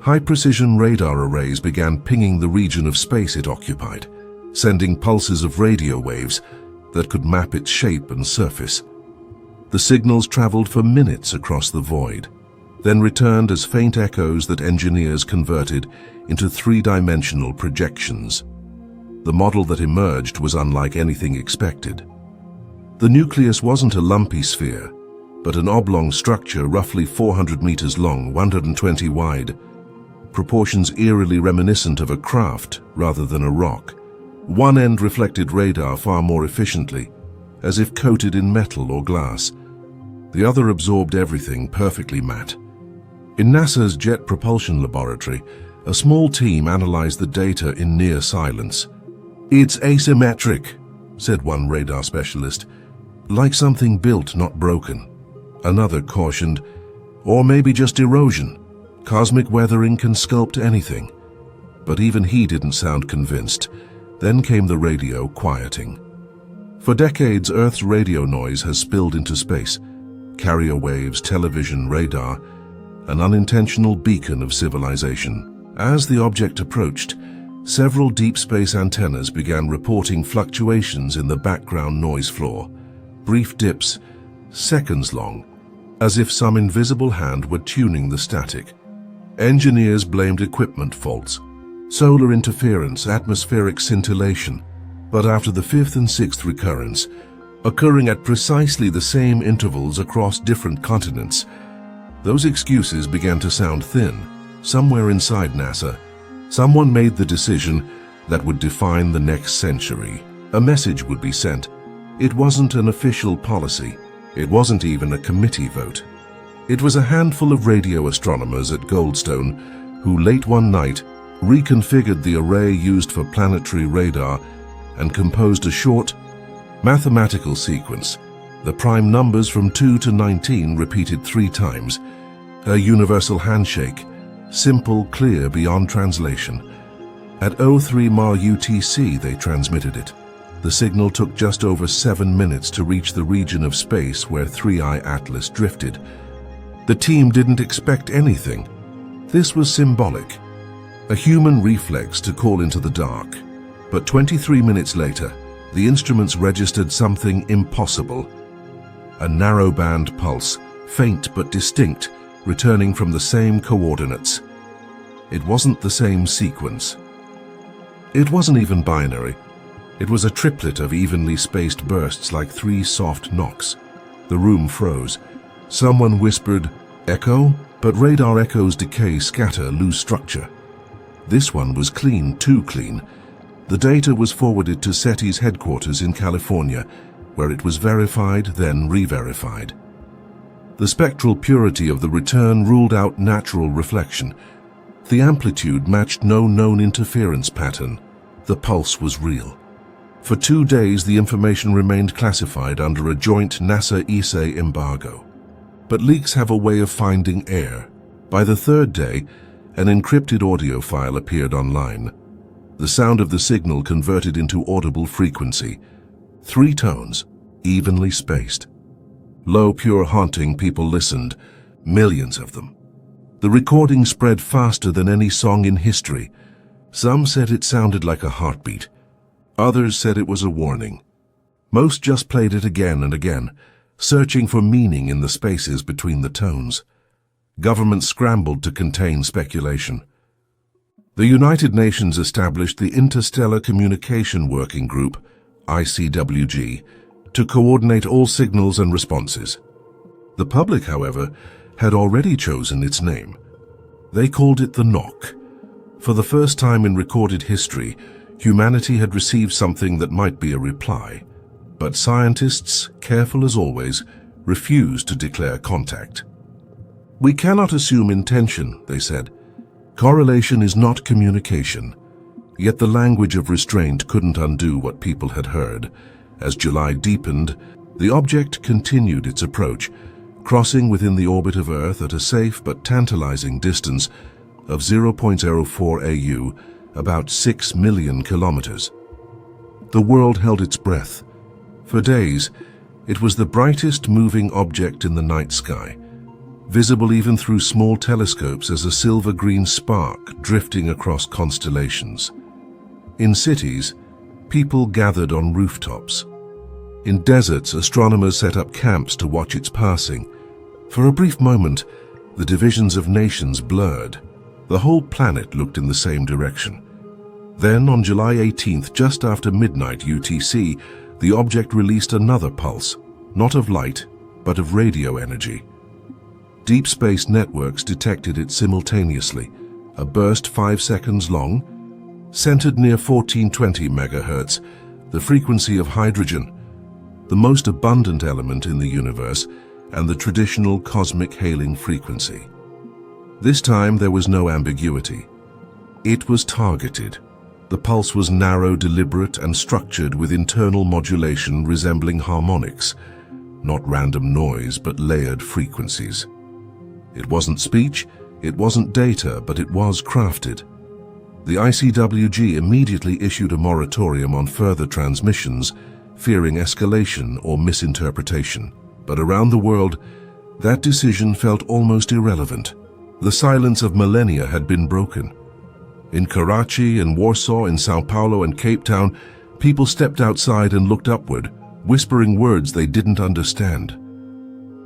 High-precision radar arrays began pinging the region of space it occupied, sending pulses of radio waves that could map its shape and surface. The signals traveled for minutes across the void, then returned as faint echoes that engineers converted into three-dimensional projections. The model that emerged was unlike anything expected. The nucleus wasn't a lumpy sphere, but an oblong structure roughly 400 meters long, 120 wide, proportions eerily reminiscent of a craft rather than a rock. One end reflected radar far more efficiently, as if coated in metal or glass. The other absorbed everything, perfectly matte. In NASA's Jet Propulsion Laboratory, a small team analyzed the data in near silence. "It's asymmetric," said one radar specialist. "Like something built, not broken." Another cautioned, "Or maybe just erosion. Cosmic weathering can sculpt anything." But even he didn't sound convinced. Then came the radio quieting. For decades, Earth's radio noise has spilled into space. Carrier waves, television, radar, an unintentional beacon of civilization. As the object approached, several deep space antennas began reporting fluctuations in the background noise floor. Brief dips, seconds long, as if some invisible hand were tuning the static. Engineers blamed equipment faults, solar interference, atmospheric scintillation. But after the fifth and sixth recurrence, occurring at precisely the same intervals across different continents, those excuses began to sound thin. Somewhere inside NASA, someone made the decision that would define the next century. A message would be sent. It wasn't an official policy. It wasn't even a committee vote. It was a handful of radio astronomers at Goldstone who, late one night, reconfigured the array used for planetary radar and composed a short, mathematical sequence. The prime numbers from 2 to 19 repeated 3 times. A universal handshake, simple, clear, beyond translation. At 03 MAR UTC, they transmitted it. The signal took just over 7 minutes to reach the region of space where 3I Atlas drifted. The team didn't expect anything. This was symbolic, a human reflex to call into the dark. But 23 minutes later, the instruments registered something impossible. A narrowband pulse, faint but distinct, returning from the same coordinates. It wasn't the same sequence. It wasn't even binary. It was a triplet of evenly spaced bursts like 3 soft knocks. The room froze. Someone whispered, "Echo?" But radar echoes decay, scatter, lose structure. This one was clean, too clean. The data was forwarded to SETI's headquarters in California, where it was verified, then re-verified. The spectral purity of the return ruled out natural reflection. The amplitude matched no known interference pattern. The pulse was real. For 2 days, the information remained classified under a joint NASA-ESA embargo. But leaks have a way of finding air. By the 3rd day, an encrypted audio file appeared online. The sound of the signal converted into audible frequency. 3 tones, evenly spaced. Low, pure, haunting. People listened, millions of them. The recording spread faster than any song in history. Some said it sounded like a heartbeat. Others said it was a warning. Most just played it again and again, searching for meaning in the spaces between the tones. Governments scrambled to contain speculation. The United Nations established the Interstellar Communication Working Group, ICWG, to coordinate all signals and responses. The public, however, had already chosen its name. They called it the knock. For the first time in recorded history, humanity had received something that might be a reply. But scientists, careful as always, refused to declare contact. "We cannot assume intention," they said. "Correlation is not communication." Yet the language of restraint couldn't undo what people had heard. As July deepened, the object continued its approach, crossing within the orbit of Earth at a safe but tantalizing distance of 0.04 AU, about 6 million kilometers. The world held its breath. For days, it was the brightest moving object in the night sky, visible even through small telescopes as a silver-green spark drifting across constellations. In cities, people gathered on rooftops. In deserts, astronomers set up camps to watch its passing. For a brief moment, the divisions of nations blurred. The whole planet looked in the same direction. Then, on July 18th, just after midnight UTC, the object released another pulse, not of light, but of radio energy. Deep space networks detected it simultaneously, a burst 5 seconds long, centered near 1420 megahertz, the frequency of hydrogen, the most abundant element in the universe, and the traditional cosmic hailing frequency. This time there was no ambiguity. It was targeted. The pulse was narrow, deliberate, and structured with internal modulation resembling harmonics, not random noise, but layered frequencies. It wasn't speech, it wasn't data, but it was crafted. The ICWG immediately issued a moratorium on further transmissions, fearing escalation or misinterpretation. But around the world, that decision felt almost irrelevant. The silence of millennia had been broken. In Karachi and Warsaw, in Sao Paulo and Cape Town, people stepped outside and looked upward, whispering words they didn't understand.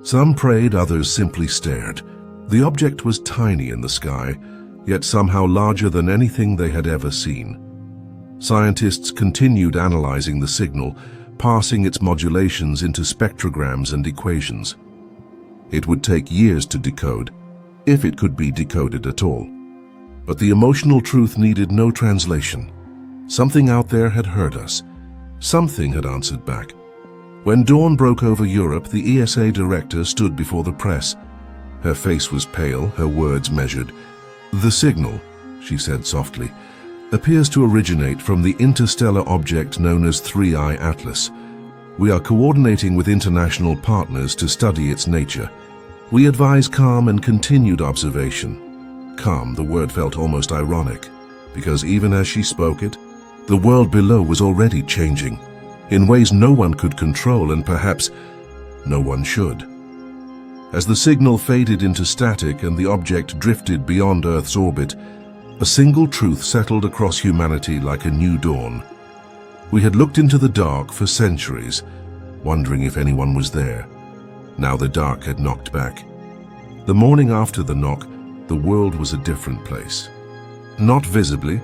Some prayed, others simply stared. The object was tiny in the sky, yet somehow larger than anything they had ever seen. Scientists continued analyzing the signal, parsing its modulations into spectrograms and equations. It would take years to decode, if it could be decoded at all. But the emotional truth needed no translation. Something out there had heard us. Something had answered back. When dawn broke over Europe, the ESA director stood before the press. Her face was pale, her words measured. "The signal," she said softly, "appears to originate from the interstellar object known as 3I Atlas. We are coordinating with international partners to study its nature. We advise calm and continued observation." Calm, the word felt almost ironic, because even as she spoke it, the world below was already changing, in ways no one could control and perhaps no one should. As the signal faded into static and the object drifted beyond Earth's orbit, a single truth settled across humanity like a new dawn. We had looked into the dark for centuries, wondering if anyone was there. Now the dark had knocked back. The morning after the knock, the world was a different place. Not visibly.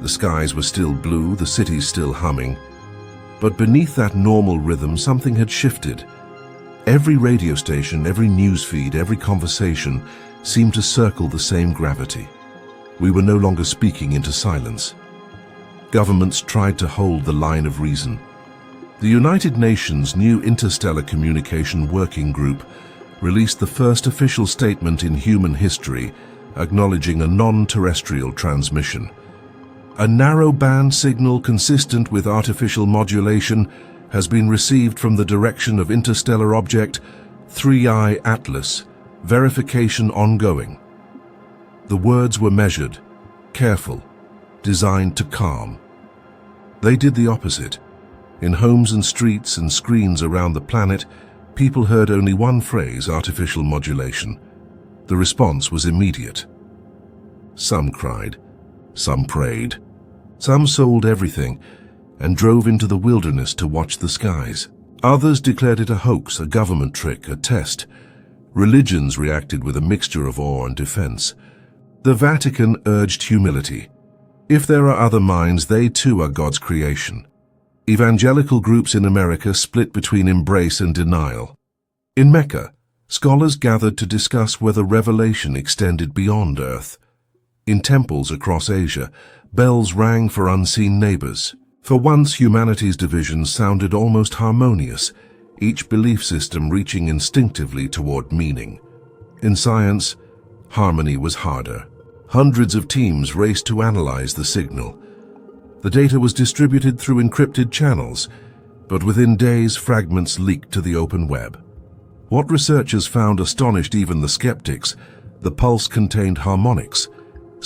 The skies were still blue, the cities still humming. But beneath that normal rhythm, something had shifted. Every radio station, every news feed, every conversation seemed to circle the same gravity. We were no longer speaking into silence. Governments tried to hold the line of reason. The United Nations' new Interstellar Communication Working Group released the first official statement in human history acknowledging a non-terrestrial transmission. A narrow-band signal consistent with artificial modulation has been received from the direction of interstellar object 3I Atlas. Verification ongoing. The words were measured, careful, designed to calm. They did the opposite. In homes and streets and screens around the planet, people heard only one phrase, artificial modulation. The response was immediate. Some cried, some prayed, some sold everything and drove into the wilderness to watch the skies. Others declared it a hoax, a government trick, a test. Religions reacted with a mixture of awe and defense. The Vatican urged humility. If there are other minds, they too are God's creation. Evangelical groups in America split between embrace and denial. In Mecca, scholars gathered to discuss whether revelation extended beyond Earth. In temples across Asia, bells rang for unseen neighbors. For once, humanity's divisions sounded almost harmonious, each belief system reaching instinctively toward meaning. In science, harmony was harder. Hundreds of teams raced to analyze the signal. The data was distributed through encrypted channels, but within days fragments leaked to the open web. What researchers found astonished even the skeptics. The pulse contained harmonics,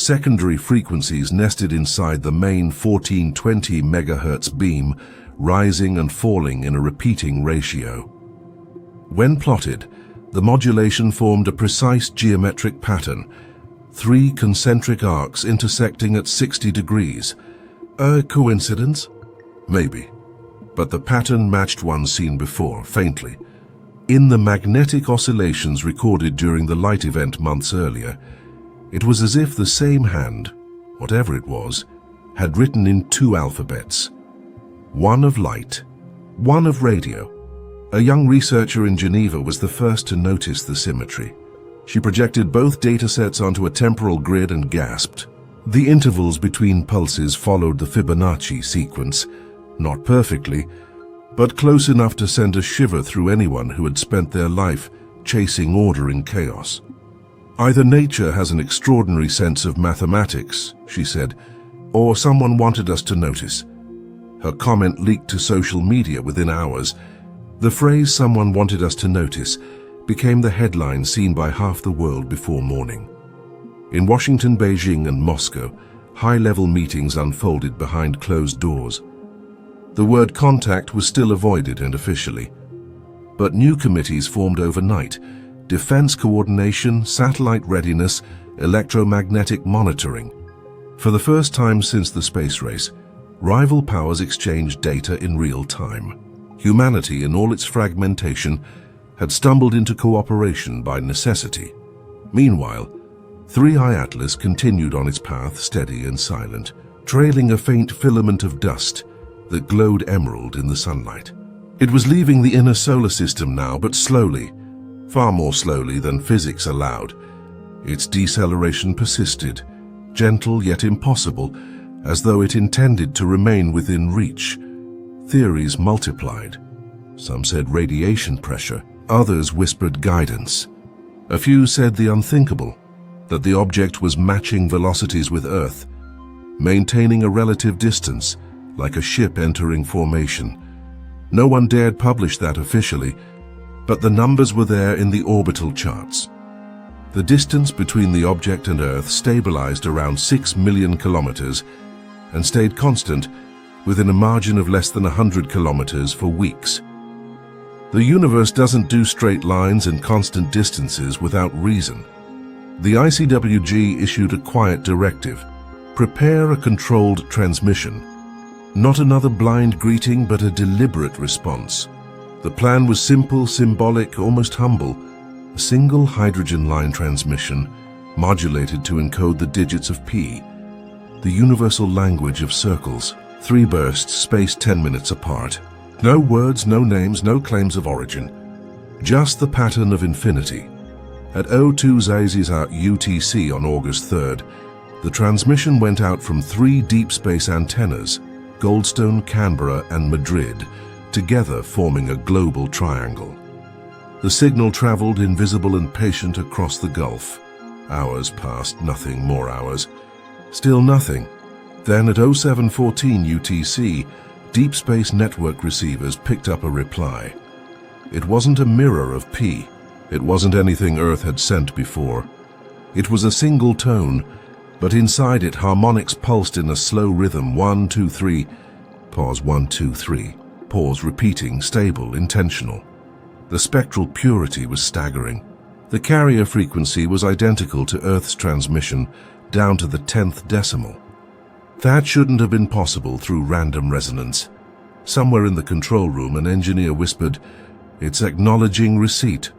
secondary frequencies nested inside the main 1420 MHz beam, rising and falling in a repeating ratio. When plotted, the modulation formed a precise geometric pattern, 3 concentric arcs intersecting at 60 degrees. A coincidence? Maybe. But the pattern matched one seen before, faintly. In the magnetic oscillations recorded during the light event months earlier, it was as if the same hand, whatever it was, had written in 2 alphabets. One of light, one of radio. A young researcher in Geneva was the first to notice the symmetry. She projected both datasets onto a temporal grid and gasped. The intervals between pulses followed the Fibonacci sequence, not perfectly, but close enough to send a shiver through anyone who had spent their life chasing order in chaos. Either nature has an extraordinary sense of mathematics, she said, or someone wanted us to notice. Her comment leaked to social media within hours. The phrase "someone wanted us to notice" became the headline seen by half the world before morning. In Washington, Beijing, and Moscow, high-level meetings unfolded behind closed doors. The word contact was still avoided and officially. But new committees formed overnight: defense coordination, satellite readiness, electromagnetic monitoring. For the first time since the space race, rival powers exchanged data in real time. Humanity, in all its fragmentation, had stumbled into cooperation by necessity. Meanwhile, 3i Atlas continued on its path, steady and silent, trailing a faint filament of dust that glowed emerald in the sunlight. It was leaving the inner solar system now, but slowly, far more slowly than physics allowed. Its deceleration persisted, gentle yet impossible, as though it intended to remain within reach. Theories multiplied. Some said radiation pressure, others whispered guidance. A few said the unthinkable, that the object was matching velocities with Earth, maintaining a relative distance, like a ship entering formation. No one dared publish that officially, but the numbers were there in the orbital charts. The distance between the object and Earth stabilized around 6 million kilometers and stayed constant within a margin of less than 100 kilometers for weeks. The universe doesn't do straight lines and constant distances without reason. The ICWG issued a quiet directive: prepare a controlled transmission. Not another blind greeting, but a deliberate response. The plan was simple, symbolic, almost humble. A single hydrogen line transmission, modulated to encode the digits of P, the universal language of circles. 3 bursts spaced 10 minutes apart. No words, no names, no claims of origin. Just the pattern of infinity. At 02:00 UTC on August 3rd, the transmission went out from 3 deep space antennas, Goldstone, Canberra, and Madrid, together forming a global triangle. The signal traveled invisible and patient across the Gulf. Hours passed, nothing, more hours. Still nothing. Then at 07:14 UTC, Deep Space Network receivers picked up a reply. It wasn't a mirror of P. It wasn't anything Earth had sent before. It was a single tone, but inside it harmonics pulsed in a slow rhythm: 1, 2, 3, pause, 1, 2, 3, pause, repeating, stable, intentional. The spectral purity was staggering. The carrier frequency was identical to Earth's transmission, down to the 10th decimal. That shouldn't have been possible through random resonance. Somewhere in the control room, an engineer whispered, "It's acknowledging receipt."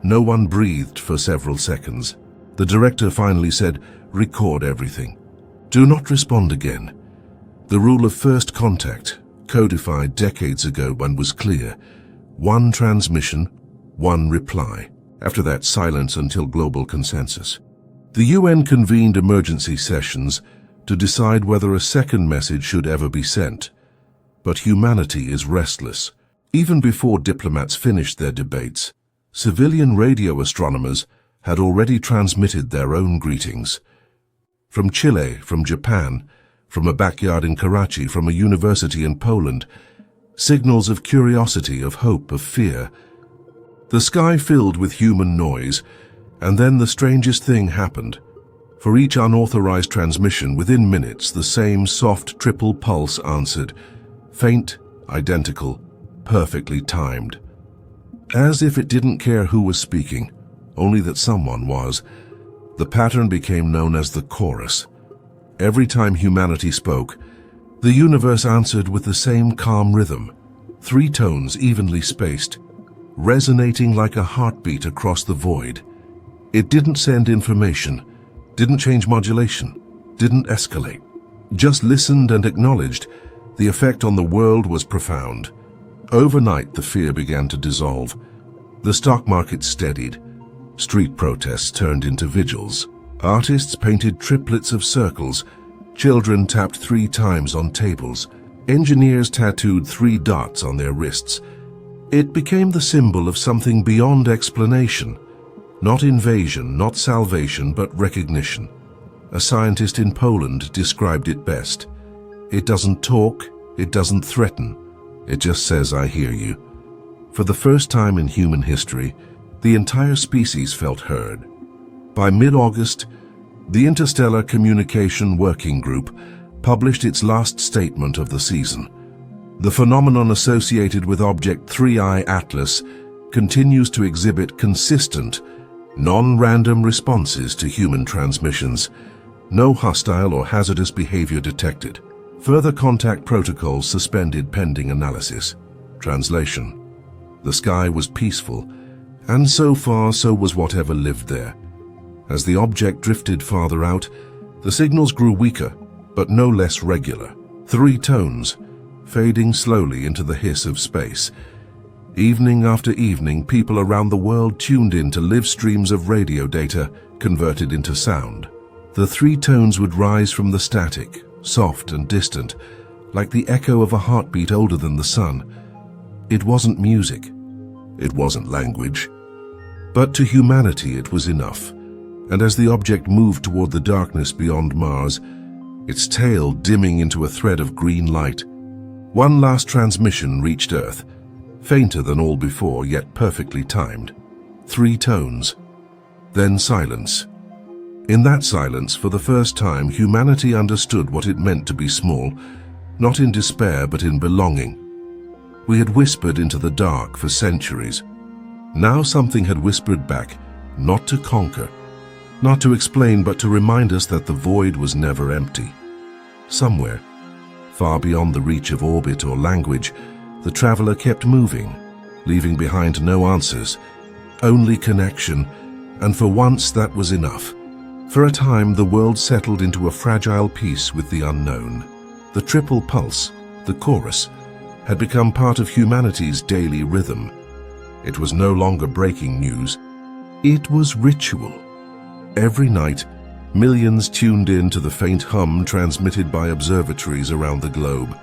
No one breathed for several seconds. The director finally said, "Record everything. Do not respond again." The rule of first contact, codified decades ago, was clear. 1 transmission, 1 reply. After that, silence until global consensus. The UN convened emergency sessions to decide whether a second message should ever be sent. But humanity is restless. Even before diplomats finished their debates, civilian radio astronomers had already transmitted their own greetings. From Chile, from Japan, from a backyard in Karachi, from a university in Poland, signals of curiosity, of hope, of fear. The sky filled with human noise, and then the strangest thing happened. For each unauthorized transmission, within minutes, the same soft triple pulse answered. Faint, identical, perfectly timed. As if it didn't care who was speaking, only that someone was. The pattern became known as the chorus. Every time humanity spoke, the universe answered with the same calm rhythm, 3 tones evenly spaced, resonating like a heartbeat across the void. It didn't send information, didn't change modulation, didn't escalate. Just listened and acknowledged. The effect on the world was profound. Overnight, the fear began to dissolve. The stock market steadied. Street protests turned into vigils. Artists painted triplets of circles. Children tapped 3 times on tables. Engineers tattooed 3 dots on their wrists. It became the symbol of something beyond explanation. Not invasion, not salvation, but recognition. A scientist in Poland described it best. It doesn't talk, it doesn't threaten. It just says, I hear you. For the first time in human history, the entire species felt heard. By mid-August, the Interstellar Communication Working Group published its last statement of the season. The phenomenon associated with Object 3I Atlas continues to exhibit consistent, non-random responses to human transmissions. No hostile or hazardous behavior detected. Further contact protocols suspended pending analysis. Translation: the sky was peaceful, and so far so was whatever lived there. As the object drifted farther out, the signals grew weaker, but no less regular. 3 tones, fading slowly into the hiss of space. Evening after evening, people around the world tuned in to live streams of radio data converted into sound. The 3 tones would rise from the static, soft and distant, like the echo of a heartbeat older than the sun. It wasn't music. It wasn't language. But to humanity it was enough. And as the object moved toward the darkness beyond Mars, its tail dimming into a thread of green light, one last transmission reached Earth, fainter than all before, yet perfectly timed. 3 tones. Then silence. In that silence, for the first time, humanity understood what it meant to be small, not in despair but in belonging. We had whispered into the dark for centuries. Now something had whispered back, not to conquer, not to explain, but to remind us that the void was never empty. Somewhere, far beyond the reach of orbit or language, the traveler kept moving, leaving behind no answers, only connection, and for once that was enough. For a time, the world settled into a fragile peace with the unknown. The triple pulse, the chorus, had become part of humanity's daily rhythm. It was no longer breaking news. It was ritual. Every night, millions tuned in to the faint hum transmitted by observatories around the globe.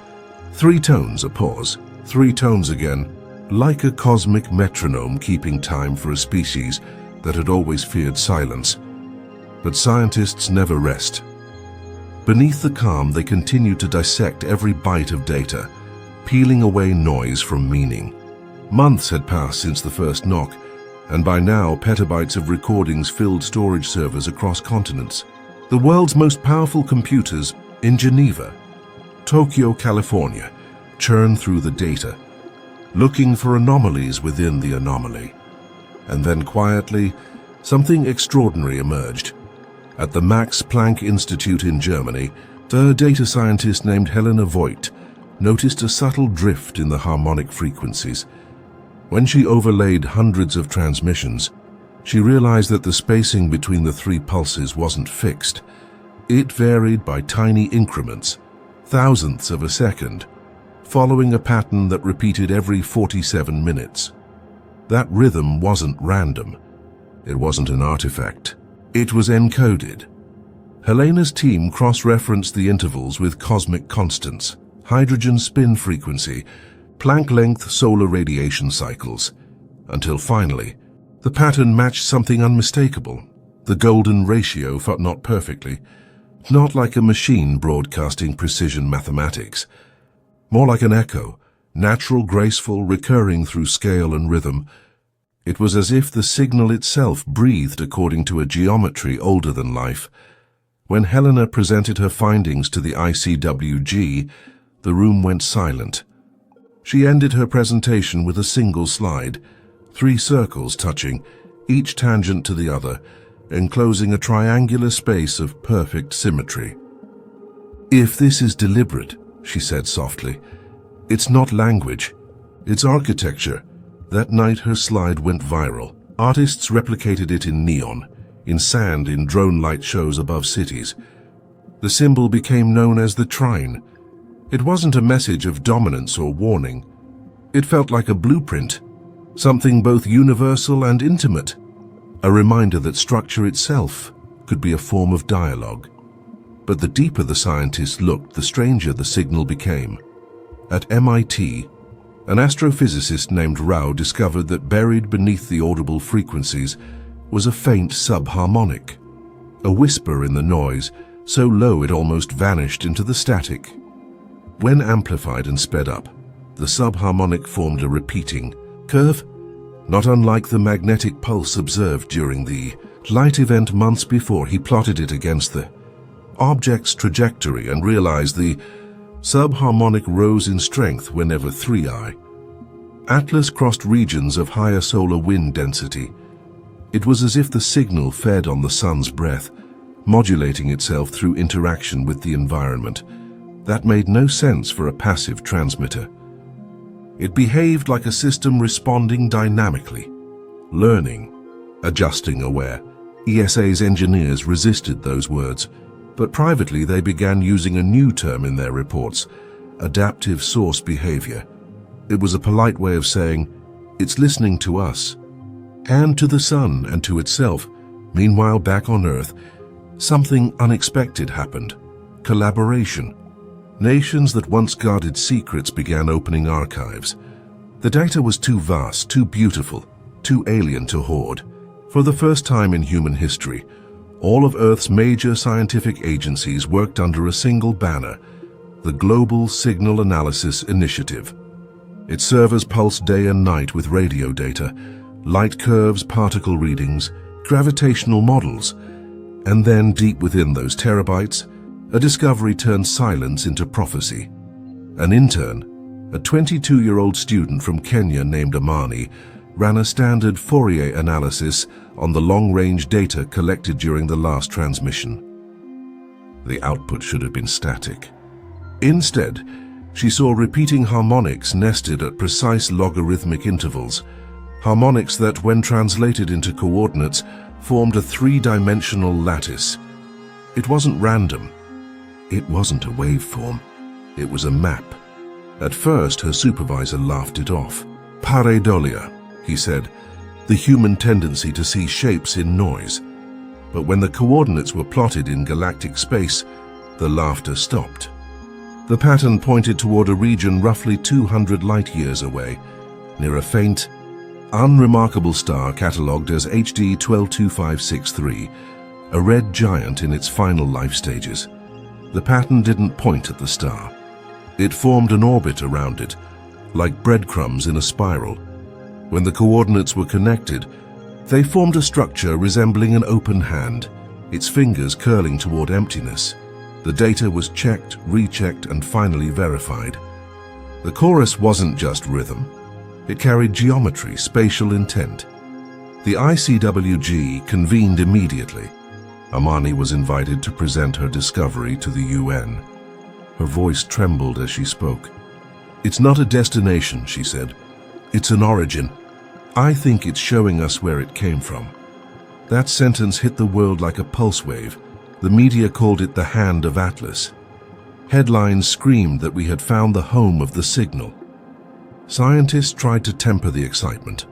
3 tones, a pause, 3 tones again, like a cosmic metronome keeping time for a species that had always feared silence. But scientists never rest. Beneath the calm, they continue to dissect every byte of data, peeling away noise from meaning. Months had passed since the first knock, and by now petabytes of recordings filled storage servers across continents. The world's most powerful computers in Geneva, Tokyo, California, churn through the data, looking for anomalies within the anomaly. And then quietly, something extraordinary emerged. At the Max Planck Institute in Germany, a data scientist named Helena Voigt noticed a subtle drift in the harmonic frequencies. When she overlaid hundreds of transmissions, she realized that the spacing between the 3 pulses wasn't fixed. It varied by tiny increments, thousandths of a second, following a pattern that repeated every 47 minutes. That rhythm wasn't random. It wasn't an artifact. It was encoded. Helena's team cross-referenced the intervals with cosmic constants, hydrogen spin frequency, Planck-length solar radiation cycles, until finally, the pattern matched something unmistakable. The golden ratio felt not perfectly, not like a machine broadcasting precision mathematics, more like an echo, natural, graceful, recurring through scale and rhythm. It was as if the signal itself breathed according to a geometry older than life, When Helena presented her findings to the ICWG, the room went silent. She ended her presentation with a single slide, 3 circles touching, each tangent to the other, enclosing a triangular space of perfect symmetry. "If this is deliberate," she said softly, "it's not language, it's architecture." That night her slide went viral. Artists replicated it in neon, in sand, in drone light shows above cities. The symbol became known as the Trine. It wasn't a message of dominance or warning. It felt like a blueprint, something both universal and intimate, a reminder that structure itself could be a form of dialogue. But the deeper the scientists looked, the stranger the signal became. At MIT, an astrophysicist named Rao discovered that buried beneath the audible frequencies was a faint subharmonic, a whisper in the noise, so low it almost vanished into the static. When amplified and sped up, the subharmonic formed a repeating curve, not unlike the magnetic pulse observed during the light event months before. He plotted it against the object's trajectory and realized the subharmonic rose in strength whenever 3i Atlas crossed regions of higher solar wind density. It was as if the signal fed on the sun's breath, modulating itself through interaction with the environment. That made no sense for a passive transmitter. It behaved like a system responding dynamically, learning, adjusting aware. ESA's engineers resisted those words, but privately they began using a new term in their reports, adaptive source behavior. It was a polite way of saying, it's listening to us, and to the sun and to itself. Meanwhile, back on Earth, something unexpected happened. Collaboration. Nations that once guarded secrets began opening archives. The data was too vast, too beautiful, too alien to hoard. For the first time in human history, all of Earth's major scientific agencies worked under a single banner, the Global Signal Analysis Initiative. Its servers pulsed day and night with radio data, light curves, particle readings, gravitational models, and then deep within those terabytes, a discovery turned silence into prophecy. An intern, a 22-year-old student from Kenya named Amani, ran a standard Fourier analysis on the long-range data collected during the last transmission. The output should have been static. Instead, she saw repeating harmonics nested at precise logarithmic intervals, harmonics that, when translated into coordinates, formed a 3-dimensional lattice. It wasn't random. It wasn't a waveform. It was a map. At first, her supervisor laughed it off. Pareidolia, he said, the human tendency to see shapes in noise. But when the coordinates were plotted in galactic space, the laughter stopped. The pattern pointed toward a region roughly 200 light-years away, near a faint, unremarkable star catalogued as HD 122563, a red giant in its final life stages. The pattern didn't point at the star. It formed an orbit around it, like breadcrumbs in a spiral. When the coordinates were connected, they formed a structure resembling an open hand, its fingers curling toward emptiness. The data was checked, rechecked, and finally verified. The chorus wasn't just rhythm. It carried geometry, spatial intent. The ICWG convened immediately. Amani was invited to present her discovery to the UN. Her voice trembled as she spoke. "It's not a destination," she said. "It's an origin. I think it's showing us where it came from." That sentence hit the world like a pulse wave. The media called it the Hand of Atlas. Headlines screamed that we had found the home of the signal. Scientists tried to temper the excitement.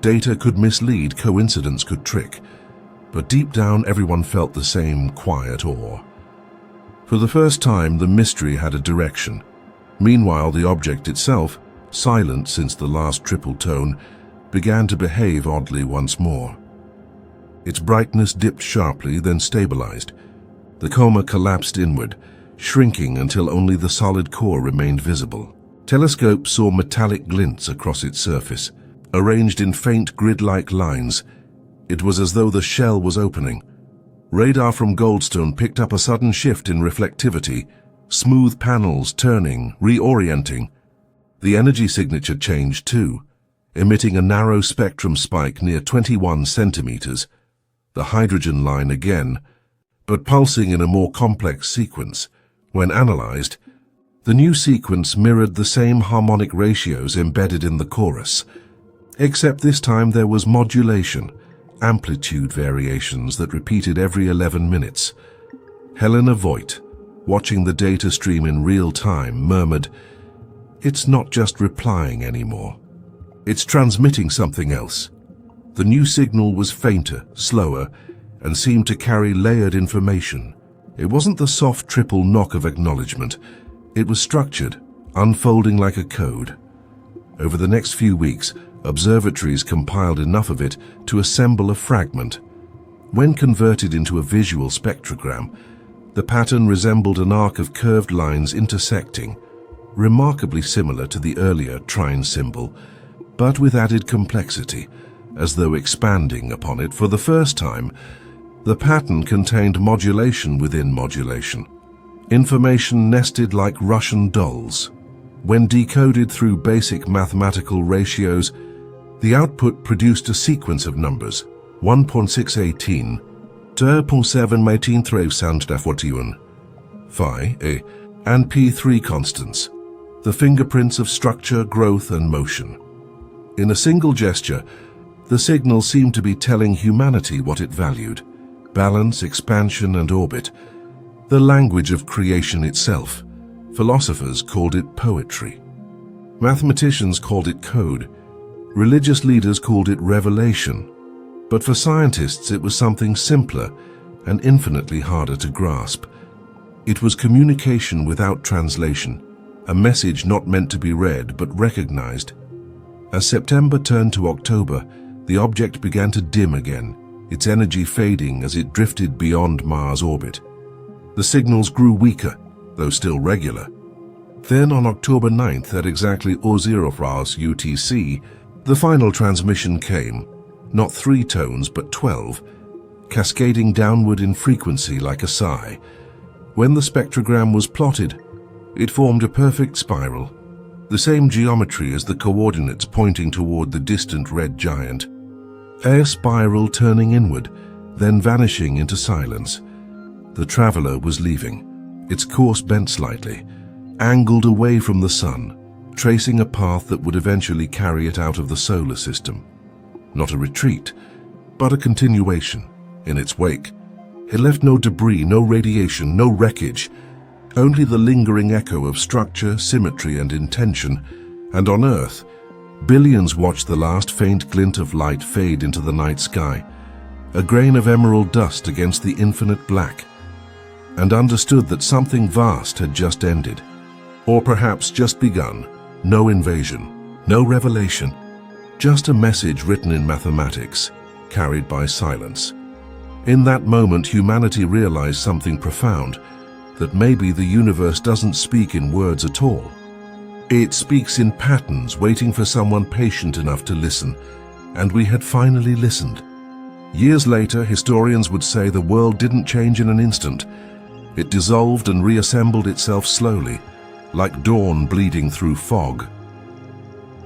Data could mislead, coincidence could trick. But deep down, everyone felt the same quiet awe. For the first time, the mystery had a direction. Meanwhile, the object itself, silent since the last triple tone, began to behave oddly once more. Its brightness dipped sharply, then stabilized. The coma collapsed inward, shrinking until only the solid core remained visible. Telescopes saw metallic glints across its surface, arranged in faint grid-like lines. It was as though the shell was opening. Radar from Goldstone picked up a sudden shift in reflectivity, smooth panels turning, reorienting. The energy signature changed too, emitting a narrow spectrum spike near 21 centimeters, the hydrogen line again, but pulsing in a more complex sequence. When analyzed, the new sequence mirrored the same harmonic ratios embedded in the chorus, except this time there was modulation, amplitude variations that repeated every 11 minutes. Helena Voigt, watching the data stream in real time, murmured, "It's not just replying anymore. It's transmitting something else." The new signal was fainter, slower, and seemed to carry layered information. It wasn't the soft triple knock of acknowledgement. It was structured, unfolding like a code. Over the next few weeks, observatories compiled enough of it to assemble a fragment. When converted into a visual spectrogram, the pattern resembled an arc of curved lines intersecting, remarkably similar to the earlier trine symbol, but with added complexity, as though expanding upon it for the first time. The pattern contained modulation within modulation, information nested like Russian dolls. When decoded through basic mathematical ratios, the output produced a sequence of numbers, 1.618, 2.7 phi, and P3 constants, the fingerprints of structure, growth, and motion. In a single gesture, the signal seemed to be telling humanity what it valued: balance, expansion, and orbit, the language of creation itself. Philosophers called it poetry. Mathematicians called it code. Religious leaders called it revelation. But for scientists, it was something simpler and infinitely harder to grasp. It was communication without translation, a message not meant to be read but recognized. As September turned to October, the object began to dim again, its energy fading as it drifted beyond Mars' orbit. The signals grew weaker, though still regular. Then on October 9th, at exactly 00 UTC, the final transmission came, not 3 tones but 12, cascading downward in frequency like a sigh. When the spectrogram was plotted, it formed a perfect spiral, the same geometry as the coordinates pointing toward the distant red giant. A spiral turning inward, then vanishing into silence. The traveler was leaving, its course bent slightly, angled away from the sun, tracing a path that would eventually carry it out of the solar system. Not a retreat, but a continuation. In its wake, it left no debris, no radiation, no wreckage, only the lingering echo of structure, symmetry, and intention. And on Earth, billions watched the last faint glint of light fade into the night sky, a grain of emerald dust against the infinite black, and understood that something vast had just ended, or perhaps just begun. No invasion, no revelation, just a message written in mathematics, carried by silence. In that moment, humanity realized something profound, that maybe the universe doesn't speak in words at all. It speaks in patterns, waiting for someone patient enough to listen, and we had finally listened. Years later, historians would say the world didn't change in an instant. It dissolved and reassembled itself slowly, like dawn bleeding through fog.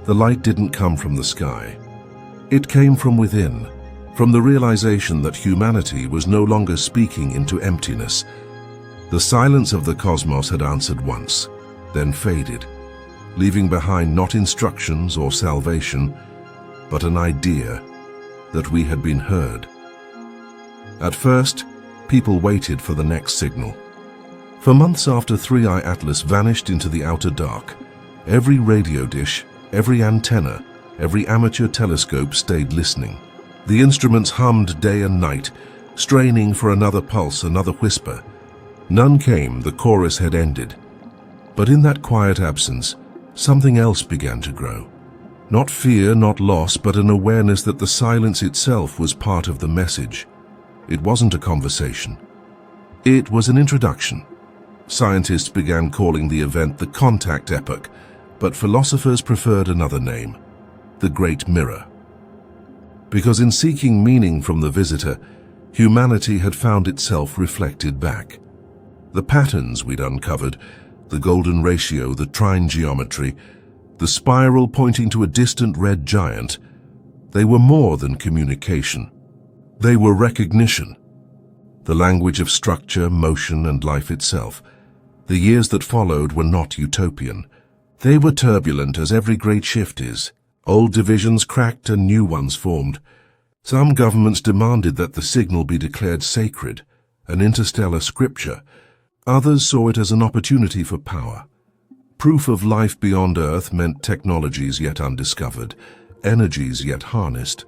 The light didn't come from the sky. It came from within, from the realization that humanity was no longer speaking into emptiness. The silence of the cosmos had answered once, then faded, leaving behind not instructions or salvation, but an idea that we had been heard. At first, people waited for the next signal. For months after 3i Atlas vanished into the outer dark, every radio dish, every antenna, every amateur telescope stayed listening. The instruments hummed day and night, straining for another pulse, another whisper. None came, the chorus had ended. But in that quiet absence, something else began to grow. Not fear, not loss, but an awareness that the silence itself was part of the message. It wasn't a conversation. It was an introduction. Scientists began calling the event the contact epoch, but philosophers preferred another name, the Great Mirror. Because in seeking meaning from the visitor, Humanity had found itself reflected back. The patterns we'd uncovered, the golden ratio, the trine geometry, the spiral pointing to a distant red giant, they were more than communication. They were recognition. The language of structure, motion, and life itself. The years that followed were not utopian. They were turbulent as every great shift is. Old divisions cracked and new ones formed. Some governments demanded that the signal be declared sacred, an interstellar scripture. Others saw it as an opportunity for power. Proof of life beyond Earth meant technologies yet undiscovered, energies yet harnessed.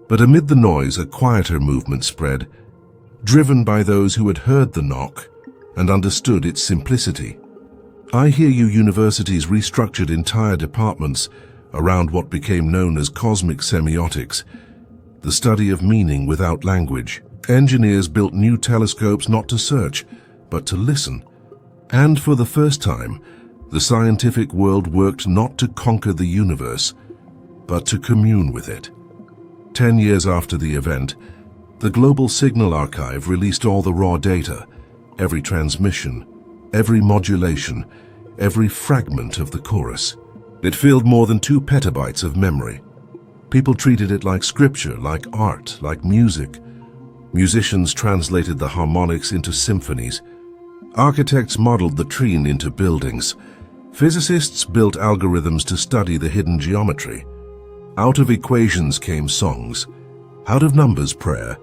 But amid the noise, a quieter movement spread, driven by those who had heard the knock and understood its simplicity. I hear you universities restructured entire departments around what became known as cosmic semiotics, the study of meaning without language. Engineers built new telescopes not to search, but to listen. And for the first time, the scientific world worked not to conquer the universe, but to commune with it. 10 years after the event, the Global Signal Archive released all the raw data, every transmission, every modulation, every fragment of the chorus. It filled more than 2 petabytes of memory. People treated it like scripture, like art, like music. Musicians translated the harmonics into symphonies. Architects modeled the trine into buildings. Physicists built algorithms to study the hidden geometry. Out of equations came songs, out of numbers prayer.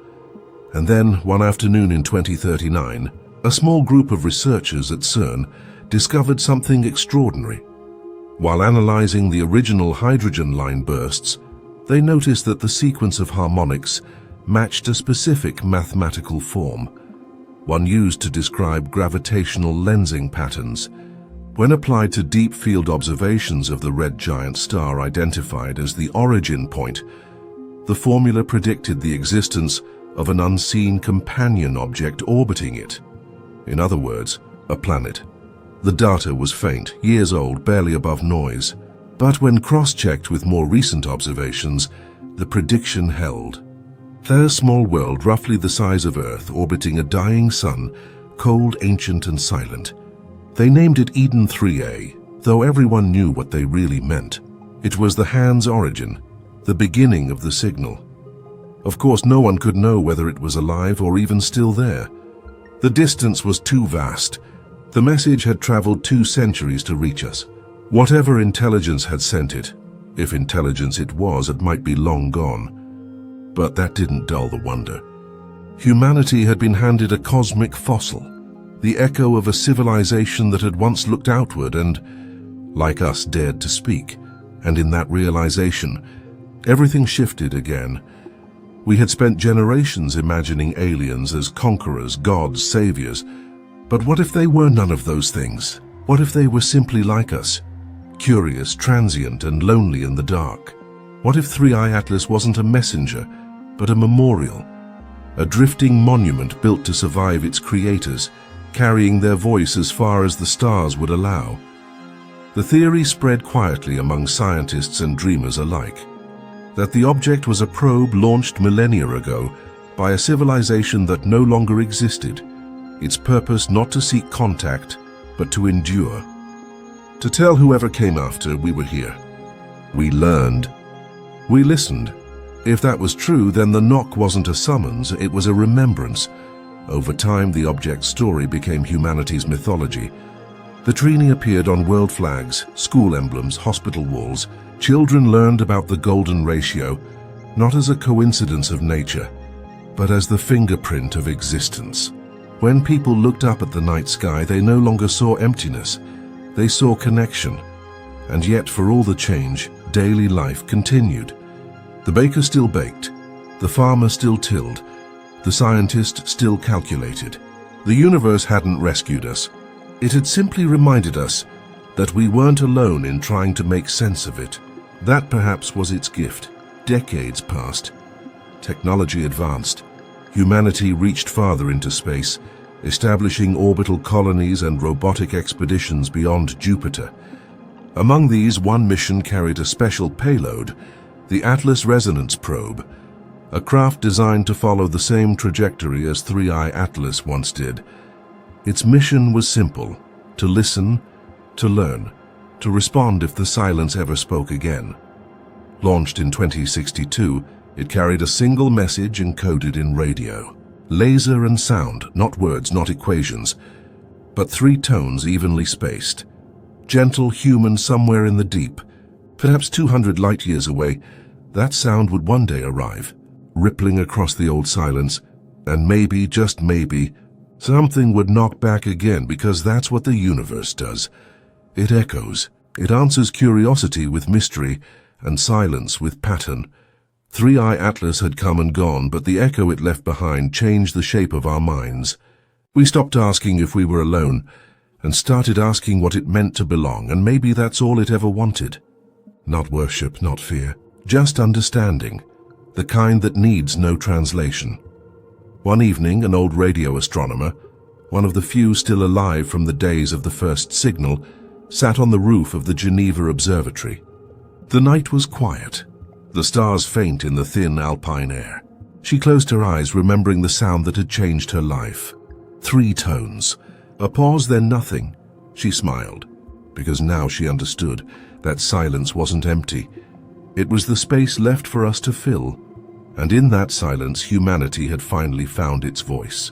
And then, one afternoon in 2039, a small group of researchers at CERN discovered something extraordinary. While analyzing the original hydrogen line bursts, they noticed that the sequence of harmonics matched a specific mathematical form, one used to describe gravitational lensing patterns. When applied to deep field observations of the red giant star identified as the origin point, the formula predicted the existence of an unseen companion object orbiting it. In other words, a planet. The data was faint, years old, barely above noise. But when cross-checked with more recent observations, the prediction held. Their small world, roughly the size of Earth, orbiting a dying sun, cold, ancient, and silent. They named it Eden 3A, though everyone knew what they really meant. It was the hand's origin, the beginning of the signal. Of course, no one could know whether it was alive or even still there. The distance was too vast. The message had traveled 2 centuries to reach us. Whatever intelligence had sent it, if intelligence it was, it might be long gone. But that didn't dull the wonder. Humanity had been handed a cosmic fossil, the echo of a civilization that had once looked outward and, like us, dared to speak. And in that realization, everything shifted again. We had spent generations imagining aliens as conquerors, gods, saviors. But what if they were none of those things? What if they were simply like us, curious, transient, and lonely in the dark? What if 3i Atlas wasn't a messenger, but a memorial, a drifting monument built to survive its creators, carrying their voice as far as the stars would allow? The theory spread quietly among scientists and dreamers alike, that the object was a probe launched millennia ago by a civilization that no longer existed, its purpose not to seek contact, but to endure. To tell whoever came after we were here. We learned. We listened. If that was true, then the knock wasn't a summons, it was a remembrance. Over time, the object's story became humanity's mythology. The trine appeared on world flags, school emblems, hospital walls. Children learned about the golden ratio, not as a coincidence of nature, but as the fingerprint of existence. When people looked up at the night sky, they no longer saw emptiness. They saw connection. And yet, for all the change, daily life continued. The baker still baked. The farmer still tilled. The scientist still calculated. The universe hadn't rescued us. It had simply reminded us that we weren't alone in trying to make sense of it. That perhaps was its gift. Decades passed. Technology advanced. Humanity reached farther into space, establishing orbital colonies and robotic expeditions beyond Jupiter. Among these, one mission carried a special payload, the Atlas Resonance Probe, a craft designed to follow the same trajectory as 3i Atlas once did. Its mission was simple: to listen, to learn, to respond if the silence ever spoke again. Launched in 2062, it carried a single message encoded in radio. Laser and sound, not words, not equations, but 3 tones evenly spaced. Gentle human somewhere in the deep, perhaps 200 light years away, that sound would one day arrive, rippling across the old silence, and maybe, just maybe, something would knock back again, because that's what the universe does. It echoes. It answers curiosity with mystery and silence with pattern. 3i Atlas had come and gone, but the echo it left behind changed the shape of our minds. We stopped asking if we were alone and started asking what it meant to belong, and maybe that's all it ever wanted. Not worship, not fear, just understanding, the kind that needs no translation. One evening, an old radio astronomer, one of the few still alive from the days of the first signal, sat on the roof of the Geneva Observatory. The night was quiet, the stars faint in the thin alpine air. She closed her eyes, remembering the sound that had changed her life. 3 tones. A pause, then nothing. She smiled, because now she understood that silence wasn't empty. It was the space left for us to fill, and in that silence humanity had finally found its voice.